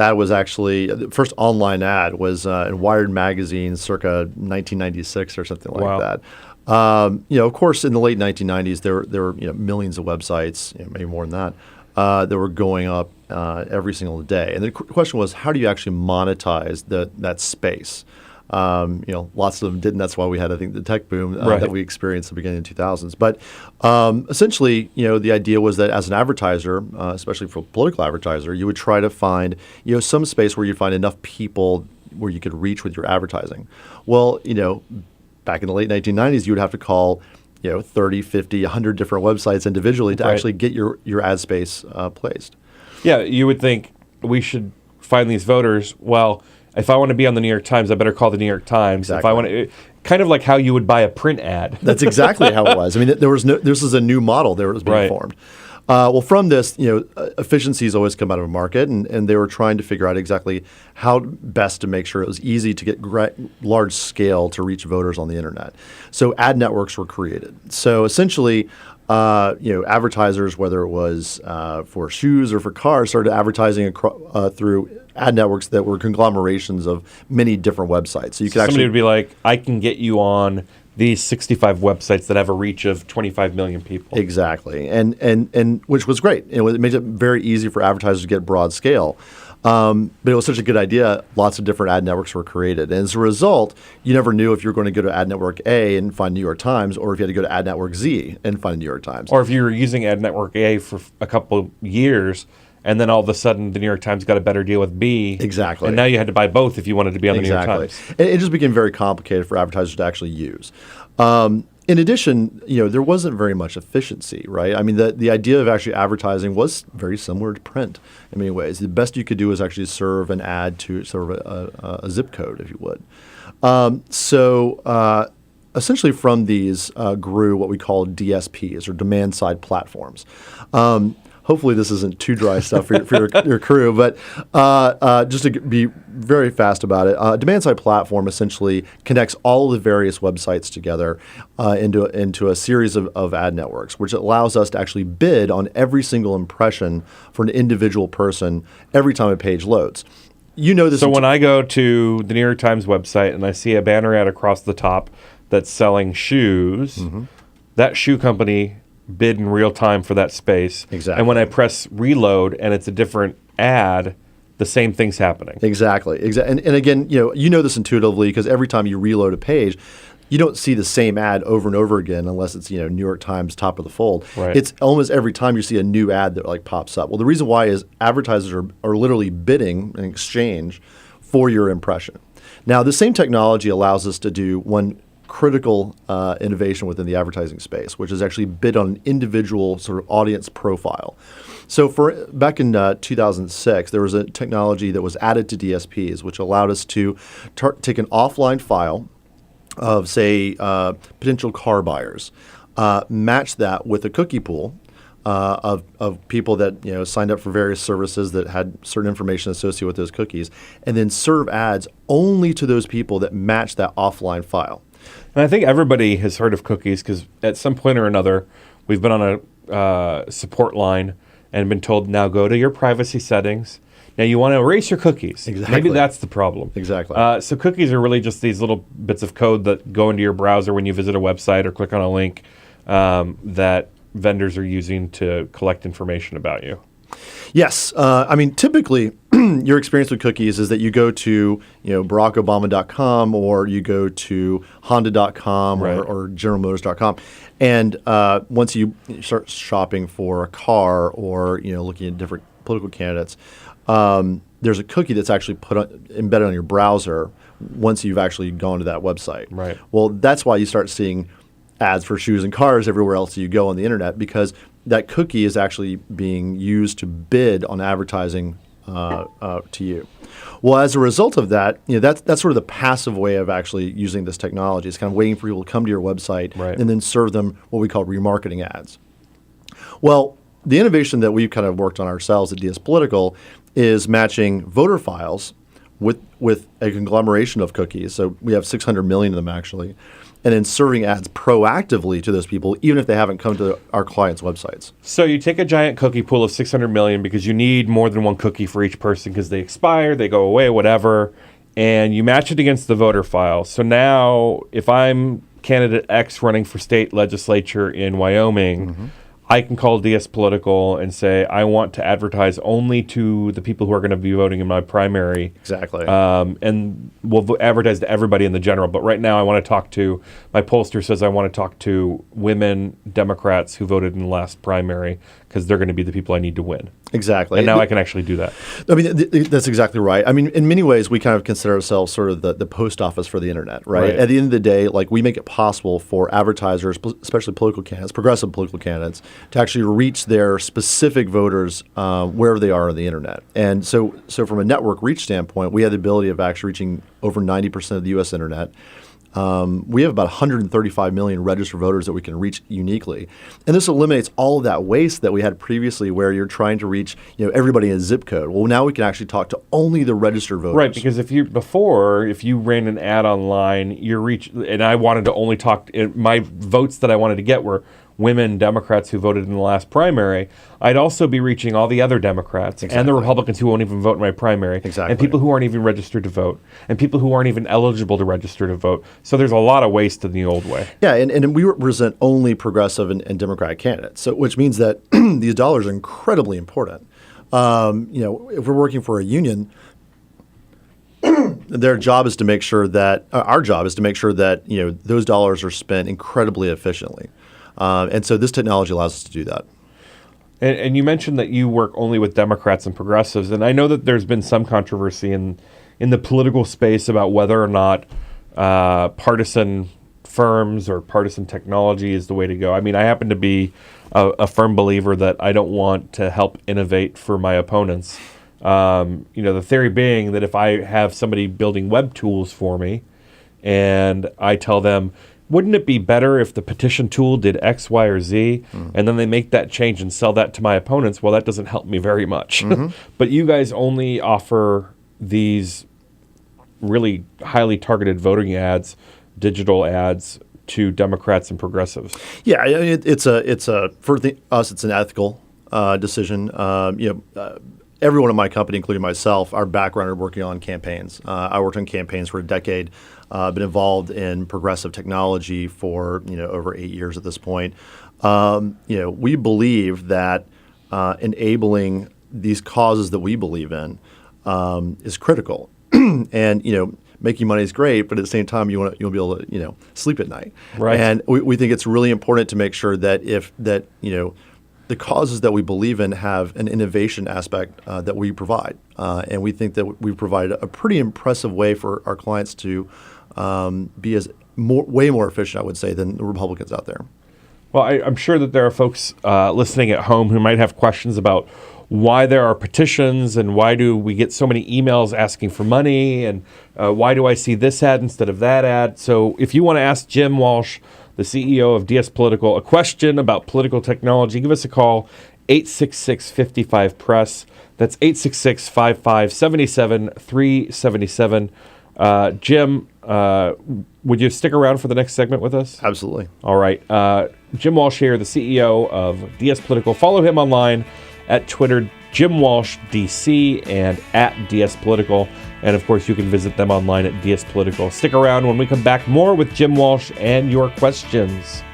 online ad was in Wired magazine circa 1996 or something like that. Of course, in the late 1990s, there were millions of websites, maybe more than that were going up every single day. And the question was, how do you actually monetize that space? Lots of them didn't. That's why we had, I think, the tech boom that we experienced at the beginning of the 2000s. But essentially, the idea was that as an advertiser, especially for a political advertiser, you would try to find, some space where you find enough people where you could reach with your advertising. Well, back in the late 1990s, you would have to call 30, 50, 100 different websites individually to actually get your ad space placed. Yeah, you would think we should find these voters. Well, if I want to be on the New York Times, I better call the New York Times. Exactly. If I want to, kind of like how you would buy a print ad. That's exactly how it was. I mean, this is a new model that was being formed. Well, from this, efficiencies always come out of a market, and they were trying to figure out exactly how best to make sure it was easy to get large scale to reach voters on the internet. So ad networks were created. So essentially, advertisers, whether it was for shoes or for cars, started advertising through ad networks that were conglomerations of many different websites. So you could somebody would be like, I can get you on these 65 websites that have a reach of 25 million people. Exactly, and which was great. It made it very easy for advertisers to get broad scale. But it was such a good idea, lots of different ad networks were created. And as a result, you never knew if you were going to go to ad network A and find New York Times, or if you had to go to ad network Z and find New York Times. Or if you were using ad network A for a couple of years, and then all of a sudden the New York Times got a better deal with B. Exactly. And now you had to buy both if you wanted to be on the New York Times. It just became very complicated for advertisers to actually use. In addition, there wasn't very much efficiency, right? I mean, the idea of actually advertising was very similar to print in many ways. The best you could do was actually serve an ad to sort of a zip code, if you would. Essentially from these grew what we call DSPs, or demand-side platforms. Hopefully this isn't too dry stuff for your crew, but just to be very fast about it, a demand-side platform essentially connects all of the various websites together into a series of ad networks, which allows us to actually bid on every single impression for an individual person every time a page loads. This. So when I go to the New York Times website and I see a banner ad across the top that's selling shoes, that shoe company bid in real time for that space. Exactly. And when I press reload and it's a different ad, the same thing's happening. Exactly. And again, this intuitively, because every time you reload a page, you don't see the same ad over and over again unless it's New York Times top of the fold. Right. It's almost every time you see a new ad that pops up. Well, the reason why is advertisers are literally bidding in exchange for your impression. Now, the same technology allows us to do one critical innovation within the advertising space, which is actually bid on an individual sort of audience profile. So back in 2006, there was a technology that was added to DSPs, which allowed us to take an offline file of, say, potential car buyers, match that with a cookie pool of people that signed up for various services that had certain information associated with those cookies, and then serve ads only to those people that match that offline file. And I think everybody has heard of cookies because at some point or another, we've been on a support line and been told, now go to your privacy settings. Now you want to erase your cookies. Exactly. Maybe that's the problem. Exactly. So cookies are really just these little bits of code that go into your browser when you visit a website or click on a link that vendors are using to collect information about you. Yes. Typically, your experience with cookies is that you go to BarackObama.com or you go to Honda.com or GeneralMotors.com. And once you start shopping for a car or looking at different political candidates, there's a cookie that's actually embedded on your browser once you've actually gone to that website. Right. Well, that's why you start seeing ads for shoes and cars everywhere else you go on the internet, because that cookie is actually being used to bid on advertising to you. Well, as a result of that, that's sort of the passive way of actually using this technology. It's kind of waiting for people to come to your website and then serve them what we call remarketing ads. Well, the innovation that we've kind of worked on ourselves at DSPolitical is matching voter files with a conglomeration of cookies. So we have 600 million of them actually, and then serving ads proactively to those people, even if they haven't come to our clients' websites. So you take a giant cookie pool of 600 million because you need more than one cookie for each person because they expire, they go away, whatever, and you match it against the voter file. So now if I'm candidate X running for state legislature in Wyoming, I can call DSPolitical and say, I want to advertise only to the people who are going to be voting in my primary. Exactly. And we'll advertise to everybody in the general. But right now I want to talk to, my pollster says I want to talk to women Democrats who voted in the last primary because they're going to be the people I need to win. Exactly. And now I can actually do that. I mean, that's exactly right. I mean, in many ways, we kind of consider ourselves sort of the post office for the internet, right? At the end of the day, like we make it possible for advertisers, especially political candidates, progressive political candidates, to actually reach their specific voters wherever they are on the internet. And so from a network reach standpoint, we have the ability of actually reaching over 90% of the U.S. internet. We have about 135 million registered voters that we can reach uniquely. And this eliminates all of that waste that we had previously where you're trying to reach everybody in a zip code. Well, now we can actually talk to only the registered voters. Right, because if you ran an ad online, and I wanted to only talk, my votes that I wanted to get were women Democrats who voted in the last primary, I'd also be reaching all the other Democrats and the Republicans who won't even vote in my primary, and people who aren't even registered to vote, and people who aren't even eligible to register to vote. So there's a lot of waste in the old way. Yeah, and we represent only progressive and Democratic candidates, so which means that these dollars are incredibly important. If we're working for a union, their job is to make sure that our job is to make sure that those dollars are spent incredibly efficiently. And so this technology allows us to do that. And you mentioned that you work only with Democrats and progressives, and I know that there's been some controversy in the political space about whether or not partisan firms or partisan technology is the way to go. I mean, I happen to be a firm believer that I don't want to help innovate for my opponents. The theory being that if I have somebody building web tools for me and I tell them, wouldn't it be better if the petition tool did X, Y, or Z, and then they make that change and sell that to my opponents? Well, that doesn't help me very much. But you guys only offer these really highly targeted voting ads, digital ads, to Democrats and progressives. Yeah, for us, it's an ethical decision. Everyone in my company, including myself, our background are working on campaigns. I worked on campaigns for a decade. Been involved in progressive technology for over 8 years at this point. We believe that enabling these causes that we believe in is critical. And making money is great, but at the same time, you want to be able to sleep at night. Right. And we think it's really important to make sure that the causes that we believe in have an innovation aspect that we provide. And we think that we provide a pretty impressive way for our clients to be way more efficient, I would say, than the Republicans out there. Well, I'm sure that there are folks listening at home who might have questions about why there are petitions and why do we get so many emails asking for money and why do I see this ad instead of that ad. So if you want to ask Jim Walsh, the CEO of DSPolitical, a question about political technology, give us a call, 866-55-PRESS. That's 866-55-77-377. Jim, would you stick around for the next segment with us? Absolutely. All right. Jim Walsh here, the CEO of DSPolitical. Follow him online at Twitter, Jim Walsh DC, and at DSPolitical. And of course, you can visit them online at DSPolitical. Stick around. When we come back, more with Jim Walsh and your questions.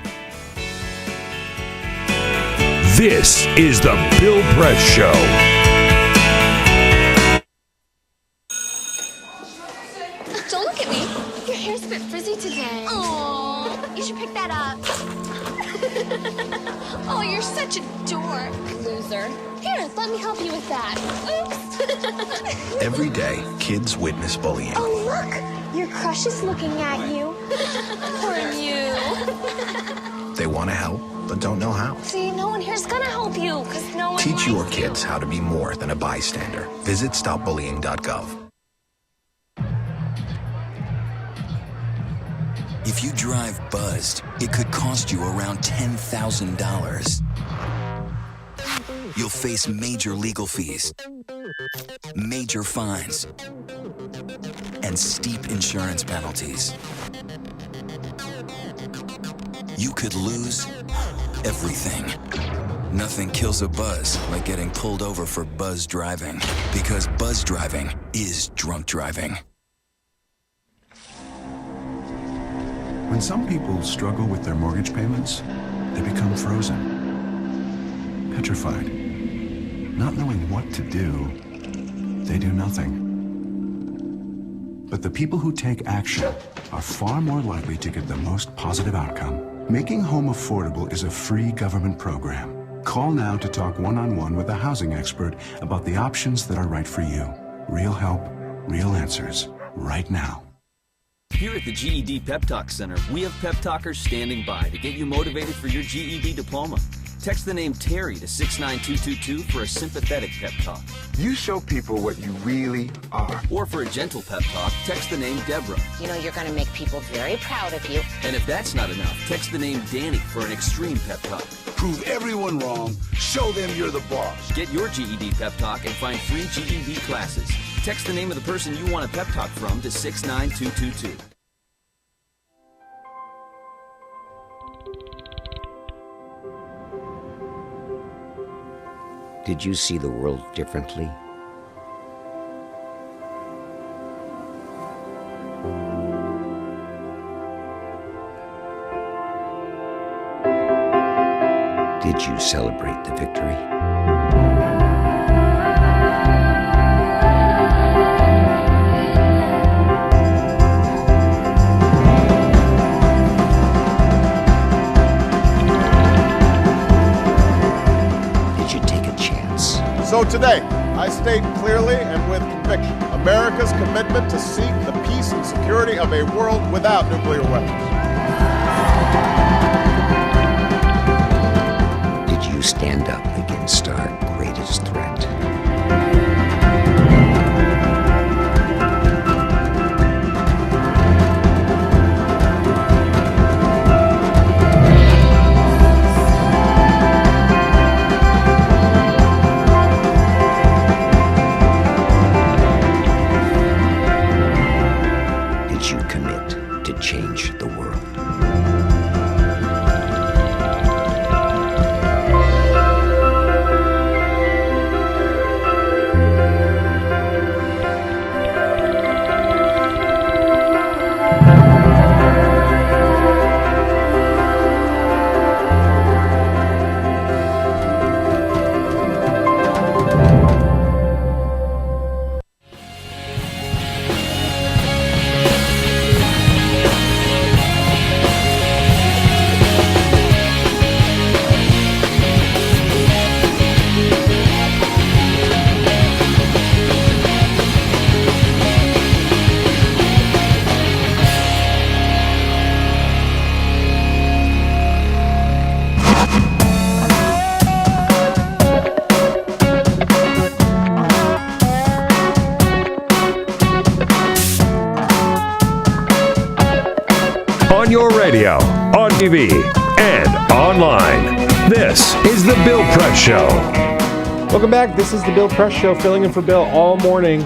This is the Bill Press Show. Don't look at me. Your hair's a bit frizzy today. Aww, you should pick that up. Oh, you're such a dork. Loser. Here, let me help you with that. Oops. Every day, kids witness bullying. Oh, look. Your crush is looking at you. Poor you. They want to help, but don't know how. See, no one here's gonna help you, because no one Teach your likes you. kids how to be more than a bystander. Visit stopbullying.gov. If you drive buzzed, it could cost you around $10,000. You'll face major legal fees, major fines, and steep insurance penalties. You could lose everything. Nothing kills a buzz like getting pulled over for buzz driving, because buzz driving is drunk driving. When some people struggle with their mortgage payments, they become frozen, petrified. Not knowing what to do, they do nothing. But the people who take action are far more likely to get the most positive outcome. Making home affordable is a free government program. Call now to talk one-on-one with a housing expert about the options that are right for you. Real help, real answers, right now. Here at the GED Pep Talk Center, we have pep talkers standing by to get you motivated for your GED diploma. Text the name Terry to 69222 for a sympathetic pep talk. You show people what you really are. Or for a gentle pep talk, text the name Deborah. You know you're going to make people very proud of you. And if that's not enough, text the name Danny for an extreme pep talk. Prove everyone wrong. Show them you're the boss. Get your GED pep talk and find free GED classes. Text the name of the person you want a pep talk from to 69222. Did you see the world differently? Did you celebrate the victory? So today, I state clearly and with conviction America's commitment to seek the peace and security of a world without nuclear weapons. Did you stand up against our greatest threat? Change the world. Your radio, on TV, and online. This is The Bill Press Show. Welcome back. This is The Bill Press Show, filling in for Bill all morning.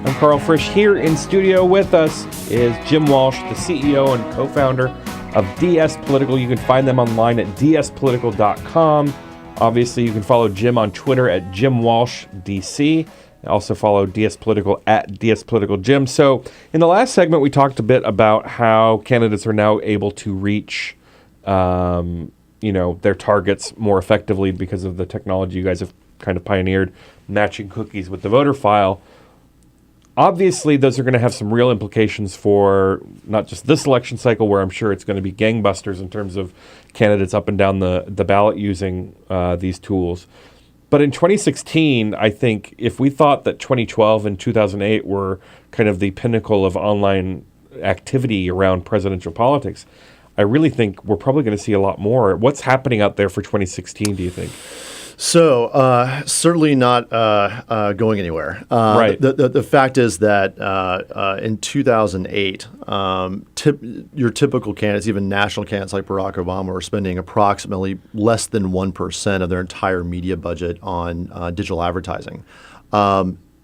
I'm Karl Frisch. Here in studio with us is Jim Walsh, the CEO and co-founder of DSPolitical. You can find them online at DSPolitical.com. Obviously, you can follow Jim on Twitter at JimWalshDC. Also follow DSPolitical at DSPoliticalJim. So in the last segment, we talked a bit about how candidates are now able to reach, their targets more effectively because of the technology you guys have kind of pioneered, matching cookies with the voter file. Obviously, those are going to have some real implications for not just this election cycle, where I'm sure it's going to be gangbusters in terms of candidates up and down the ballot using these tools. But in 2016, I think if we thought that 2012 and 2008 were kind of the pinnacle of online activity around presidential politics, I really think we're probably going to see a lot more. What's happening out there for 2016, do you think? So certainly not going anywhere. Right. The fact is that in 2008, your typical candidates, even national candidates like Barack Obama, were spending approximately less than 1% of their entire media budget on digital advertising.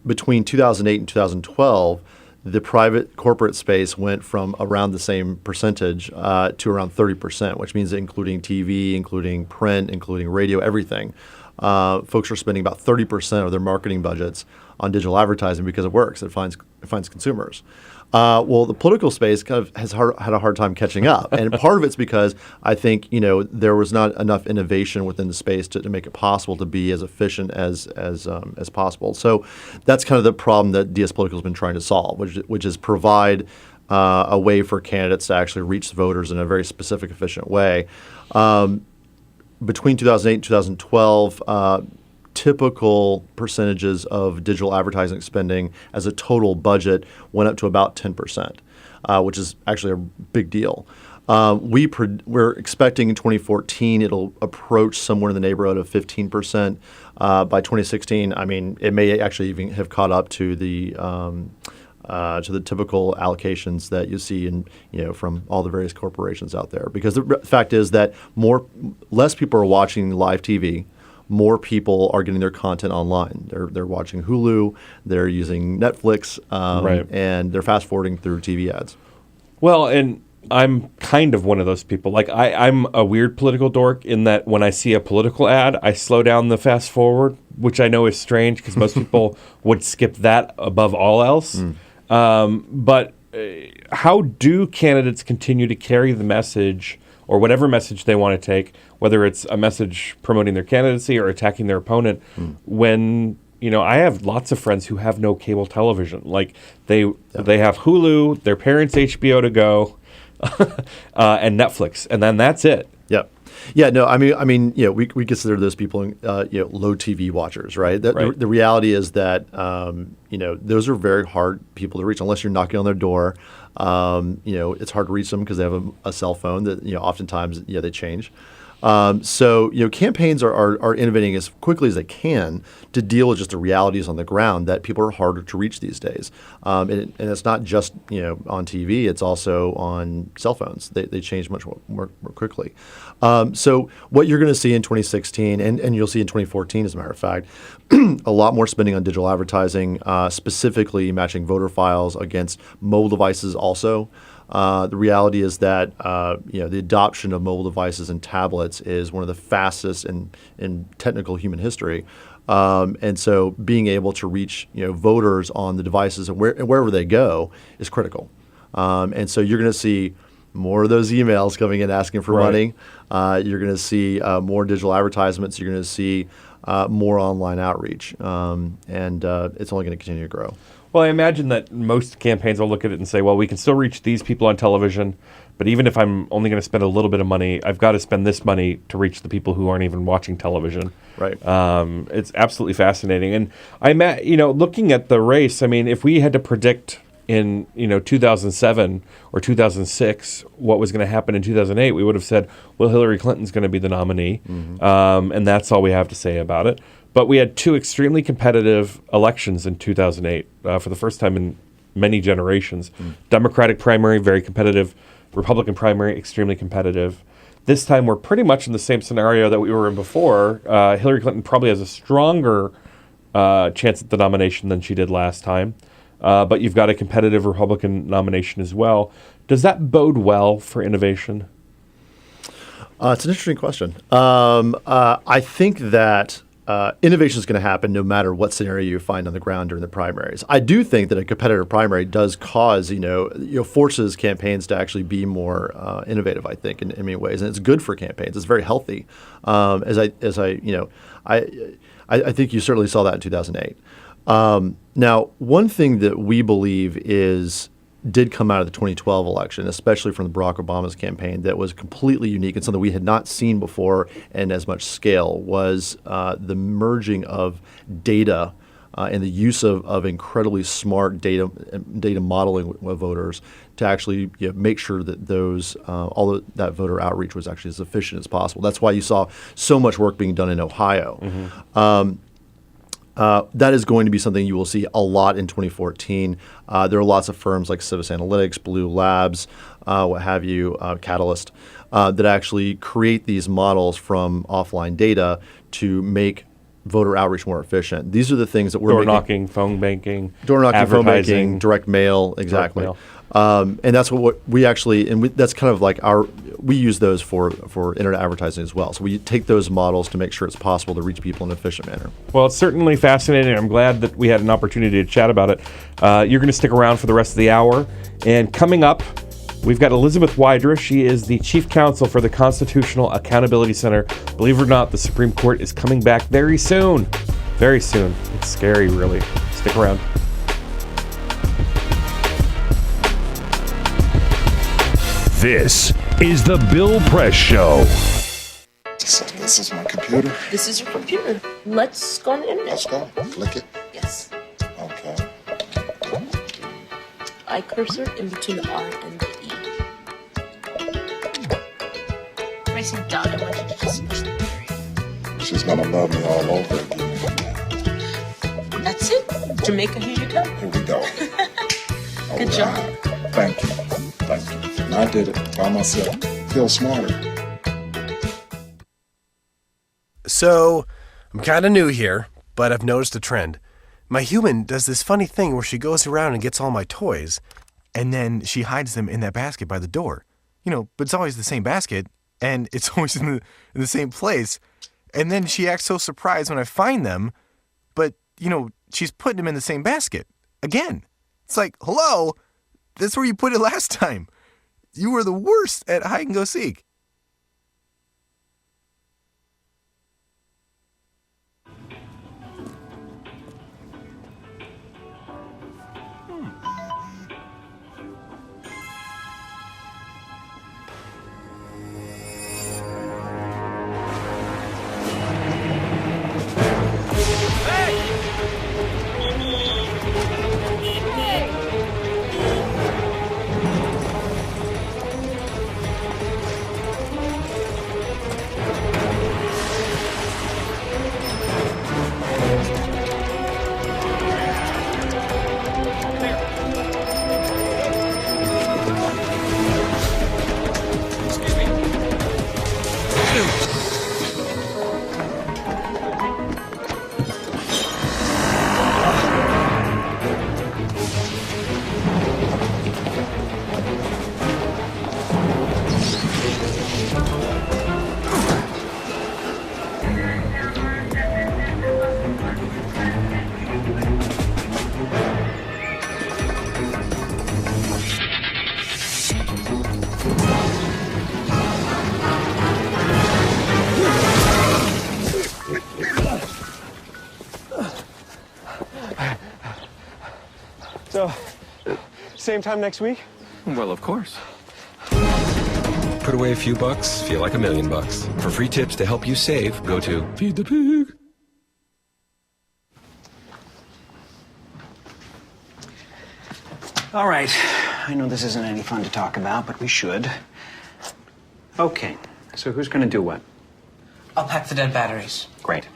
Between 2008 and 2012, the private corporate space went from around the same percentage to around 30%, which means including TV, including print, including radio, everything. Folks are spending about 30% of their marketing budgets on digital advertising because it works. It finds consumers. Well, the political space kind of has had a hard time catching up, and part of it's because I think there was not enough innovation within the space to make it possible to be as efficient as possible. So that's kind of the problem that DSPolitical has been trying to solve, which is provide a way for candidates to actually reach voters in a very specific, efficient way. Between 2008 and 2012, typical percentages of digital advertising spending as a total budget went up to about 10%, which is actually a big deal. We're expecting in 2014 it'll approach somewhere in the neighborhood of 15%. By 2016, I mean, it may actually even have caught up to the typical allocations that you see from all the various corporations out there. Because the fact is that less people are watching live TV, more people are getting their content online. They're watching Hulu, they're using Netflix, and they're fast forwarding through TV ads. Well, and I'm kind of one of those people. Like I'm a weird political dork in that when I see a political ad, I slow down the fast forward, which I know is strange because most people would skip that above all else. But how do candidates continue to carry the message or whatever message they want to take, whether it's a message promoting their candidacy or attacking their opponent, when I have lots of friends who have no cable television. Like they have Hulu, their parents' HBO to go, and Netflix, and then that's it. Yep. Yeah, no, I mean, we consider those people, low TV watchers, right? The reality is that, those are very hard people to reach unless you're knocking on their door. It's hard to reach them because they have a cell phone that, oftentimes, they change. So campaigns are innovating as quickly as they can to deal with just the realities on the ground that people are harder to reach these days. And it's not just on TV; it's also on cell phones. They change much more quickly. So what you're going to see in 2016, and you'll see in 2014, as a matter of fact, a lot more spending on digital advertising, specifically matching voter files against mobile devices also. The reality is that the adoption of mobile devices and tablets is one of the fastest in technical human history, and so being able to reach voters on the devices and wherever they go is critical. And so you're going to see more of those emails coming in asking for money. You're going to see more digital advertisements. You're going to see more online outreach, and it's only going to continue to grow. Well, I imagine that most campaigns will look at it and say, well, we can still reach these people on television, but even if I'm only going to spend a little bit of money, I've got to spend this money to reach the people who aren't even watching television. Right. It's absolutely fascinating. And looking at the race, I mean, if we had to predict in 2007 or 2006 what was going to happen in 2008, we would have said, well, Hillary Clinton's going to be the nominee, and that's all we have to say about it. But we had two extremely competitive elections in 2008 for the first time in many generations. Democratic primary, very competitive. Republican primary, extremely competitive. This time we're pretty much in the same scenario that we were in before. Hillary Clinton probably has a stronger chance at the nomination than she did last time. But you've got a competitive Republican nomination as well. Does that bode well for innovation? It's an interesting question. I think that innovation is going to happen no matter what scenario you find on the ground during the primaries. I do think that a competitive primary does cause, forces campaigns to actually be more innovative, I think, in many ways. And it's good for campaigns. It's very healthy. I think you certainly saw that in 2008. Now, one thing that we believe did come out of the 2012 election, especially from the Barack Obama's campaign, that was completely unique and something we had not seen before in as much scale, was the merging of data and the use of incredibly smart data modeling with voters to actually make sure that that voter outreach was actually as efficient as possible. That's why you saw so much work being done in Ohio. That is going to be something you will see a lot in 2014. There are lots of firms like Civis Analytics, Blue Labs, what have you, Catalyst, that actually create these models from offline data to make voter outreach more efficient. These are the things that we're door knocking, phone banking, phone banking, direct mail, exactly. Direct mail. And that's what we actually, that's kind of like we use those for internet advertising as well. So we take those models to make sure it's possible to reach people in an efficient manner. Well, it's certainly fascinating. I'm glad that we had an opportunity to chat about it. You're going to stick around for the rest of the hour. And coming up, we've got Elizabeth Wydra. She is the Chief Counsel for the Constitutional Accountability Center. Believe it or not, the Supreme Court is coming back very soon. Very soon. It's scary, really. Stick around. This is the Bill Press Show. So this is my computer. This is your computer. Let's go on the internet. Let's go. Click it. Yes. Okay. I cursor in between the R and the E. Racing dot. I want you to just push the area. She's gonna love me all over again. That's it. Jamaica, here you go. Here we go. Good job. Thank you. Thank you. And I did it by myself. Feel smarter. So, I'm kind of new here, but I've noticed a trend. My human does this funny thing where she goes around and gets all my toys, and then she hides them in that basket by the door. But it's always the same basket, and it's always in the same place. And then she acts so surprised when I find them, but, she's putting them in the same basket. Again. It's like, hello? That's where you put it last time. You were the worst at hide and go seek. So, same time next week? Well, of course. Put away a few bucks, feel like $1 million. For free tips to help you save, go to Feed the Pig. All right. I know this isn't any fun to talk about, but we should. Okay. So who's going to do what? I'll pack the dead batteries. Great.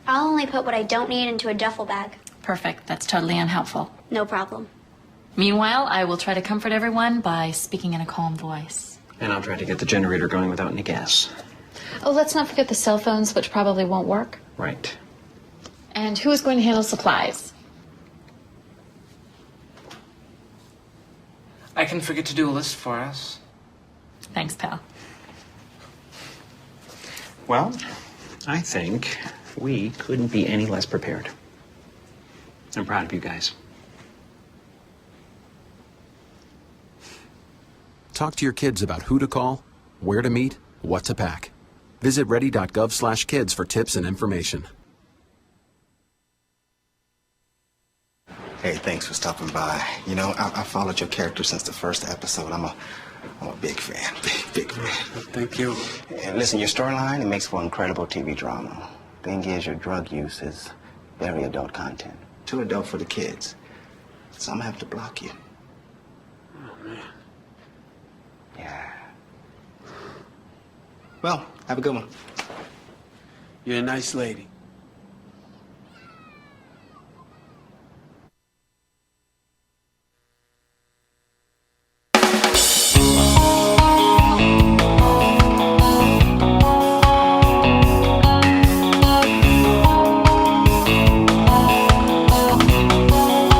I'll only put what I don't need into a duffel bag. Perfect. That's totally unhelpful. No problem. Meanwhile, I will try to comfort everyone by speaking in a calm voice. And I'll try to get the generator going without any gas. Oh, let's not forget the cell phones, which probably won't work. Right. And who is going to handle supplies? I can forget to do a list for us. Thanks, pal. Well, I think we couldn't be any less prepared. I'm proud of you guys. Talk to your kids about who to call, where to meet, what to pack. Visit ready.gov/kids for tips and information. Hey, thanks for stopping by. You know, I followed your character since the first episode. I'm a big fan, big fan. Thank you. And listen, your storyline, it makes for incredible TV drama. Thing is, your drug use is Very adult content. Too adult for the kids. So I'm gonna have to block you. Oh, man. Yeah. Well, have a good one. You're a nice lady.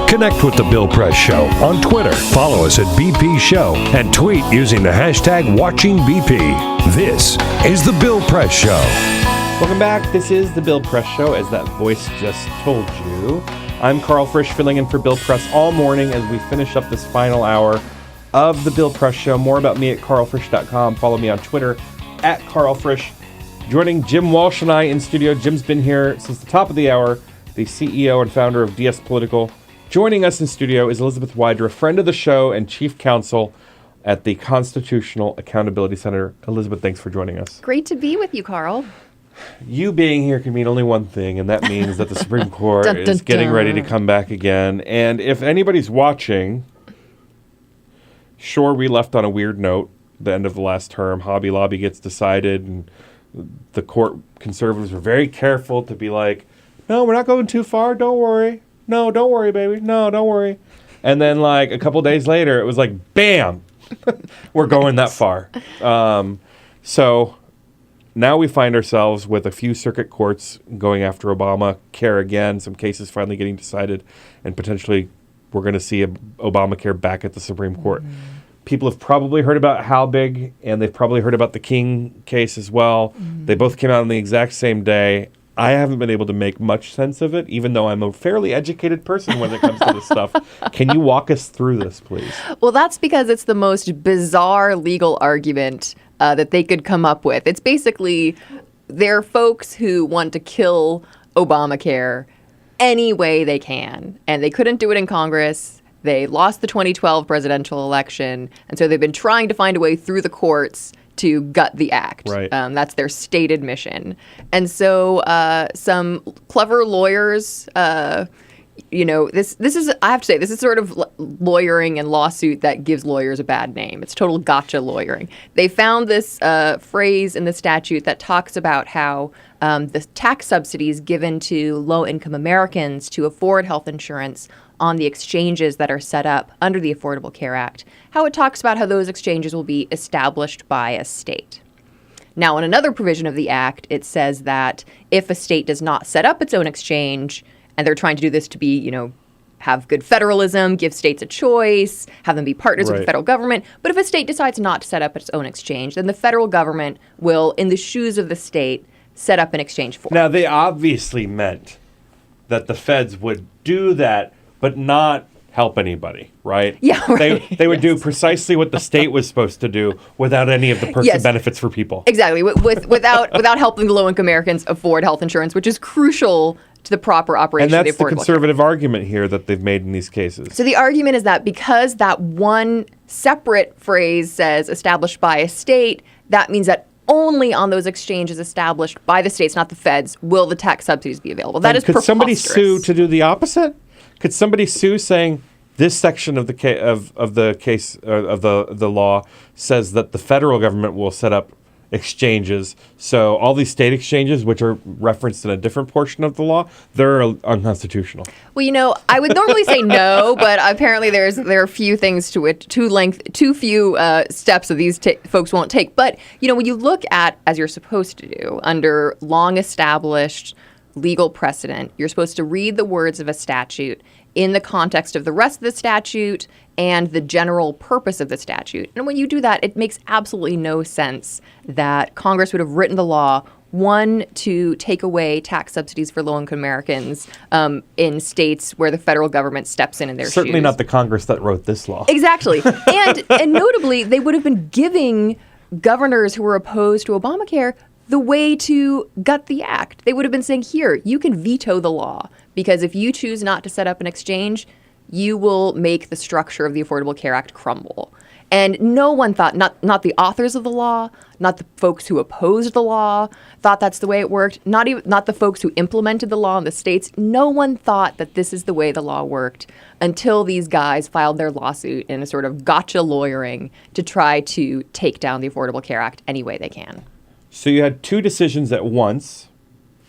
Connect with The Bill Press Show on Twitter. Follow us at BP Show and tweet using the hashtag WatchingBP. This is The Bill Press Show. Welcome back. This is The Bill Press Show, as that voice just told you. I'm Karl Frisch, filling in for Bill Press all morning as we finish up this final hour of The Bill Press Show. More about me at karlfrisch.com. Follow me on Twitter at karlfrisch. Joining Jim Walsh and I in studio. Jim's been here since the top of the hour, the CEO and founder of DSPolitical. Joining us in studio is Elizabeth Wydra, friend of the show and chief counsel at the Constitutional Accountability Center. Elizabeth, thanks for joining us. Great to be with you, Karl. You being here can mean only one thing, and that means that the Supreme Court Dun, dun, is getting dun. ready to come back again. And if anybody's watching, sure, we left on a weird note the end of the last term. Hobby Lobby gets decided, and the court conservatives were very careful to be like, no, we're not going too far, don't worry. No, don't worry, baby. No, don't worry. And then, like, a couple days later, it was like, bam, we're going that far. So now we find ourselves with a few circuit courts going after Obamacare again, some cases finally getting decided, and potentially we're going to see Obamacare back at the Supreme Court. People have probably heard about Halbig, and they've probably heard about the King case as well. They both came out on the exact same day. I haven't been able to make much sense of it, even though I'm a fairly educated person when it comes to this stuff. Can you walk us through this, please? Well, that's because it's the most bizarre legal argument that they could come up with. It's basically they're folks who want to kill Obamacare any way they can, and they couldn't do it in Congress. They lost the 2012 presidential election, and so they've been trying to find a way through the courts to gut the act. Right. That's their stated mission. And so some clever lawyers, this is, I have to say, this is sort of lawyering and lawsuit that gives lawyers a bad name. It's total gotcha lawyering. They found this phrase in the statute that talks about how the tax subsidies given to low-income Americans to afford health insurance on the exchanges that are set up under the Affordable Care Act, how it talks about how those exchanges will be established by a state. Now, in another provision of the Act, it says that if a state does not set up its own exchange, and they're trying to do this to be, have good federalism, give states a choice, have them be partners with the federal government. But if a state decides not to set up its own exchange, then the federal government will, in the shoes of the state, set up an exchange for it. Now, they obviously meant that the feds would do that, but not help anybody, right? Yeah, right. They would do precisely what the state was supposed to do without any of the perks and benefits for people. Exactly, without helping the low-income Americans afford health insurance, which is crucial to the proper operation of the Affordable Care Act. And that's the conservative argument here that they've made in these cases. So the argument is that because that one separate phrase says established by a state, that means that only on those exchanges established by the states, not the feds, will the tax subsidies be available. That is preposterous. Could somebody sue to do the opposite? Could somebody sue saying this section of the the law says that the federal government will set up exchanges, so all these state exchanges, which are referenced in a different portion of the law, they're unconstitutional? Well, I would normally say no, but apparently there are few things to it, too few steps that these folks won't take. But when you look at, as you're supposed to do under long established legal precedent, you're supposed to read the words of a statute in the context of the rest of the statute and the general purpose of the statute. And when you do that, it makes absolutely no sense that Congress would have written the law, one, to take away tax subsidies for low-income Americans in states where the federal government steps in their shoes. Certainly not the Congress that wrote this law. Exactly. And notably, they would have been giving governors who were opposed to Obamacare the way to gut the act. They would have been saying, here, you can veto the law, because if you choose not to set up an exchange, you will make the structure of the Affordable Care Act crumble. And no one thought, not the authors of the law, not the folks who opposed the law, thought that's the way it worked. Not the folks who implemented the law in the states. No one thought that this is the way the law worked until these guys filed their lawsuit in a sort of gotcha lawyering to try to take down the Affordable Care Act any way they can. So you had two decisions at once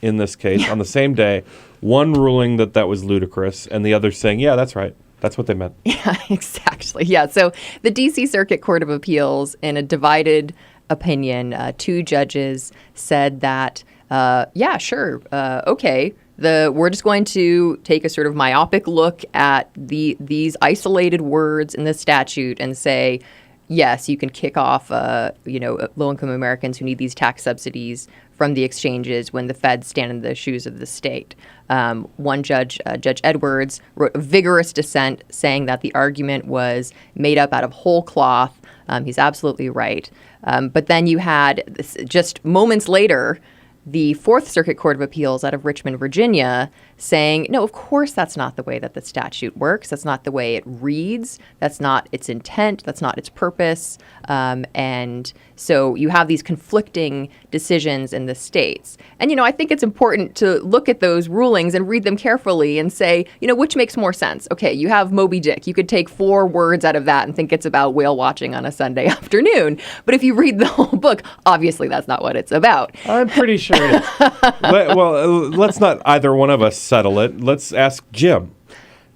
in this case on the same day, one ruling that was ludicrous and the other saying, yeah, that's right. That's what they meant. Yeah, exactly. Yeah. So the D.C. Circuit Court of Appeals, in a divided opinion, 2 judges said that, yeah, sure, okay. We're just going to take a sort of myopic look at these isolated words in the statute and say, yes, you can kick off, low-income Americans who need these tax subsidies from the exchanges when the feds stand in the shoes of the state. One judge, Judge Edwards, wrote a vigorous dissent saying that the argument was made up out of whole cloth. He's absolutely right. But then you had, just moments later, the Fourth Circuit Court of Appeals out of Richmond, Virginia, saying, no, of course that's not the way that the statute works. That's not the way it reads. That's not its intent. That's not its purpose. And so you have these conflicting decisions in the states. And, I think it's important to look at those rulings and read them carefully and say, which makes more sense? Okay, you have Moby Dick. You could take 4 words out of that and think it's about whale watching on a Sunday afternoon. But if you read the whole book, obviously that's not what it's about. I'm pretty sure it is. Let's not either one of us settle it. Let's ask Jim.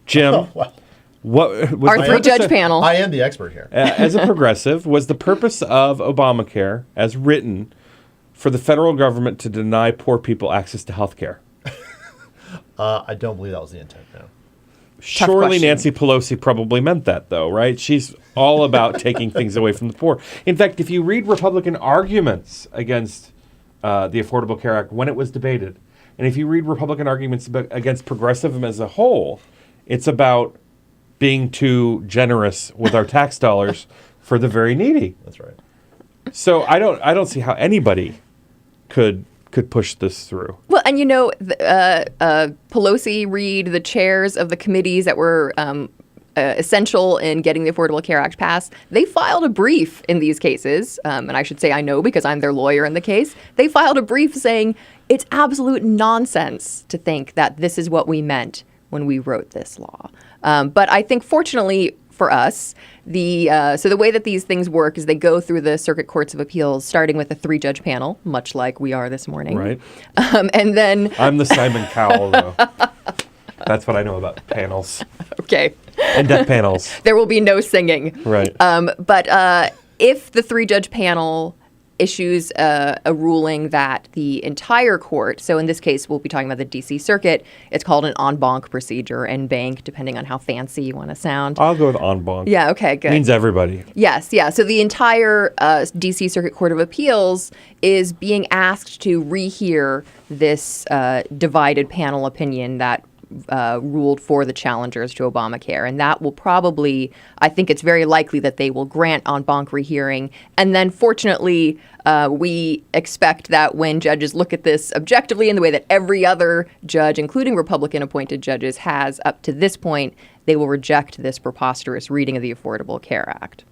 Jim, what was our 3-judge panel? I am the expert here. As a progressive, was the purpose of Obamacare, as written, for the federal government to deny poor people access to health care? I don't believe that was the intent, no. Surely Nancy Pelosi probably meant that, though, right? She's all about taking things away from the poor. In fact, if you read Republican arguments against the Affordable Care Act when it was debated, and if you read Republican arguments against progressivism as a whole, it's about being too generous with our tax dollars for the very needy. That's right. So I don't see how anybody could push this through. Well, and Pelosi, Reid, the chairs of the committees that were essential in getting the Affordable Care Act passed, they filed a brief in these cases, and I should say I know because I'm their lawyer in the case. They filed a brief saying it's absolute nonsense to think that this is what we meant when we wrote this law. But I think fortunately for us, so the way that these things work is they go through the circuit courts of appeals, starting with a 3-judge panel, much like we are this morning. Right. And then I'm the Simon Cowell, though. That's what I know about panels. Okay. And death panels. There will be no singing. Right. But if the 3-judge panel issues a ruling that the entire court, so in this case we'll be talking about the D.C. Circuit, it's called an en banc procedure, en banc, depending on how fancy you want to sound. I'll go with en banc. Yeah, okay, good. Means everybody. Yes, yeah. So the entire D.C. Circuit Court of Appeals is being asked to rehear this divided panel opinion that ruled for the challengers to Obamacare. And that will probably, I think it's very likely that they will grant en banc rehearing. And then fortunately, we expect that when judges look at this objectively in the way that every other judge, including Republican appointed judges, has up to this point, they will reject this preposterous reading of the Affordable Care Act.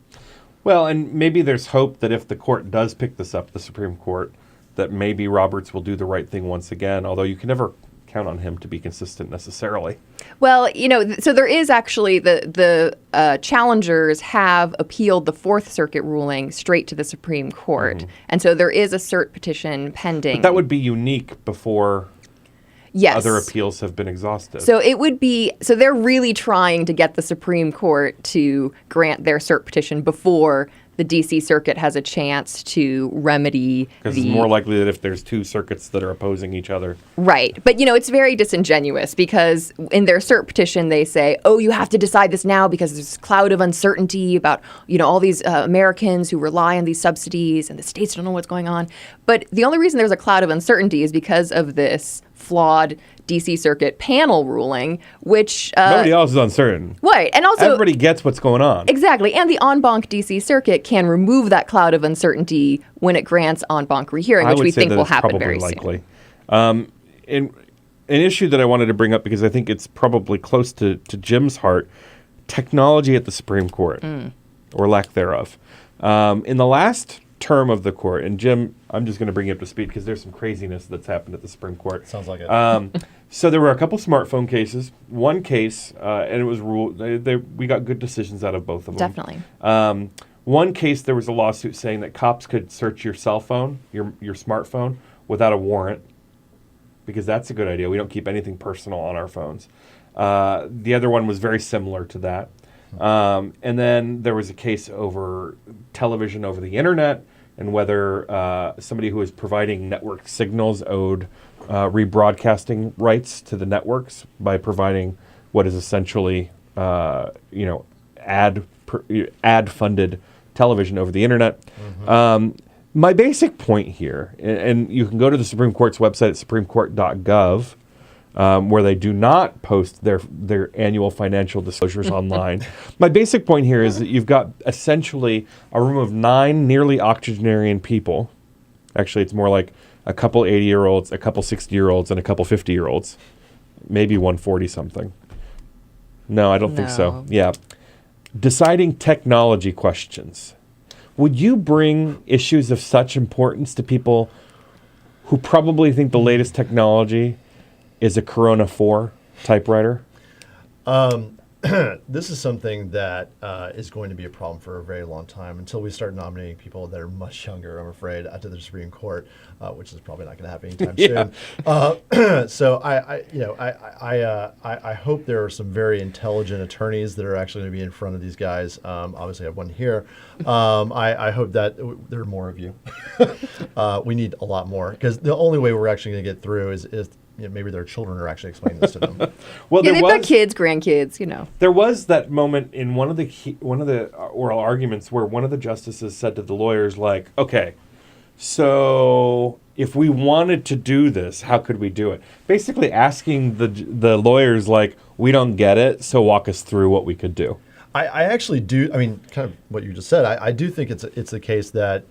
Well, and maybe there's hope that if the court does pick this up, the Supreme Court, that maybe Roberts will do the right thing once again, although you can never count on him to be consistent necessarily. Well, so there is actually the challengers have appealed the Fourth Circuit ruling straight to the Supreme Court. Mm-hmm. And so there is a cert petition pending. But that would be unique before other appeals have been exhausted. So it would be, so they're really trying to get the Supreme Court to grant their cert petition before the D.C. Circuit has a chance to remedy because it's more likely that if there's 2 circuits that are opposing each other. Right. But, it's very disingenuous because in their cert petition, they say, oh, you have to decide this now because there's this cloud of uncertainty about, all these Americans who rely on these subsidies and the states don't know what's going on. But the only reason there's a cloud of uncertainty is because of this flawed D.C. Circuit panel ruling, which nobody else is uncertain. Right, and also everybody gets what's going on. Exactly, and the en banc D.C. Circuit can remove that cloud of uncertainty when it grants en banc rehearing, which we think will happen very likely. Soon. An issue that I wanted to bring up because I think it's probably close to Jim's heart: technology at the Supreme Court. or lack thereof. In the last term of the court, and Jim, I'm just going to bring you up to speed because there's some craziness that's happened at the Supreme Court. Sounds like it. So there were a couple smartphone cases. One case, and it was ruled, we got good decisions out of both of them. Definitely. One case, there was a lawsuit saying that cops could search your cell phone, your smartphone, without a warrant, because that's a good idea. We don't keep anything personal on our phones. The other one was very similar to that. And then there was a case over television over the internet and whether somebody who was providing network signals owed rebroadcasting rights to the networks by providing what is essentially, ad-funded television over the internet. My basic point here, and you can go to the Supreme Court's website at supremecourt.gov, where they do not post their annual financial disclosures online. My basic point here is that you've got essentially a room of 9 nearly octogenarian people. Actually, it's more like a couple 80-year-olds, a couple 60-year-olds, and a couple 50-year-olds. Maybe one 40-something. No, I don't think so. Yeah. Deciding technology questions. Would you bring issues of such importance to people who probably think the latest technology is a Corona 4 typewriter? This is something that is going to be a problem for a very long time until we start nominating people that are much younger, I'm afraid, to the Supreme Court, which is probably not going to happen anytime soon. So I hope there are some very intelligent attorneys that are actually going to be in front of these guys. Obviously, I have one here. I hope that there are more of you. We need a lot more, because the only way we're actually going to get through is maybe their children are actually explaining this to them. Well, they've got kids, grandkids, There was that moment in one of the oral arguments where one of the justices said to the lawyers, like, okay, so if we wanted to do this, how could we do it? Basically asking the lawyers, like, we don't get it, so walk us through what we could do. I actually do. I mean, kind of what you just said. I do think it's the case that,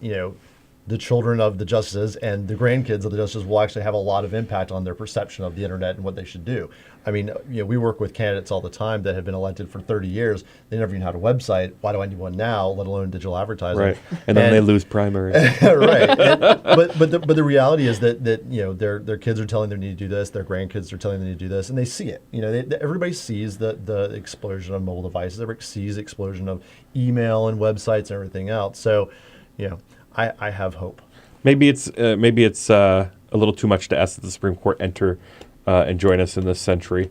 the children of the justices and the grandkids of the justices will actually have a lot of impact on their perception of the internet and what they should do. I mean, we work with candidates all the time that have been elected for 30 years. They never even had a website. Why do I need one now, let alone digital advertising? Right. And then they lose primaries. Right. But the reality is that their kids are telling them they need to do this. Their grandkids are telling them they need to do this, and they see it. Everybody sees the explosion of mobile devices. Everybody sees the explosion of email and websites and everything else. So, I have hope. Maybe it's a little too much to ask that the Supreme Court enter and join us in this century.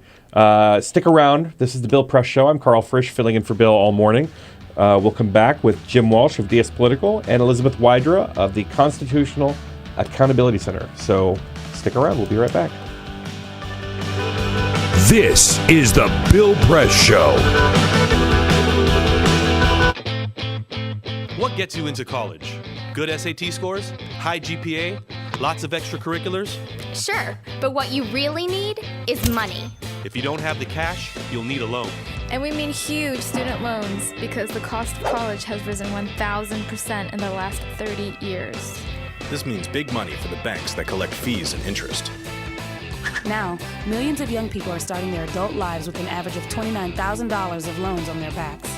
Stick around. This is the Bill Press Show. I'm Karl Frisch, filling in for Bill all morning. We'll come back with Jim Walsh of DSPolitical and Elizabeth Wydra of the Constitutional Accountability Center. So stick around. We'll be right back. This is the Bill Press Show. What gets you into college? Good SAT scores? High GPA? Lots of extracurriculars? Sure, but what you really need is money. If you don't have the cash, you'll need a loan. And we mean huge student loans, because the cost of college has risen 1,000% in the last 30 years. This means big money for the banks that collect fees and interest. Now, millions of young people are starting their adult lives with an average of $29,000 of loans on their backs.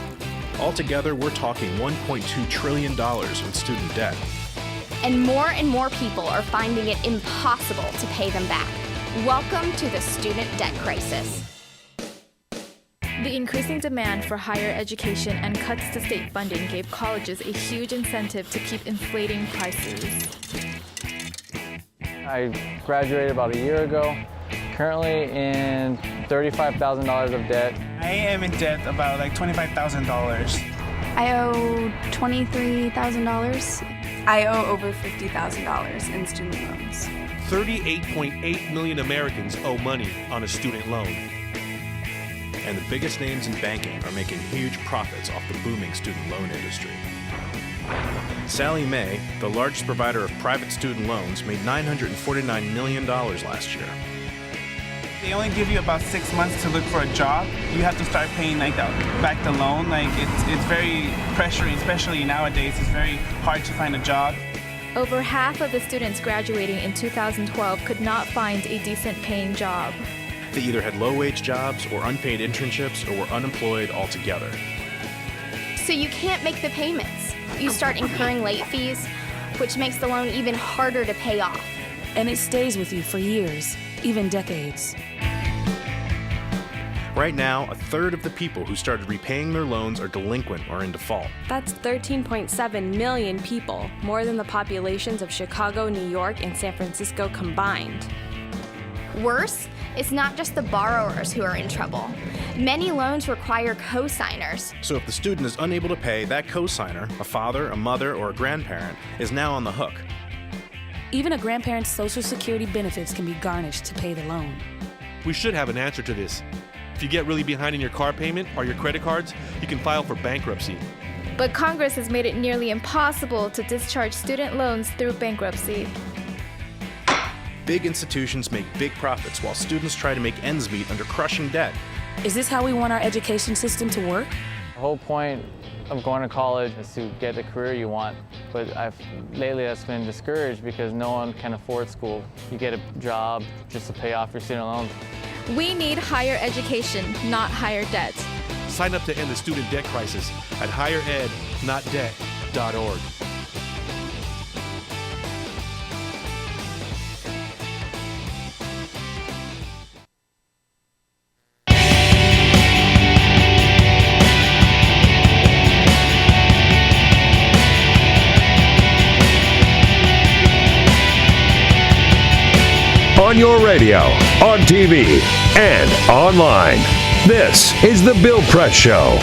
Altogether, we're talking $1.2 trillion in student debt. And more people are finding it impossible to pay them back. Welcome to the student debt crisis. The increasing demand for higher education and cuts to state funding gave colleges a huge incentive to keep inflating prices. I graduated about a year ago, currently in $35,000 of debt. I am in debt about like $25,000. I owe $23,000. I owe over $50,000 in student loans. 38.8 million Americans owe money on a student loan. And the biggest names in banking are making huge profits off the booming student loan industry. Sallie Mae, the largest provider of private student loans, made $949 million last year. They only give you about 6 months to look for a job. You have to start paying back the loan. It's very pressuring, especially nowadays. It's very hard to find a job. Over half of the students graduating in 2012 could not find a decent paying job. They either had low-wage jobs or unpaid internships or were unemployed altogether. So you can't make the payments. You start incurring late fees, which makes the loan even harder to pay off. And it stays with you for years, even decades. Right now, a third of the people who started repaying their loans are delinquent or in default. That's 13.7 million people, more than the populations of Chicago, New York, and San Francisco combined. Worse, it's not just the borrowers who are in trouble. Many loans require co-signers. So if the student is unable to pay, that co-signer, a father, a mother, or a grandparent, is now on the hook. Even a grandparent's Social Security benefits can be garnished to pay the loan. We should have an answer to this. If you get really behind in your car payment or your credit cards, you can file for bankruptcy. But Congress has made it nearly impossible to discharge student loans through bankruptcy. Big institutions make big profits while students try to make ends meet under crushing debt. Is this how we want our education system to work? The whole point of going to college is to get the career you want, but lately that's been discouraged because no one can afford school. You get a job just to pay off your student loans. We need higher education, not higher debt. Sign up to end the student debt crisis at higherednotdebt.org. On your radio, on TV, and online. This is The Bill Press Show.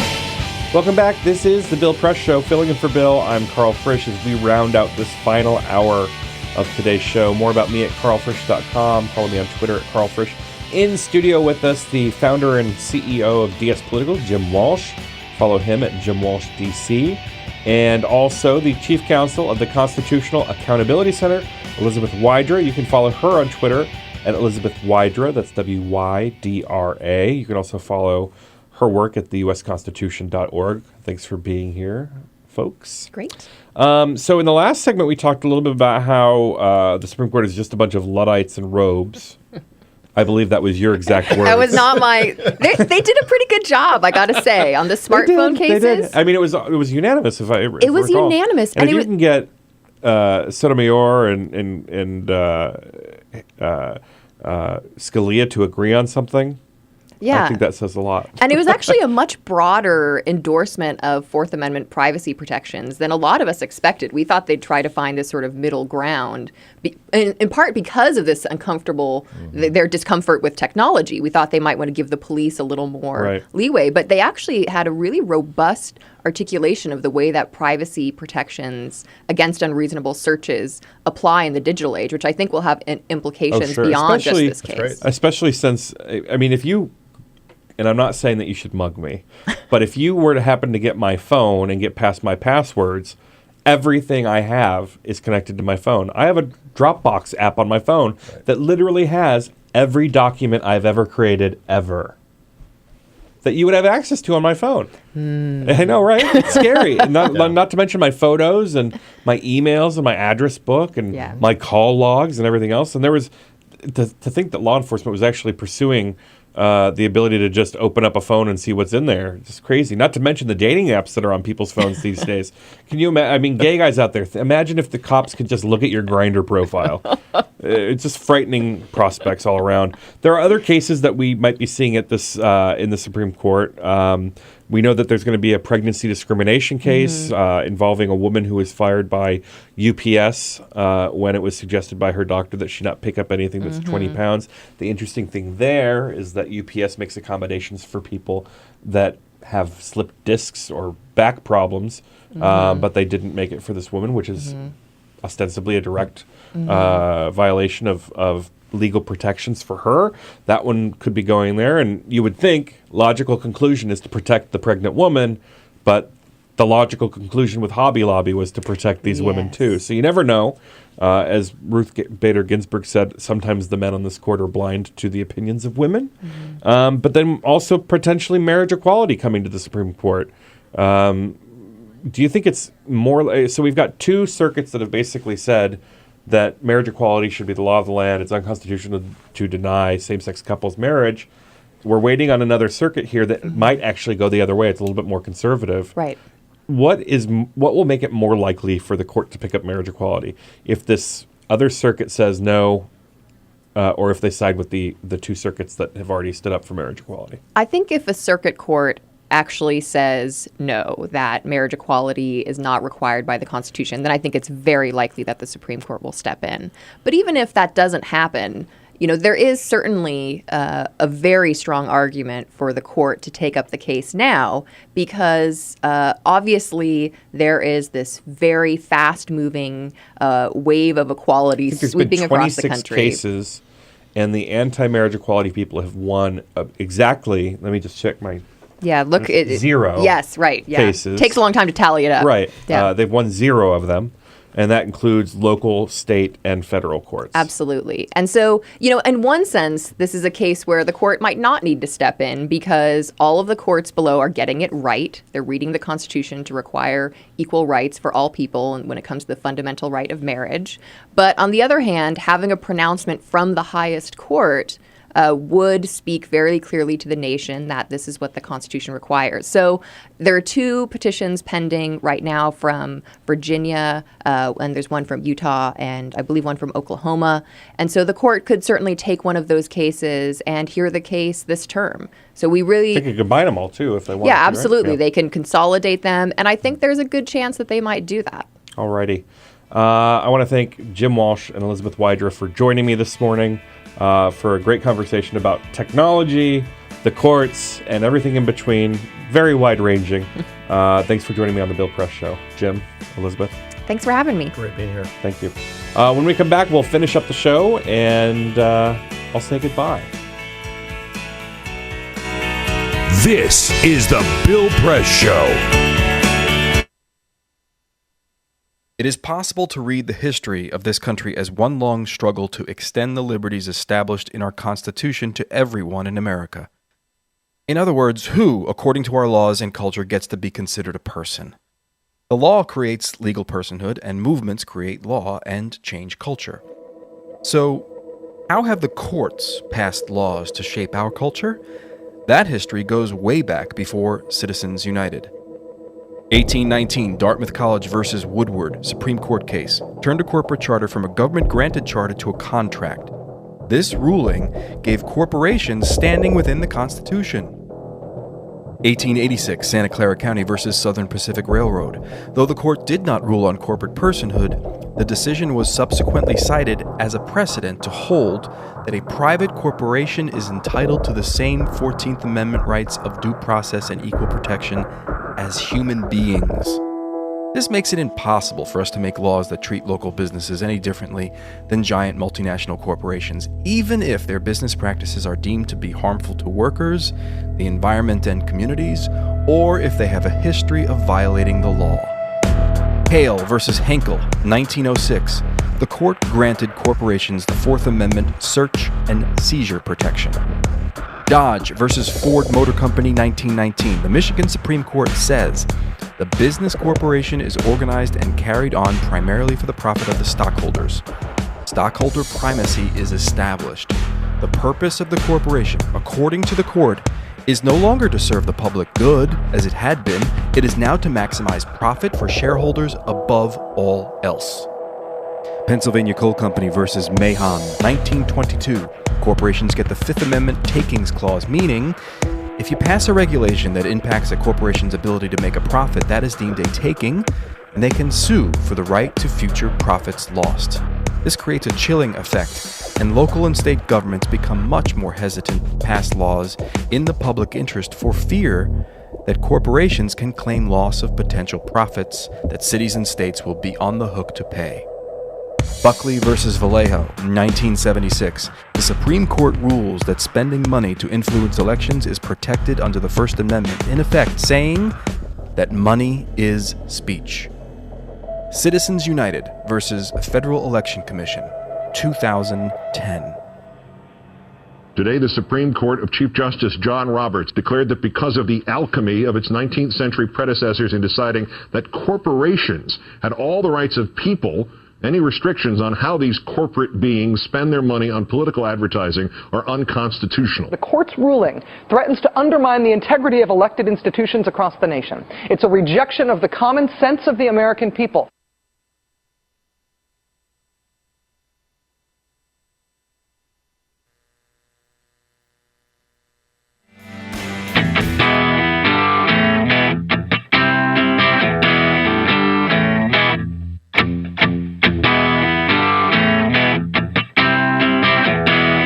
Welcome back. This is The Bill Press Show. Filling in for Bill, I'm Karl Frisch as we round out this final hour of today's show. More about me at karlfrisch.com. Follow me on Twitter at Karl Frisch. In studio with us, the founder and CEO of DSPolitical, Jim Walsh. Follow him at Jim Walsh DC. And also the Chief Counsel of the Constitutional Accountability Center, Elizabeth Wydra. You can follow her on Twitter at Elizabeth Wydra. That's WYDRA. You can also follow her work at theusconstitution.org. Thanks for being here, folks. Great. So in the last segment, we talked a little bit about how the Supreme Court is just a bunch of Luddites in robes. I believe that was your exact words. That was not my... They did a pretty good job, I got to say, on the smartphone cases. They did. I mean, it was unanimous, if I recall. It was unanimous. And if you can get Sotomayor and Scalia to agree on something, yeah, I think that says a lot. And it was actually a much broader endorsement of Fourth Amendment privacy protections than a lot of us expected. We thought they'd try to find this sort of middle ground, in part because of this uncomfortable, their discomfort with technology. We thought they might want to give the police a little more leeway, but they actually had a really robust articulation of the way that privacy protections against unreasonable searches apply in the digital age, which I think will have implications beyond just this case. Especially since, I mean, if you... And I'm not saying that you should mug me, but if you were to happen to get my phone and get past my passwords, everything I have is connected to my phone. I have a Dropbox app on my phone that literally has every document I've ever created ever that you would have access to on my phone. I know, right? It's scary. Not to mention my photos and my emails and my address book and my call logs and everything else. And there was, to think that law enforcement was actually pursuing the ability to just open up a phone and see what's in there. It's just crazy. Not to mention the dating apps that are on people's phones these days. Can you imagine? I mean, gay guys out there, imagine if the cops could just look at your Grindr profile. It's just frightening prospects all around. There are other cases that we might be seeing at this in the Supreme Court. We know that there's going to be a pregnancy discrimination case involving a woman who was fired by UPS when it was suggested by her doctor that she not pick up anything that's 20 pounds. The interesting thing there is that UPS makes accommodations for people that have slipped discs or back problems, but they didn't make it for this woman, which is ostensibly a direct violation of legal protections for her. That one could be going there, and you would think logical conclusion is to protect the pregnant woman, but the logical conclusion with Hobby Lobby was to protect these women too. So you never know. As Ruth Bader Ginsburg said, sometimes the men on this court are blind to the opinions of women. But then also potentially marriage equality coming to the Supreme Court. Do you think it's more... So we've got two circuits that have basically said that marriage equality should be the law of the land. It's unconstitutional to deny same-sex couples marriage. We're waiting on another circuit here that might actually go the other way. It's a little bit more conservative. Right. what will make it more likely for the court to pick up marriage equality? If this other circuit says no, or if they side with the two circuits that have already stood up for marriage equality? I think if a circuit court actually says no, that marriage equality is not required by the Constitution, then I think it's very likely that the Supreme Court will step in. But even if that doesn't happen, there is certainly a very strong argument for the court to take up the case now, because obviously there is this very fast-moving wave of equality sweeping across the country. 26 cases, and the anti-marriage equality people have won exactly. Let me just check my. Yeah, look, zero. Yes, right. Yeah, cases. Takes a long time to tally it up. Right. Yeah. They've won 0 of them. And that includes local, state, and federal courts. Absolutely. And so, in one sense, this is a case where the court might not need to step in because all of the courts below are getting it right. They're reading the Constitution to require equal rights for all people when it comes to the fundamental right of marriage. But on the other hand, having a pronouncement from the highest court would speak very clearly to the nation that this is what the Constitution requires. So there are 2 petitions pending right now from Virginia, and there's one from Utah, and I believe one from Oklahoma. And so the court could certainly take one of those cases and hear the case this term. So we really... They could combine them all, too, if they want to. Yeah, absolutely. Right? Yeah. They can consolidate them, and I think there's a good chance that they might do that. All righty. I want to thank Jim Walsh and Elizabeth Wydra for joining me this morning. For a great conversation about technology, the courts, and everything in between. Very wide-ranging. Thanks for joining me on the Bill Press Show. Jim, Elizabeth. Thanks for having me. Great being here. Thank you. When we come back, we'll finish up the show, and I'll say goodbye. This is the Bill Press Show. It is possible to read the history of this country as one long struggle to extend the liberties established in our Constitution to everyone in America. In other words, who, according to our laws and culture, gets to be considered a person? The law creates legal personhood, and movements create law and change culture. So, how have the courts passed laws to shape our culture? That history goes way back before Citizens United. 1819, Dartmouth College versus Woodward, Supreme Court case, turned a corporate charter from a government-granted charter to a contract. This ruling gave corporations standing within the Constitution. 1886, Santa Clara County versus Southern Pacific Railroad. Though the court did not rule on corporate personhood, the decision was subsequently cited as a precedent to hold that a private corporation is entitled to the same 14th Amendment rights of due process and equal protection as human beings. This makes it impossible for us to make laws that treat local businesses any differently than giant multinational corporations, even if their business practices are deemed to be harmful to workers, the environment and communities, or if they have a history of violating the law. Hale versus Henkel, 1906. The court granted corporations the Fourth Amendment search and seizure protection. Dodge versus Ford Motor Company, 1919. The Michigan Supreme Court says the business corporation is organized and carried on primarily for the profit of the stockholders. Stockholder primacy is established. The purpose of the corporation, according to the court, is no longer to serve the public good, as it had been. It is now to maximize profit for shareholders above all else. Pennsylvania Coal Company versus Mahon, 1922. Corporations get the Fifth Amendment takings clause, meaning if you pass a regulation that impacts a corporation's ability to make a profit, that is deemed a taking, and they can sue for the right to future profits lost. This creates a chilling effect, and local and state governments become much more hesitant to pass laws in the public interest for fear that corporations can claim loss of potential profits that cities and states will be on the hook to pay. Buckley versus Vallejo, 1976. The Supreme Court rules that spending money to influence elections is protected under the First Amendment, in effect saying that money is speech. Citizens United versus Federal Election Commission, 2010. Today, the Supreme Court of Chief Justice John Roberts declared that because of the alchemy of its 19th century predecessors in deciding that corporations had all the rights of people Any restrictions on how these corporate beings spend their money on political advertising are unconstitutional. The court's ruling threatens to undermine the integrity of elected institutions across the nation. It's a rejection of the common sense of the American people.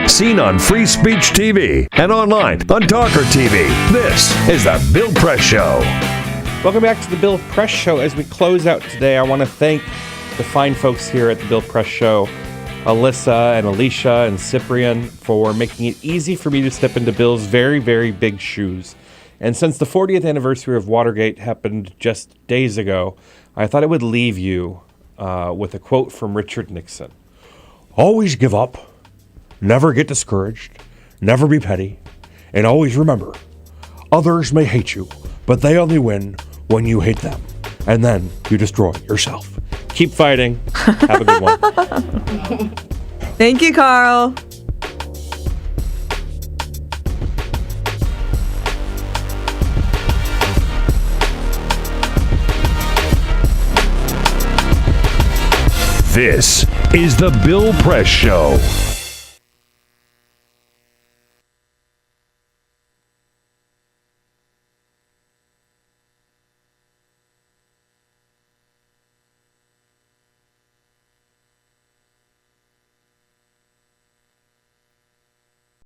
Seen on Free Speech TV and online on TawkrTV. This is the Bill Press Show. Welcome back to the Bill Press Show. As we close out today, I want to thank the fine folks here at the Bill Press Show, Alyssa and Alicia and Cyprian, for making it easy for me to step into Bill's very, very big shoes. And since the 40th anniversary of Watergate happened just days ago, I thought I would leave you with a quote from Richard Nixon. Always give up. Never get discouraged, never be petty, and always remember, others may hate you, but they only win when you hate them, and then you destroy yourself. Keep fighting. Have a good one. Thank you, Karl. This is the Bill Press Show.